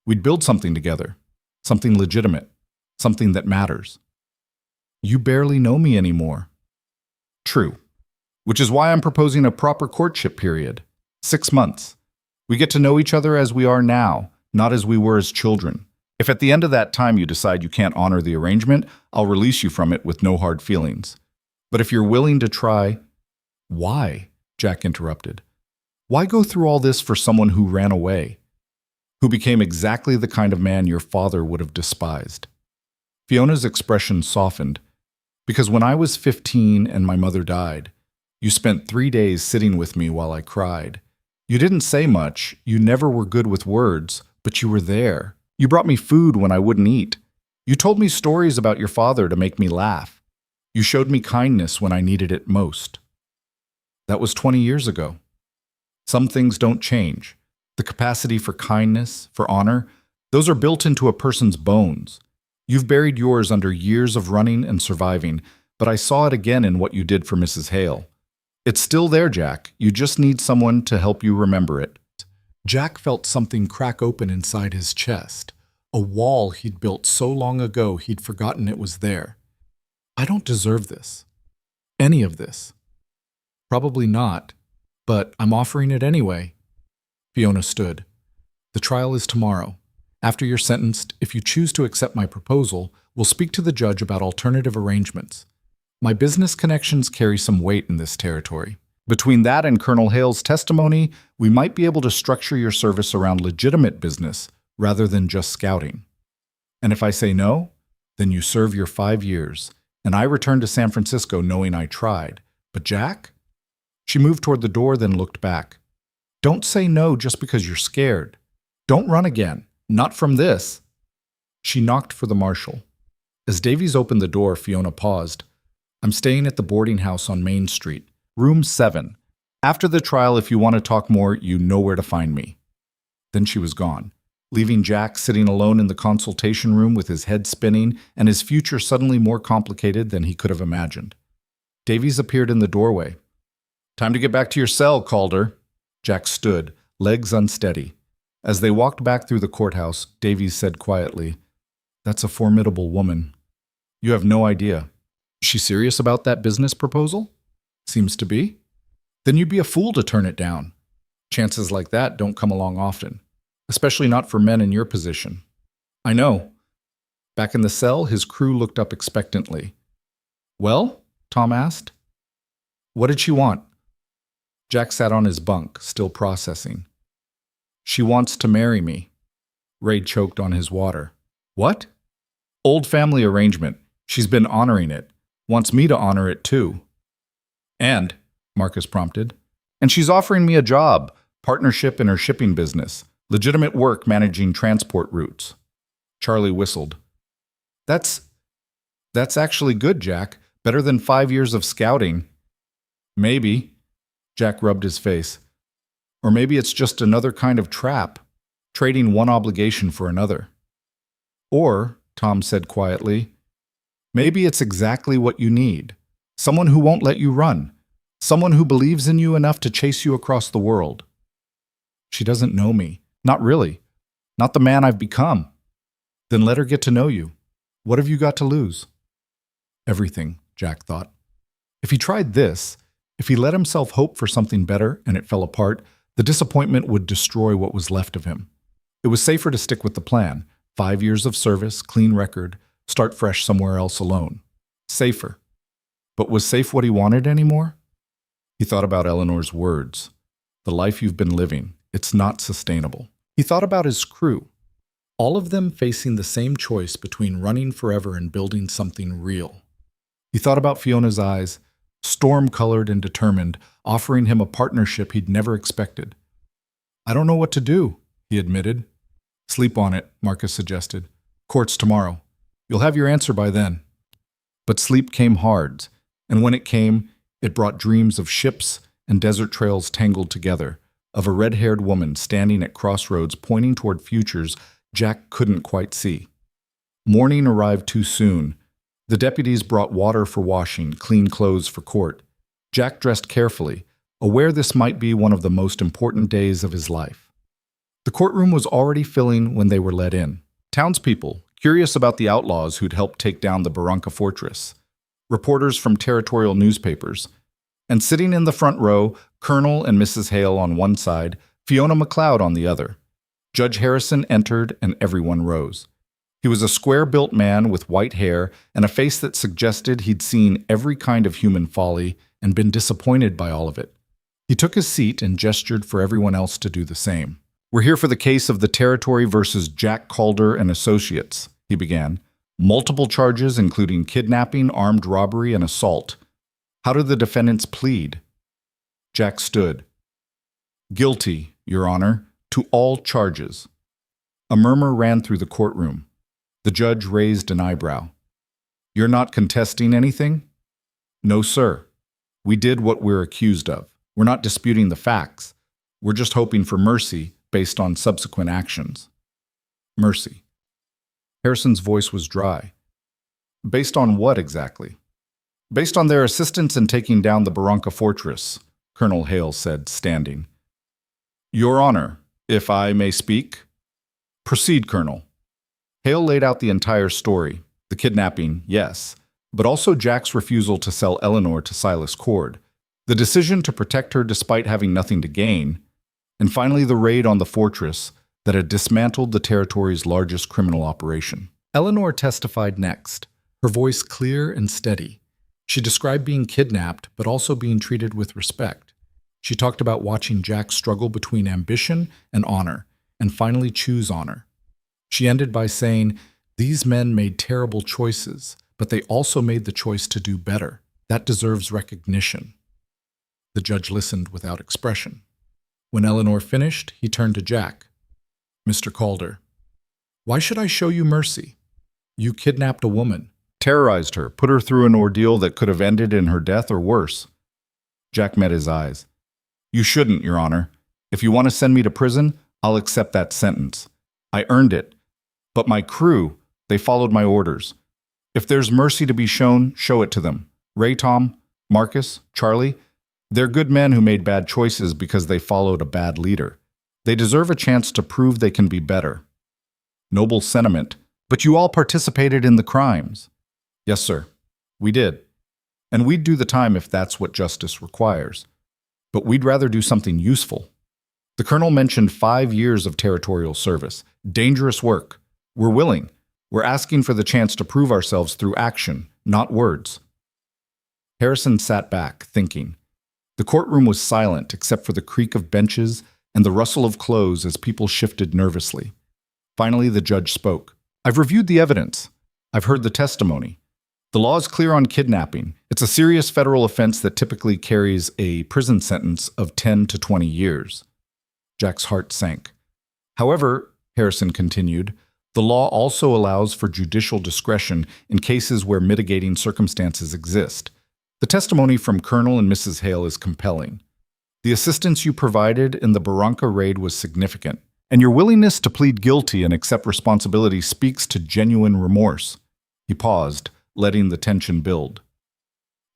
We'd build something together, something legitimate, something that matters. You barely know me anymore. True. Which is why I'm proposing a proper courtship period. 6 months. We get to know each other as we are now, not as we were as children. If at the end of that time you decide you can't honor the arrangement, I'll release you from it with no hard feelings. But if you're willing to try... Why? Jack interrupted. Why go through all this for someone who ran away? Who became exactly the kind of man your father would have despised? Fiona's expression softened. Because when I was 15 and my mother died, you spent 3 days sitting with me while I cried. You didn't say much, you never were good with words, but you were there. You brought me food when I wouldn't eat. You told me stories about your father to make me laugh. You showed me kindness when I needed it most. That was 20 years ago. Some things don't change. The capacity for kindness, for honor, those are built into a person's bones. You've buried yours under years of running and surviving, but I saw it again in what you did for Mrs. Hale. It's still there, Jack. You just need someone to help you remember it. Jack felt something crack open inside his chest, a wall he'd built so long ago he'd forgotten it was there. I don't deserve this. Any of this. Probably not, but I'm offering it anyway. Fiona stood. The trial is tomorrow. After you're sentenced, if you choose to accept my proposal, we'll speak to the judge about alternative arrangements. My business connections carry some weight in this territory. Between that and Colonel Hale's testimony, we might be able to structure your service around legitimate business rather than just scouting. And if I say no, then you serve your 5 years, and I return to San Francisco knowing I tried. But Jack? She moved toward the door, then looked back. Don't say no just because you're scared. Don't run again. Not from this. She knocked for the marshal. As Davies opened the door, Fiona paused. I'm staying at the boarding house on Main Street, room 7. After the trial, if you want to talk more, you know where to find me. Then she was gone, leaving Jack sitting alone in the consultation room with his head spinning and his future suddenly more complicated than he could have imagined. Davies appeared in the doorway. Time to get back to your cell, Calder. Jack stood, legs unsteady. As they walked back through the courthouse, Davies said quietly, That's a formidable woman. You have no idea. Is she serious about that business proposal? Seems to be. Then you'd be a fool to turn it down. Chances like that don't come along often, especially not for men in your position. I know. Back in the cell, his crew looked up expectantly. Well? Tom asked. What did she want? Jack sat on his bunk, still processing. She wants to marry me. Ray choked on his water. What? Old family arrangement. She's been honoring it. Wants me to honor it too. And, Marcus prompted, and she's offering me a job, partnership in her shipping business, legitimate work managing transport routes. Charlie whistled. That's actually good, Jack. Better than 5 years of scouting. Maybe. Jack rubbed his face. Or maybe it's just another kind of trap, trading one obligation for another. Or, Tom said quietly, maybe it's exactly what you need. Someone who won't let you run. Someone who believes in you enough to chase you across the world. She doesn't know me. Not really. Not the man I've become. Then let her get to know you. What have you got to lose? Everything, Jack thought. If he tried this, if he let himself hope for something better and it fell apart, the disappointment would destroy what was left of him. It was safer to stick with the plan. 5 years of service, clean record, start fresh somewhere else alone. Safer. But was safe what he wanted anymore? He thought about Eleanor's words. The life you've been living, it's not sustainable. He thought about his crew. All of them facing the same choice between running forever and building something real. He thought about Fiona's eyes, storm-colored and determined, offering him a partnership he'd never expected. "I don't know what to do," he admitted. "Sleep on it," Marcus suggested. "Court's tomorrow. You'll have your answer by then." But sleep came hard, and when it came, it brought dreams of ships and desert trails tangled together, of a red-haired woman standing at crossroads pointing toward futures Jack couldn't quite see. Morning arrived too soon. The deputies brought water for washing, clean clothes for court. Jack dressed carefully, aware this might be one of the most important days of his life. The courtroom was already filling when they were let in. Townspeople, curious about the outlaws who'd helped take down the Barranca fortress. Reporters from territorial newspapers. And sitting in the front row, Colonel and Mrs. Hale on one side, Fiona McLeod on the other. Judge Harrison entered and everyone rose. He was a square-built man with white hair and a face that suggested he'd seen every kind of human folly and been disappointed by all of it. He took his seat and gestured for everyone else to do the same. "We're here for the case of the Territory versus Jack Calder and Associates," he began. "Multiple charges including kidnapping, armed robbery, and assault. How do the defendants plead?" Jack stood. "Guilty, Your Honor, to all charges." A murmur ran through the courtroom. The judge raised an eyebrow. "You're not contesting anything?" "No, sir. We did what we're accused of. We're not disputing the facts. We're just hoping for mercy based on subsequent actions." Mercy. Harrison's voice was dry. "Based on what exactly?" "Based on their assistance in taking down the Barranca fortress," Colonel Hale said, standing. "Your Honor, if I may speak?" "Proceed, Colonel." Hale laid out the entire story. The kidnapping, yes, but also Jack's refusal to sell Eleanor to Silas Cord, the decision to protect her despite having nothing to gain, and finally the raid on the fortress that had dismantled the territory's largest criminal operation. Eleanor testified next, her voice clear and steady. She described being kidnapped, but also being treated with respect. She talked about watching Jack struggle between ambition and honor, and finally choose honor. She ended by saying, "These men made terrible choices, but they also made the choice to do better. That deserves recognition." The judge listened without expression. When Eleanor finished, he turned to Jack. "Mr. Calder, why should I show you mercy? You kidnapped a woman, terrorized her, put her through an ordeal that could have ended in her death or worse." Jack met his eyes. "You shouldn't, Your Honor. If you want to send me to prison, I'll accept that sentence. I earned it. But my crew, they followed my orders. If there's mercy to be shown, show it to them. Ray, Tom, Marcus, Charlie, they're good men who made bad choices because they followed a bad leader. They deserve a chance to prove they can be better." "Noble sentiment, but you all participated in the crimes." "Yes, sir. We did. And we'd do the time if that's what justice requires. But we'd rather do something useful." The colonel mentioned 5 years of territorial service. Dangerous work. "We're willing. We're asking for the chance to prove ourselves through action, not words." Harrison sat back, thinking. The courtroom was silent except for the creak of benches and the rustle of clothes as people shifted nervously. Finally, the judge spoke. "I've reviewed the evidence. I've heard the testimony. The law is clear on kidnapping. It's a serious federal offense that typically carries a prison sentence of 10 to 20 years. Jack's heart sank. "However," Harrison continued, "the law also allows for judicial discretion in cases where mitigating circumstances exist. The testimony from Colonel and Mrs. Hale is compelling. The assistance you provided in the Barranca raid was significant, and your willingness to plead guilty and accept responsibility speaks to genuine remorse." He paused, letting the tension build.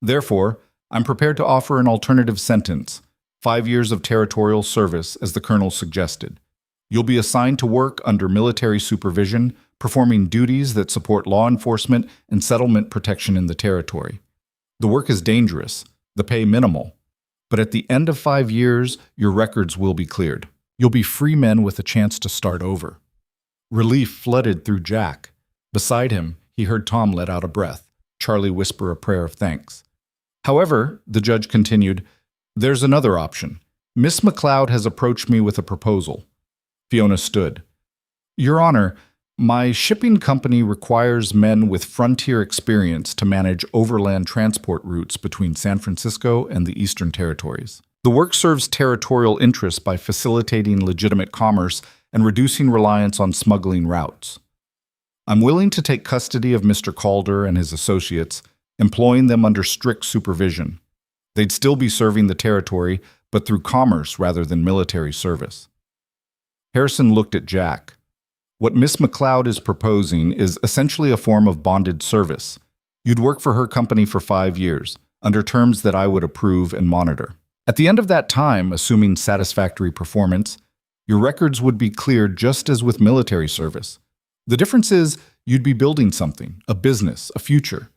"Therefore, I'm prepared to offer an alternative sentence, 5 years of territorial service, as the colonel suggested. You'll be assigned to work under military supervision, performing duties that support law enforcement and settlement protection in the territory. The work is dangerous, the pay minimal, but at the end of 5 years, your records will be cleared. You'll be free men with a chance to start over." Relief flooded through Jack. Beside him, he heard Tom let out a breath, Charlie whisper a prayer of thanks. "However," the judge continued, There's another option. Miss McLeod has approached me with a proposal. Fiona stood. Your Honor, my shipping company requires men with frontier experience to manage overland transport routes between San Francisco and the Eastern Territories. The work serves territorial interests by facilitating legitimate commerce and reducing reliance on smuggling routes. I'm willing to take custody of Mr. Calder and his associates, employing them under strict supervision. They'd still be serving the territory, but through commerce rather than military service. Harrison looked at Jack. What Miss McLeod is proposing is essentially a form of bonded service. You'd work for her company for 5 years, under terms that I would approve and monitor. At the end of that time, assuming satisfactory performance, your records would be cleared just as with military service. The difference is you'd be building something, a business, a future.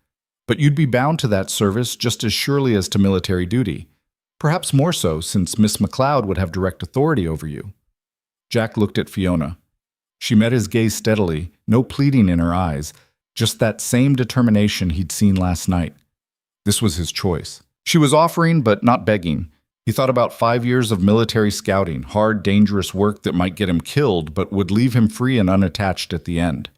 But you'd be bound to that service just as surely as to military duty. Perhaps more so, since Miss McLeod would have direct authority over you. Jack looked at Fiona. She met his gaze steadily, no pleading in her eyes, just that same determination he'd seen last night. This was his choice. She was offering, but not begging. He thought about 5 years of military scouting, hard, dangerous work that might get him killed, but would leave him free and unattached at the end.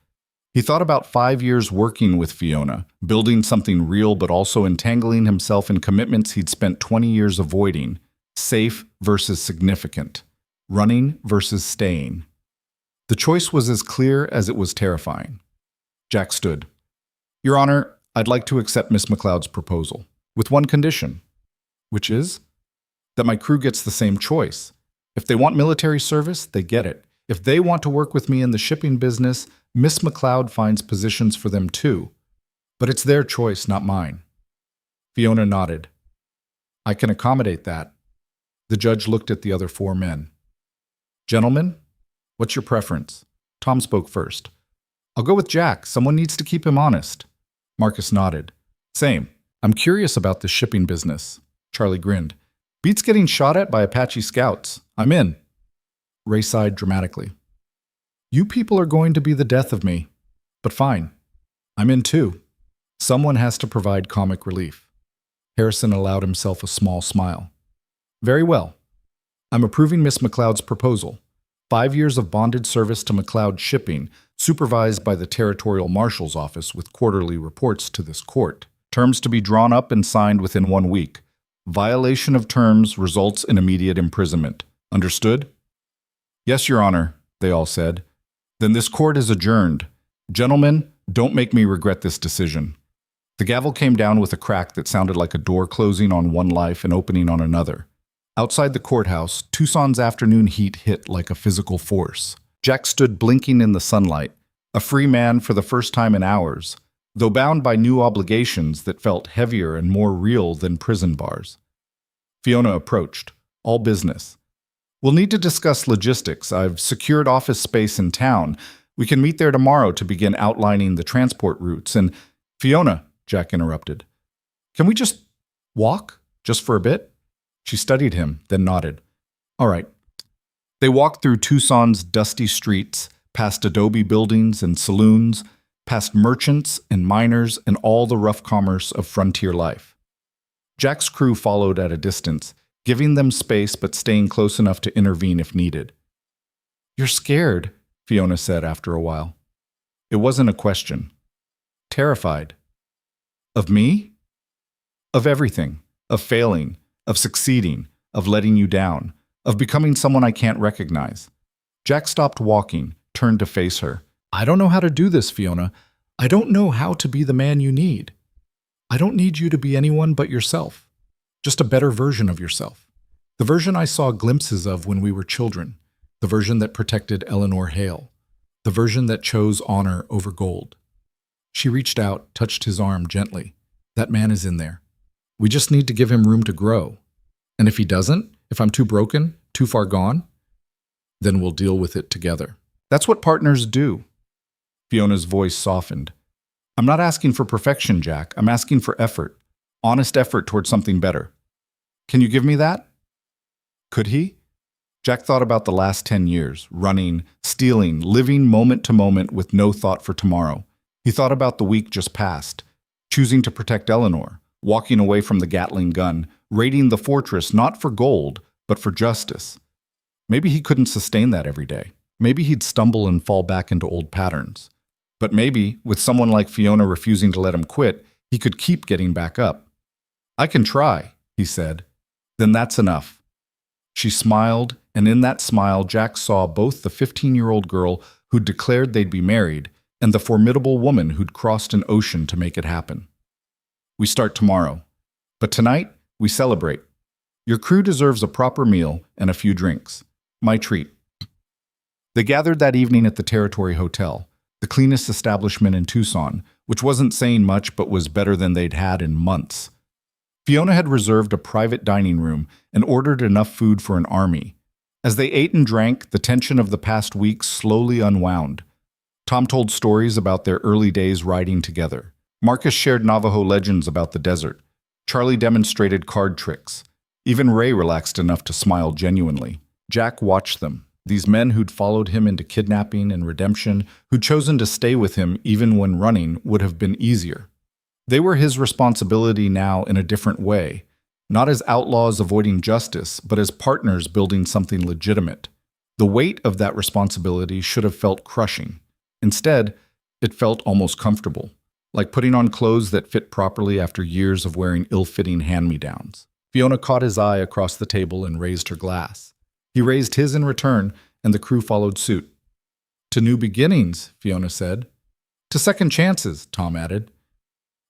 He thought about 5 years working with Fiona, building something real but also entangling himself in commitments he'd spent 20 years avoiding, safe versus significant, running versus staying. The choice was as clear as it was terrifying. Jack stood. Your Honor, I'd like to accept Miss McLeod's proposal, with one condition. Which is? That my crew gets the same choice. If they want military service, they get it. If they want to work with me in the shipping business, Miss McLeod finds positions for them too. But it's their choice, not mine. Fiona nodded. I can accommodate that. The judge looked at the other 4 men. Gentlemen, what's your preference? Tom spoke first. I'll go with Jack. Someone needs to keep him honest. Marcus nodded. Same. I'm curious about the shipping business. Charlie grinned. Beats getting shot at by Apache scouts. I'm in. Ray sighed dramatically. You people are going to be the death of me. But fine. I'm in too. Someone has to provide comic relief. Harrison allowed himself a small smile. Very well. I'm approving Miss McLeod's proposal. 5 years of bonded service to McLeod Shipping, supervised by the Territorial Marshal's Office with quarterly reports to this court. Terms to be drawn up and signed within 1 week. Violation of terms results in immediate imprisonment. Understood? Yes, Your Honor, they all said. Then this court is adjourned. Gentlemen, don't make me regret this decision. The gavel came down with a crack that sounded like a door closing on one life and opening on another. Outside the courthouse, Tucson's afternoon heat hit like a physical force. Jack stood blinking in the sunlight, a free man for the first time in hours, though bound by new obligations that felt heavier and more real than prison bars. Fiona approached, all business. We'll need to discuss logistics. I've secured office space in town. We can meet there tomorrow to begin outlining the transport routes. And Fiona, Jack interrupted. Can we just walk? Just for a bit? She studied him, then nodded. All right. They walked through Tucson's dusty streets, past adobe buildings and saloons, past merchants and miners and all the rough commerce of frontier life. Jack's crew followed at a distance, giving them space but staying close enough to intervene if needed. You're scared, Fiona said after a while. It wasn't a question. Terrified. Of me? Of everything. Of failing. Of succeeding. Of letting you down. Of becoming someone I can't recognize. Jack stopped walking, turned to face her. I don't know how to do this, Fiona. I don't know how to be the man you need. I don't need you to be anyone but yourself. Just a better version of yourself. The version I saw glimpses of when we were children. The version that protected Eleanor Hale. The version that chose honor over gold. She reached out, touched his arm gently. That man is in there. We just need to give him room to grow. And if he doesn't, if I'm too broken, too far gone, then we'll deal with it together. That's what partners do. Fiona's voice softened. I'm not asking for perfection, Jack. I'm asking for effort. Honest effort towards something better. Can you give me that? Could he? Jack thought about the last 10 years, running, stealing, living moment to moment with no thought for tomorrow. He thought about the week just past, choosing to protect Eleanor, walking away from the Gatling gun, raiding the fortress not for gold, but for justice. Maybe he couldn't sustain that every day. Maybe he'd stumble and fall back into old patterns. But maybe, with someone like Fiona refusing to let him quit, he could keep getting back up. "I can try," he said. "Then that's enough." She smiled, and in that smile Jack saw both the 15-year-old girl who'd declared they'd be married and the formidable woman who'd crossed an ocean to make it happen. "We start tomorrow. But tonight, we celebrate. Your crew deserves a proper meal and a few drinks. My treat." They gathered that evening at the Territory Hotel, the cleanest establishment in Tucson, which wasn't saying much but was better than they'd had in months. Fiona had reserved a private dining room and ordered enough food for an army. As they ate and drank, the tension of the past weeks slowly unwound. Tom told stories about their early days riding together. Marcus shared Navajo legends about the desert. Charlie demonstrated card tricks. Even Ray relaxed enough to smile genuinely. Jack watched them. These men who'd followed him into kidnapping and redemption, who'd chosen to stay with him even when running would have been easier. They were his responsibility now in a different way, not as outlaws avoiding justice, but as partners building something legitimate. The weight of that responsibility should have felt crushing. Instead, it felt almost comfortable, like putting on clothes that fit properly after years of wearing ill-fitting hand-me-downs. Fiona caught his eye across the table and raised her glass. He raised his in return, and the crew followed suit. "To new beginnings," Fiona said. "To second chances," Tom added.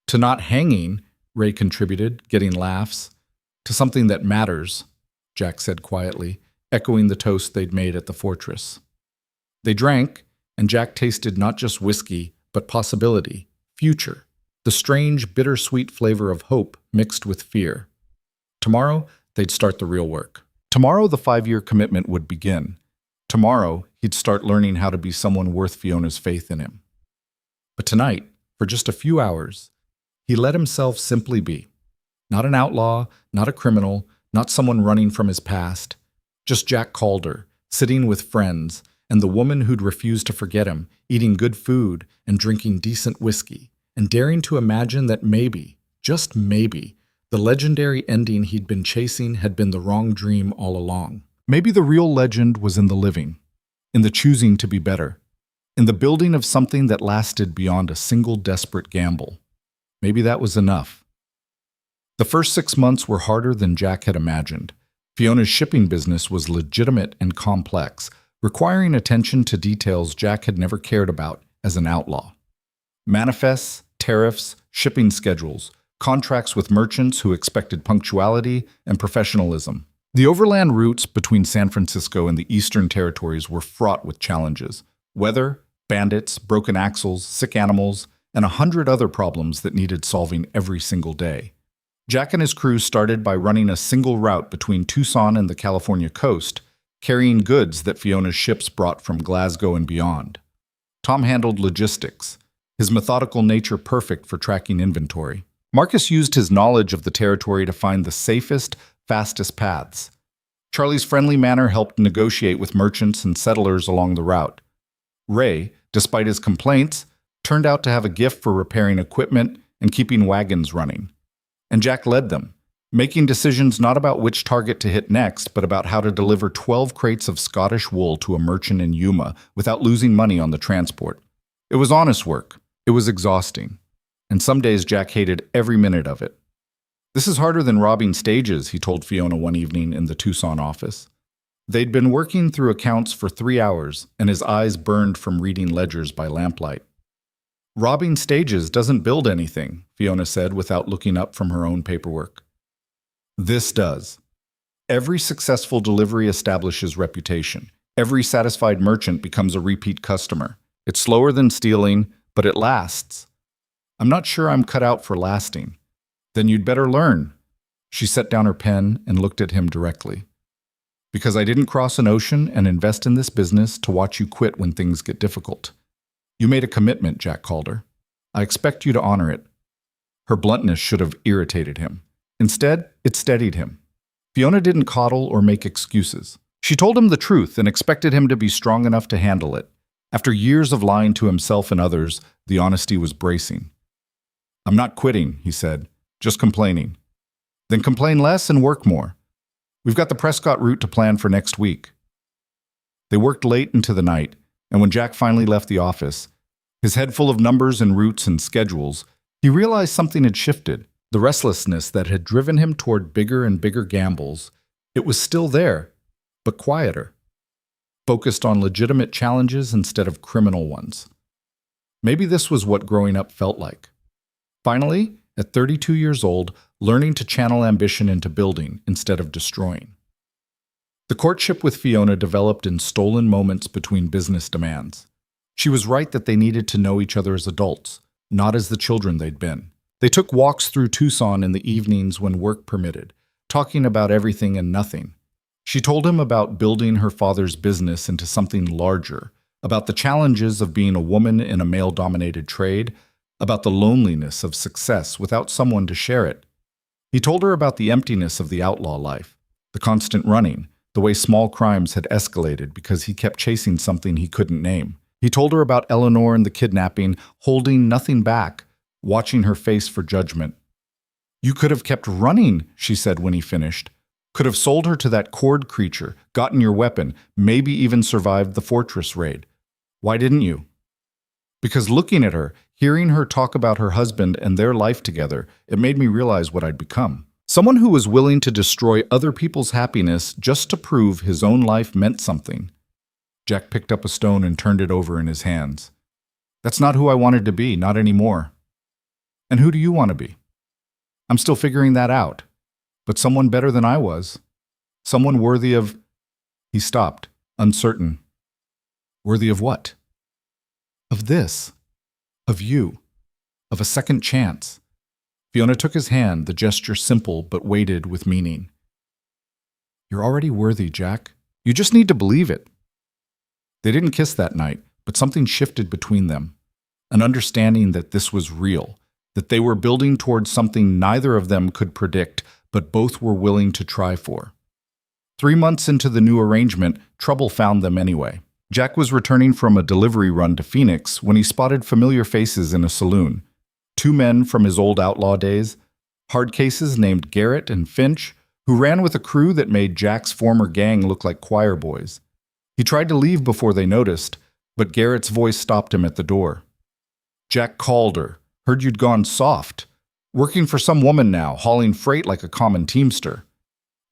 "To not hanging," Ray contributed, getting laughs. "To something that matters," Jack said quietly, echoing the toast they'd made at the fortress. They drank, and Jack tasted not just whiskey, but possibility, future, the strange, bittersweet flavor of hope mixed with fear. Tomorrow, they'd start the real work. Tomorrow, the 5-year commitment would begin. Tomorrow, he'd start learning how to be someone worth Fiona's faith in him. But tonight, for just a few hours, he let himself simply be. Not an outlaw, not a criminal, not someone running from his past. Just Jack Calder, sitting with friends, and the woman who'd refused to forget him, eating good food and drinking decent whiskey, and daring to imagine that maybe, just maybe, the legendary ending he'd been chasing had been the wrong dream all along. Maybe the real legend was in the living, in the choosing to be better, in the building of something that lasted beyond a single desperate gamble. Maybe that was enough. The first 6 months were harder than Jack had imagined. Fiona's shipping business was legitimate and complex, requiring attention to details Jack had never cared about as an outlaw. Manifests, tariffs, shipping schedules, contracts with merchants who expected punctuality and professionalism. The overland routes between San Francisco and the Eastern Territories were fraught with challenges: weather, bandits, broken axles, sick animals, and 100 other problems that needed solving every single day. Jack and his crew started by running a single route between Tucson and the California coast, carrying goods that Fiona's ships brought from Glasgow and beyond. Tom handled logistics, his methodical nature perfect for tracking inventory. Marcus used his knowledge of the territory to find the safest, fastest paths. Charlie's friendly manner helped negotiate with merchants and settlers along the route. Ray, despite his complaints, turned out to have a gift for repairing equipment and keeping wagons running. And Jack led them, making decisions not about which target to hit next, but about how to deliver 12 crates of Scottish wool to a merchant in Yuma without losing money on the transport. It was honest work. It was exhausting. And some days Jack hated every minute of it. "This is harder than robbing stages," he told Fiona one evening in the Tucson office. They'd been working through accounts for 3 hours, and his eyes burned from reading ledgers by lamplight. "Robbing stages doesn't build anything," Fiona said without looking up from her own paperwork. "This does. Every successful delivery establishes reputation. Every satisfied merchant becomes a repeat customer. It's slower than stealing, but it lasts. I'm not sure I'm cut out for lasting." "Then you'd better learn." She set down her pen and looked at him directly. "Because I didn't cross an ocean and invest in this business to watch you quit when things get difficult. You made a commitment, Jack Calder. I expect you to honor it." Her bluntness should have irritated him. Instead, it steadied him. Fiona didn't coddle or make excuses. She told him the truth and expected him to be strong enough to handle it. After years of lying to himself and others, the honesty was bracing. "I'm not quitting," he said, just complaining. Then complain less and work more. We've got the Prescott route to plan for next week. They worked late into the night, and when Jack finally left the office, his head full of numbers and routes and schedules, he realized something had shifted. The restlessness that had driven him toward bigger and bigger gambles, it was still there, but quieter, focused on legitimate challenges instead of criminal ones. Maybe this was what growing up felt like. Finally, at 32 years old, learning to channel ambition into building instead of destroying. The courtship with Fiona developed in stolen moments between business demands. She was right that they needed to know each other as adults, not as the children they'd been. They took walks through Tucson in the evenings when work permitted, talking about everything and nothing. She told him about building her father's business into something larger, about the challenges of being a woman in a male-dominated trade, about the loneliness of success without someone to share it. He told her about the emptiness of the outlaw life, the constant running, the way small crimes had escalated because he kept chasing something he couldn't name. He told her about Eleanor and the kidnapping, holding nothing back, watching her face for judgment. "You could have kept running," she said when he finished. "Could have sold her to that cord creature, gotten your weapon, maybe even survived the fortress raid. Why didn't you?" Because looking at her, hearing her talk about her husband and their life together, it made me realize what I'd become. Someone who was willing to destroy other people's happiness just to prove his own life meant something. Jack picked up a stone and turned it over in his hands. "That's not who I wanted to be, not anymore." "And who do you want to be?" "I'm still figuring that out. But someone better than I was. Someone worthy of—" He stopped, uncertain. "Worthy of what?" "Of this. Of you. Of a second chance." Fiona took his hand, the gesture simple but weighted with meaning. "You're already worthy, Jack. You just need to believe it." They didn't kiss that night, but something shifted between them. An understanding that this was real, that they were building towards something neither of them could predict, but both were willing to try for. 3 months into the new arrangement, trouble found them anyway. Jack was returning from a delivery run to Phoenix when he spotted familiar faces in a saloon. 2 men from his old outlaw days, hard cases named Garrett and Finch, who ran with a crew that made Jack's former gang look like choir boys. He tried to leave before they noticed, but Garrett's voice stopped him at the door. "Jack Calder, heard you'd gone soft. Working for some woman now, hauling freight like a common teamster."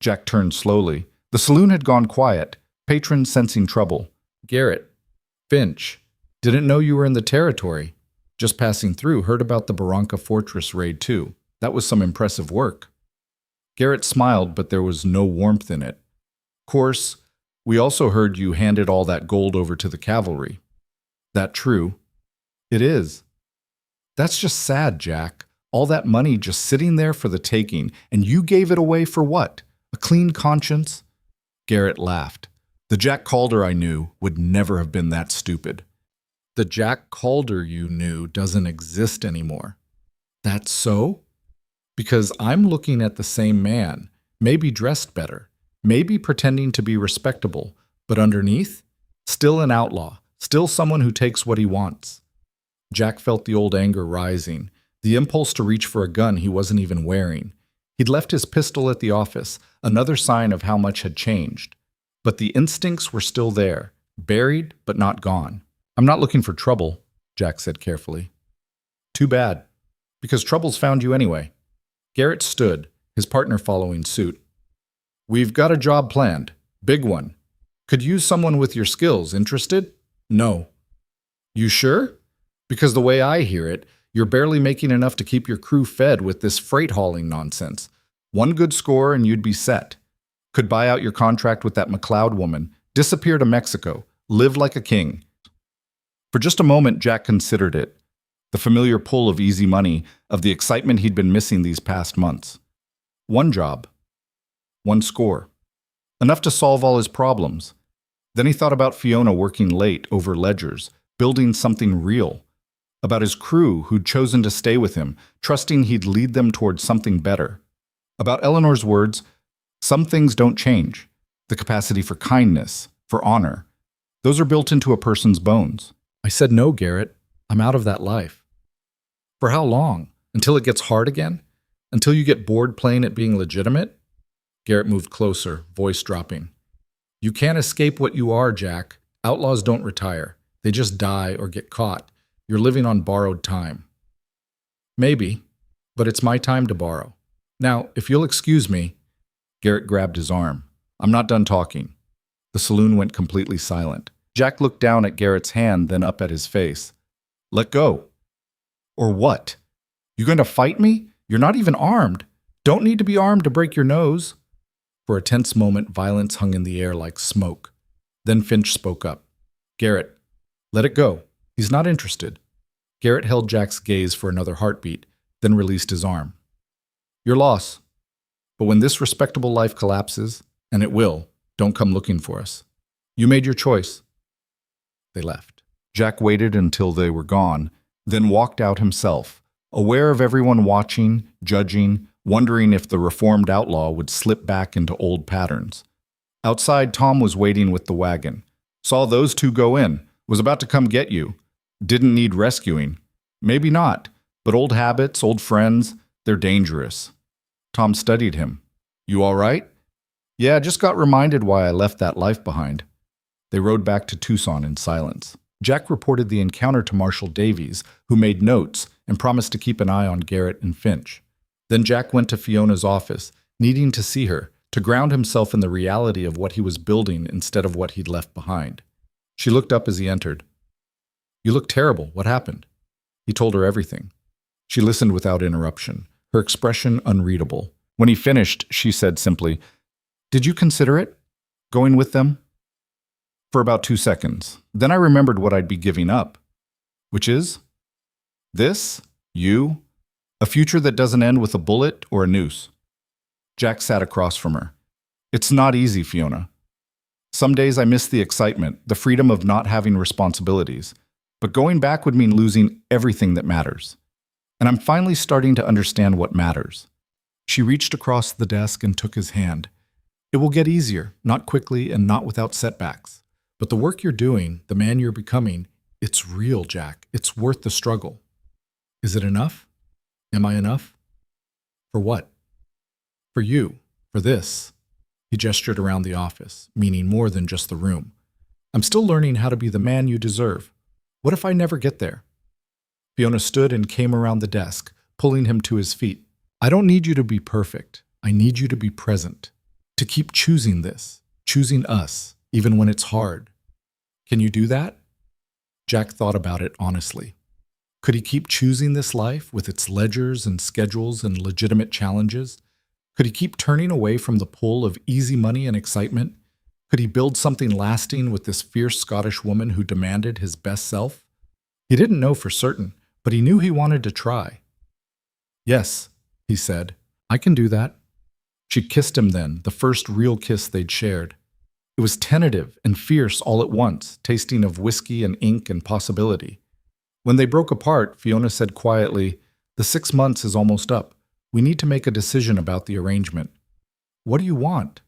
Jack turned slowly. The saloon had gone quiet, patrons sensing trouble. "Garrett, Finch, didn't know you were in the territory. Just passing through, heard about the Barranca Fortress raid too. That was some impressive work." Garrett smiled, but there was no warmth in it. "Course, we also heard you handed all that gold over to the cavalry." "That true?" "It is." "That's just sad, Jack. All that money just sitting there for the taking, and you gave it away for what? A clean conscience?" Garrett laughed. "The Jack Calder I knew would never have been that stupid." "The Jack Calder you knew doesn't exist anymore." "That's so?" "Because I'm looking at the same man, maybe dressed better, maybe pretending to be respectable, but underneath, still an outlaw, still someone who takes what he wants." Jack felt the old anger rising, the impulse to reach for a gun he wasn't even wearing. He'd left his pistol at the office, another sign of how much had changed. But the instincts were still there, buried but not gone. "I'm not looking for trouble," Jack said carefully. "Too bad, because trouble's found you anyway." Garrett stood, his partner following suit. "We've got a job planned, big one. Could use someone with your skills. Interested?" "No." "You sure? Because the way I hear it, you're barely making enough to keep your crew fed with this freight hauling nonsense. One good score and you'd be set. Could buy out your contract with that McLeod woman, disappear to Mexico, live like a king." For just a moment, Jack considered it. The familiar pull of easy money, of the excitement he'd been missing these past months. One job. One score. Enough to solve all his problems. Then he thought about Fiona working late over ledgers, building something real. About his crew who'd chosen to stay with him, trusting he'd lead them towards something better. About Eleanor's words, "Some things don't change. The capacity for kindness, for honor. Those are built into a person's bones." "I said no, Garrett. I'm out of that life." "For how long? Until it gets hard again?" Until you get bored playing at being legitimate? Garrett moved closer, voice dropping. You can't escape what you are, Jack. Outlaws don't retire. They just die or get caught. You're living on borrowed time. Maybe, but it's my time to borrow. Now, if you'll excuse me. Garrett grabbed his arm. I'm not done talking. The saloon went completely silent. Jack looked down at Garrett's hand, then up at his face. Let go. Or what? You going to fight me? You're not even armed. Don't need to be armed to break your nose. For a tense moment, violence hung in the air like smoke. Then Finch spoke up. Garrett, let it go. He's not interested. Garrett held Jack's gaze for another heartbeat, then released his arm. Your loss. But when this respectable life collapses, and it will, don't come looking for us. You made your choice. They left. Jack waited until they were gone, then walked out himself, aware of everyone watching, judging, wondering if the reformed outlaw would slip back into old patterns. Outside, Tom was waiting with the wagon. Saw those two go in, was about to come get you. Didn't need rescuing. Maybe not, but old habits, old friends, they're dangerous. Tom studied him. You all right? Yeah, just got reminded why I left that life behind. They rode back to Tucson in silence. Jack reported the encounter to Marshal Davies, who made notes and promised to keep an eye on Garrett and Finch. Then Jack went to Fiona's office, needing to see her, to ground himself in the reality of what he was building instead of what he'd left behind. She looked up as he entered. You look terrible. What happened? He told her everything. She listened without interruption, her expression unreadable. When he finished, she said simply, Did you consider it? Going with them? For about 2 seconds. Then I remembered what I'd be giving up. Which is? This? You? A future that doesn't end with a bullet or a noose. Jack sat across from her. It's not easy, Fiona. Some days I miss the excitement, the freedom of not having responsibilities. But going back would mean losing everything that matters. And I'm finally starting to understand what matters. She reached across the desk and took his hand. It will get easier, not quickly and not without setbacks. But the work you're doing, the man you're becoming, it's real, Jack. It's worth the struggle. Is it enough? Am I enough? For what? For you. For this. He gestured around the office, meaning more than just the room. I'm still learning how to be the man you deserve. What if I never get there? Fiona stood and came around the desk, pulling him to his feet. I don't need you to be perfect. I need you to be present. To keep choosing this, choosing us, even when it's hard. Can you do that? Jack thought about it honestly. Could he keep choosing this life with its ledgers and schedules and legitimate challenges? Could he keep turning away from the pull of easy money and excitement? Could he build something lasting with this fierce Scottish woman who demanded his best self? He didn't know for certain, but he knew he wanted to try. Yes, he said, I can do that. She kissed him then, the first real kiss they'd shared. It was tentative and fierce all at once, tasting of whiskey and ink and possibility. When they broke apart, Fiona said quietly, The 6 months is almost up. We need to make a decision about the arrangement. What do you want?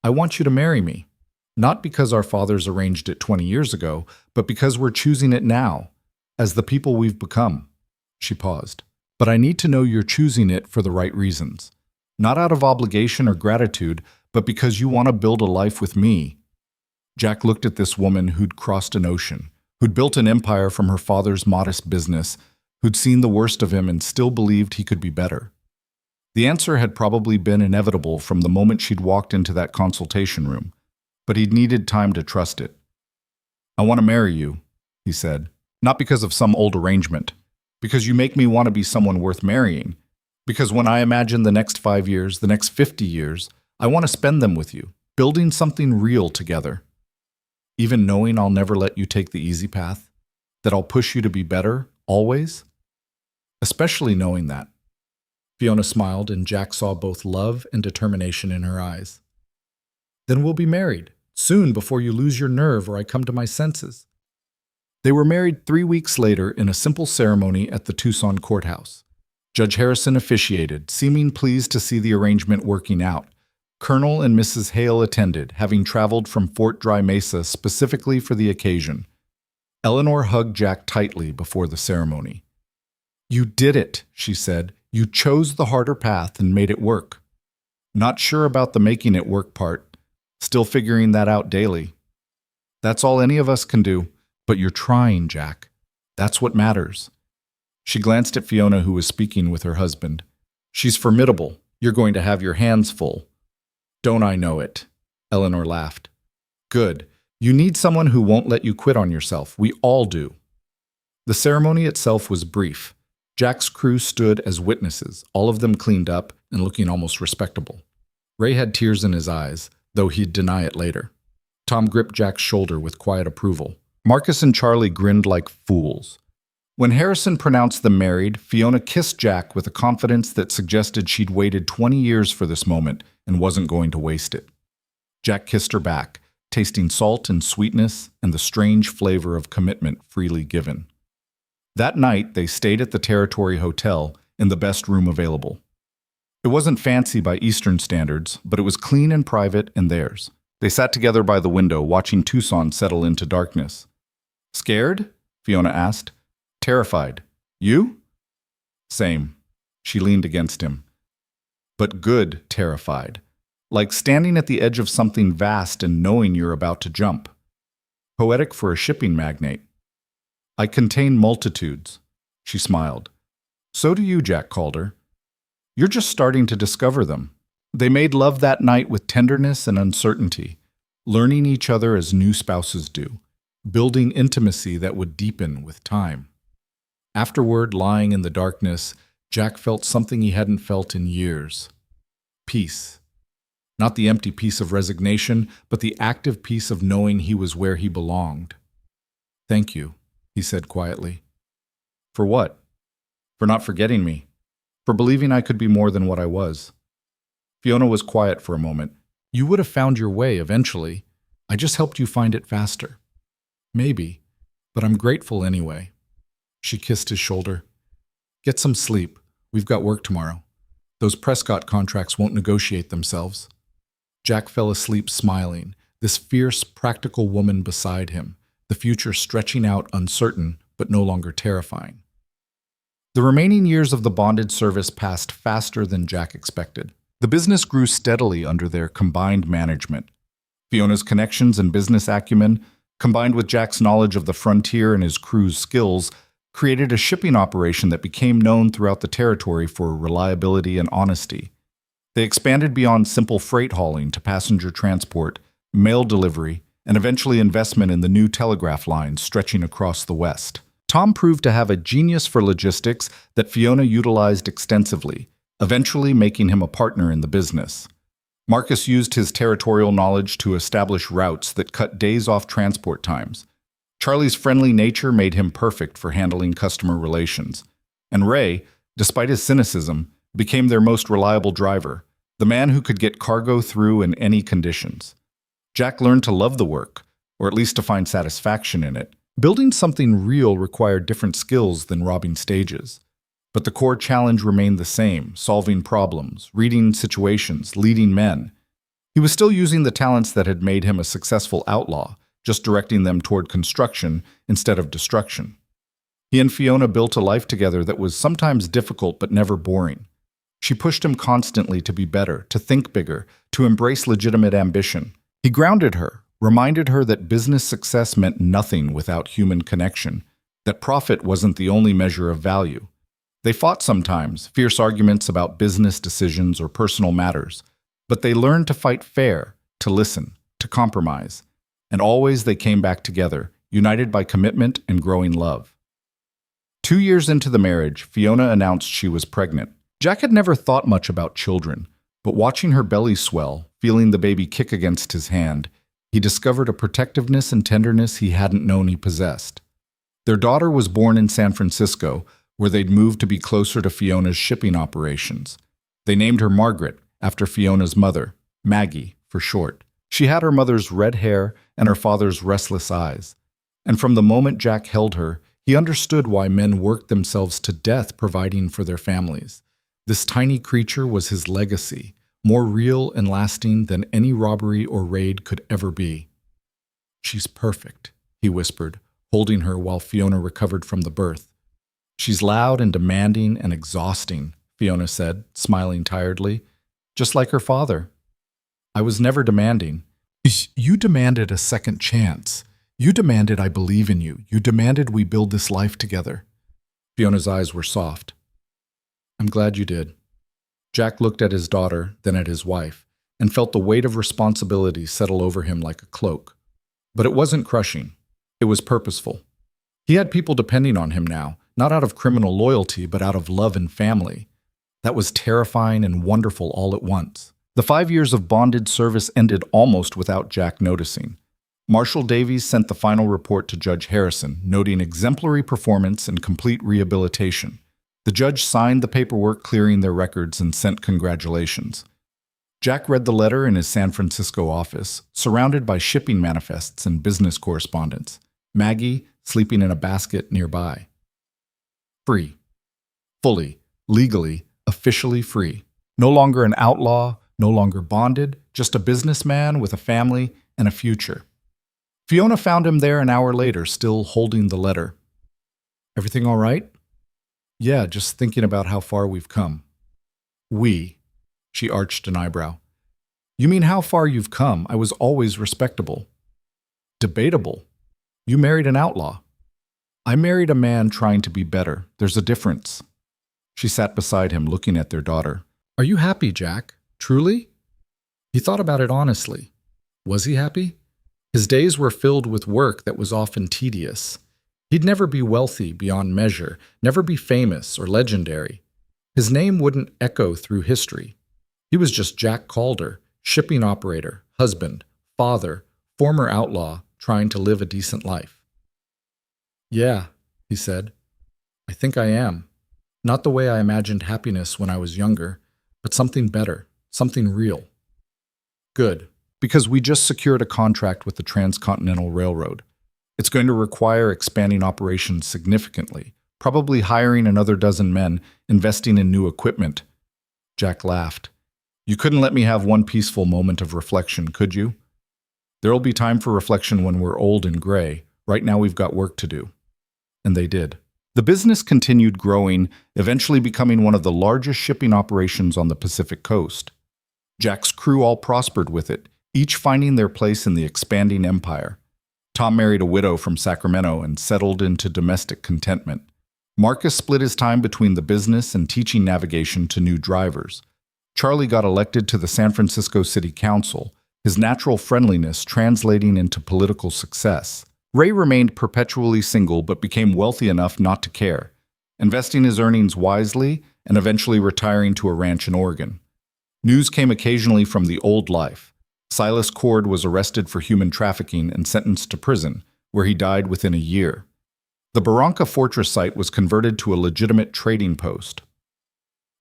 I want you to marry me. Not because our fathers arranged it 20 years ago, but because we're choosing it now, as the people we've become. She paused. But I need to know you're choosing it for the right reasons. Not out of obligation or gratitude, but because you want to build a life with me. Jack looked at this woman who'd crossed an ocean, who'd built an empire from her father's modest business, who'd seen the worst of him and still believed he could be better. The answer had probably been inevitable from the moment she'd walked into that consultation room, but he'd needed time to trust it. I want to marry you, he said, not because of some old arrangement, because you make me want to be someone worth marrying, because when I imagine the next 5 years, the next 50 years, I want to spend them with you, building something real together. Even knowing I'll never let you take the easy path, that I'll push you to be better, always? Especially knowing that. Fiona smiled, and Jack saw both love and determination in her eyes. Then we'll be married, soon before you lose your nerve or I come to my senses. They were married 3 weeks later in a simple ceremony at the Tucson courthouse. Judge Harrison officiated, seeming pleased to see the arrangement working out. Colonel and Mrs. Hale attended, having traveled from Fort Dry Mesa specifically for the occasion. Eleanor hugged Jack tightly before the ceremony. You did it, she said. You chose the harder path and made it work. Not sure about the making it work part. Still figuring that out daily. That's all any of us can do, but you're trying, Jack. That's what matters. She glanced at Fiona, who was speaking with her husband. She's formidable. You're going to have your hands full. Don't I know it? Eleanor laughed. Good. You need someone who won't let you quit on yourself. We all do. The ceremony itself was brief. Jack's crew stood as witnesses, all of them cleaned up and looking almost respectable. Ray had tears in his eyes, though he'd deny it later. Tom gripped Jack's shoulder with quiet approval. Marcus and Charlie grinned like fools. When Harrison pronounced them married, Fiona kissed Jack with a confidence that suggested she'd waited 20 years for this moment and wasn't going to waste it. Jack kissed her back, tasting salt and sweetness and the strange flavor of commitment freely given. That night, they stayed at the Territory Hotel in the best room available. It wasn't fancy by Eastern standards, but it was clean and private and theirs. They sat together by the window, watching Tucson settle into darkness. Scared? Fiona asked. Terrified. You? Same. She leaned against him. But good terrified. Like standing at the edge of something vast and knowing you're about to jump. Poetic for a shipping magnate. I contain multitudes. She smiled. So do you, Jack Calder. You're just starting to discover them. They made love that night with tenderness and uncertainty, learning each other as new spouses do, building intimacy that would deepen with time. Afterward, lying in the darkness, Jack felt something he hadn't felt in years. Peace. Not the empty peace of resignation, but the active peace of knowing he was where he belonged. Thank you, he said quietly. For what? For not forgetting me. For believing I could be more than what I was. Fiona was quiet for a moment. You would have found your way eventually. I just helped you find it faster. Maybe, but I'm grateful anyway. She kissed his shoulder. Get some sleep. We've got work tomorrow. Those Prescott contracts won't negotiate themselves. Jack fell asleep smiling, this fierce, practical woman beside him, the future stretching out uncertain but no longer terrifying. The remaining years of the bonded service passed faster than Jack expected. The business grew steadily under their combined management. Fiona's connections and business acumen, combined with Jack's knowledge of the frontier and his crew's skills, created a shipping operation that became known throughout the territory for reliability and honesty. They expanded beyond simple freight hauling to passenger transport, mail delivery, and eventually investment in the new telegraph lines stretching across the West. Tom proved to have a genius for logistics that Fiona utilized extensively, eventually making him a partner in the business. Marcus used his territorial knowledge to establish routes that cut days off transport times. Charlie's friendly nature made him perfect for handling customer relations. And Ray, despite his cynicism, became their most reliable driver, the man who could get cargo through in any conditions. Jack learned to love the work, or at least to find satisfaction in it. Building something real required different skills than robbing stages. But the core challenge remained the same, solving problems, reading situations, leading men. He was still using the talents that had made him a successful outlaw, just directing them toward construction instead of destruction. He and Fiona built a life together that was sometimes difficult but never boring. She pushed him constantly to be better, to think bigger, to embrace legitimate ambition. He grounded her, reminded her that business success meant nothing without human connection, that profit wasn't the only measure of value. They fought sometimes, fierce arguments about business decisions or personal matters, but they learned to fight fair, to listen, to compromise, and always they came back together, united by commitment and growing love. 2 years into the marriage, Fiona announced she was pregnant. Jack had never thought much about children, but watching her belly swell, feeling the baby kick against his hand, he discovered a protectiveness and tenderness he hadn't known he possessed. Their daughter was born in San Francisco, where they'd moved to be closer to Fiona's shipping operations. They named her Margaret, after Fiona's mother, Maggie for short. She had her mother's red hair and her father's restless eyes. And from the moment Jack held her, he understood why men worked themselves to death providing for their families. This tiny creature was his legacy, more real and lasting than any robbery or raid could ever be. She's perfect, he whispered, holding her while Fiona recovered from the birth. She's loud and demanding and exhausting, Fiona said, smiling tiredly. Just like her father. I was never demanding. You demanded a second chance. You demanded I believe in you. You demanded we build this life together. Fiona's eyes were soft. I'm glad you did. Jack looked at his daughter, then at his wife, and felt the weight of responsibility settle over him like a cloak. But it wasn't crushing. It was purposeful. He had people depending on him now, not out of criminal loyalty, but out of love and family. That was terrifying and wonderful all at once. The 5 years of bonded service ended almost without Jack noticing. Marshal Davies sent the final report to Judge Harrison, noting exemplary performance and complete rehabilitation. The judge signed the paperwork clearing their records and sent congratulations. Jack read the letter in his San Francisco office, surrounded by shipping manifests and business correspondence. Maggie sleeping in a basket nearby. Free. Fully, legally, officially free. No longer an outlaw, no longer bonded, just a businessman with a family and a future. Fiona found him there an hour later, still holding the letter. Everything all right? Yeah, just thinking about how far we've come. We. She arched an eyebrow. You mean how far you've come? I was always respectable. Debatable. You married an outlaw. I married a man trying to be better. There's a difference. She sat beside him, looking at their daughter. Are you happy, Jack? Truly? He thought about it honestly. Was he happy? His days were filled with work that was often tedious. He'd never be wealthy beyond measure, never be famous or legendary. His name wouldn't echo through history. He was just Jack Calder, shipping operator, husband, father, former outlaw, trying to live a decent life. Yeah, he said. I think I am. Not the way I imagined happiness when I was younger, but something better, something real. Good, because we just secured a contract with the Transcontinental Railroad. It's going to require expanding operations significantly, probably hiring another dozen men, investing in new equipment. Jack laughed. You couldn't let me have one peaceful moment of reflection, could you? There'll be time for reflection when we're old and gray. Right now we've got work to do. And they did. The business continued growing, eventually becoming one of the largest shipping operations on the Pacific coast. Jack's crew all prospered with it, each finding their place in the expanding empire. Tom married a widow from Sacramento and settled into domestic contentment. Marcus split his time between the business and teaching navigation to new drivers. Charlie got elected to the San Francisco City Council, his natural friendliness translating into political success. Ray remained perpetually single but became wealthy enough not to care, investing his earnings wisely and eventually retiring to a ranch in Oregon. News came occasionally from the old life. Silas Cord was arrested for human trafficking and sentenced to prison, where he died within a year. The Barranca Fortress site was converted to a legitimate trading post.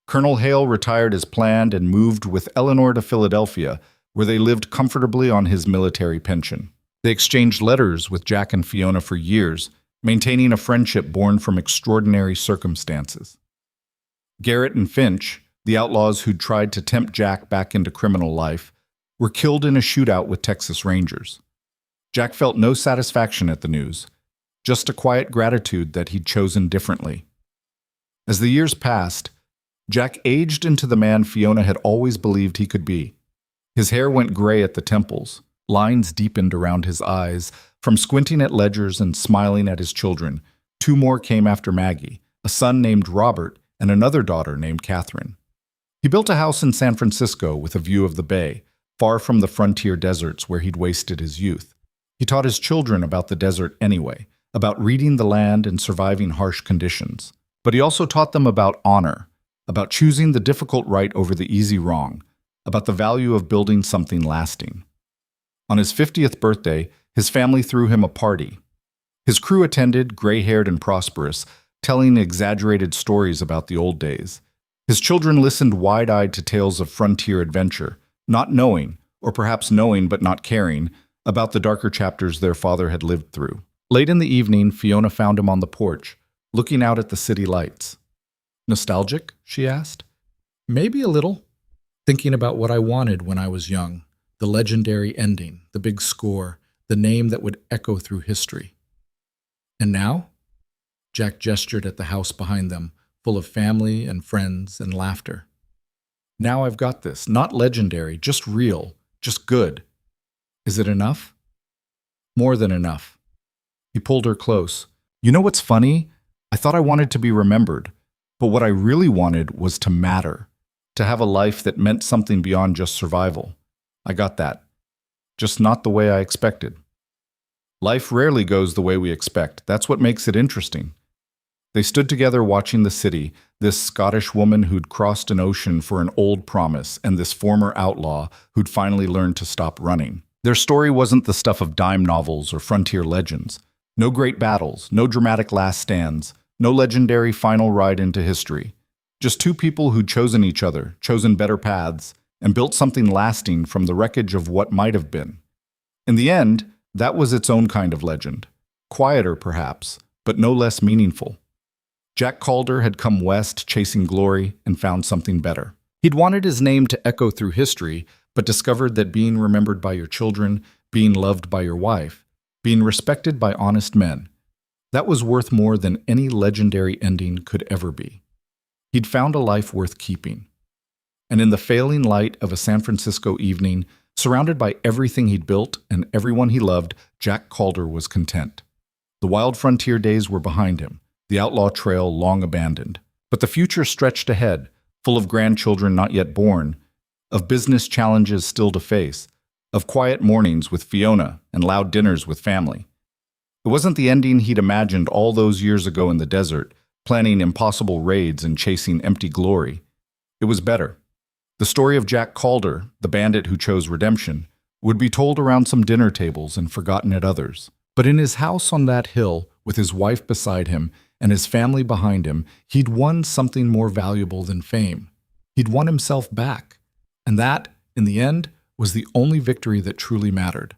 Colonel Hale retired as planned and moved with Eleanor to Philadelphia, where they lived comfortably on his military pension. They exchanged letters with Jack and Fiona for years, maintaining a friendship born from extraordinary circumstances. Garrett and Finch, the outlaws who'd tried to tempt Jack back into criminal life, were killed in a shootout with Texas Rangers. Jack felt no satisfaction at the news, just a quiet gratitude that he'd chosen differently. As the years passed, Jack aged into the man Fiona had always believed he could be. His hair went gray at the temples, lines deepened around his eyes. From squinting at ledgers and smiling at his children, 2 more came after Maggie, a son named Robert and another daughter named Catherine. He built a house in San Francisco with a view of the bay, far from the frontier deserts where he'd wasted his youth. He taught his children about the desert anyway, about reading the land and surviving harsh conditions. But he also taught them about honor, about choosing the difficult right over the easy wrong, about the value of building something lasting. On his 50th birthday, his family threw him a party. His crew attended, gray-haired and prosperous, telling exaggerated stories about the old days. His children listened wide-eyed to tales of frontier adventure, not knowing, or perhaps knowing but not caring, about the darker chapters their father had lived through. Late in the evening, Fiona found him on the porch, looking out at the city lights. Nostalgic? She asked. Maybe a little. Thinking about what I wanted when I was young, the legendary ending, the big score, the name that would echo through history. And now? Jack gestured at the house behind them, full of family and friends and laughter. Now I've got this, not legendary, just real, just good. Is it enough? More than enough. He pulled her close. You know what's funny? I thought I wanted to be remembered, but what I really wanted was to matter, to have a life that meant something beyond just survival. I got that. Just not the way I expected. Life rarely goes the way we expect. That's what makes it interesting. They stood together watching the city, this Scottish woman who'd crossed an ocean for an old promise, and this former outlaw who'd finally learned to stop running. Their story wasn't the stuff of dime novels or frontier legends. No great battles, no dramatic last stands, no legendary final ride into history. Just two people who'd chosen each other, chosen better paths, and built something lasting from the wreckage of what might have been. In the end, that was its own kind of legend. Quieter, perhaps, but no less meaningful. Jack Calder had come west chasing glory and found something better. He'd wanted his name to echo through history, but discovered that being remembered by your children, being loved by your wife, being respected by honest men, that was worth more than any legendary ending could ever be. He'd found a life worth keeping. And in the failing light of a San Francisco evening, surrounded by everything he'd built and everyone he loved, Jack Calder was content. The wild frontier days were behind him, the outlaw trail long abandoned. But the future stretched ahead, full of grandchildren not yet born, of business challenges still to face, of quiet mornings with Fiona and loud dinners with family. It wasn't the ending he'd imagined all those years ago in the desert, planning impossible raids and chasing empty glory. It was better. The story of Jack Calder, the bandit who chose redemption, would be told around some dinner tables and forgotten at others. But in his house on that hill, with his wife beside him and his family behind him, he'd won something more valuable than fame. He'd won himself back. And that, in the end, was the only victory that truly mattered.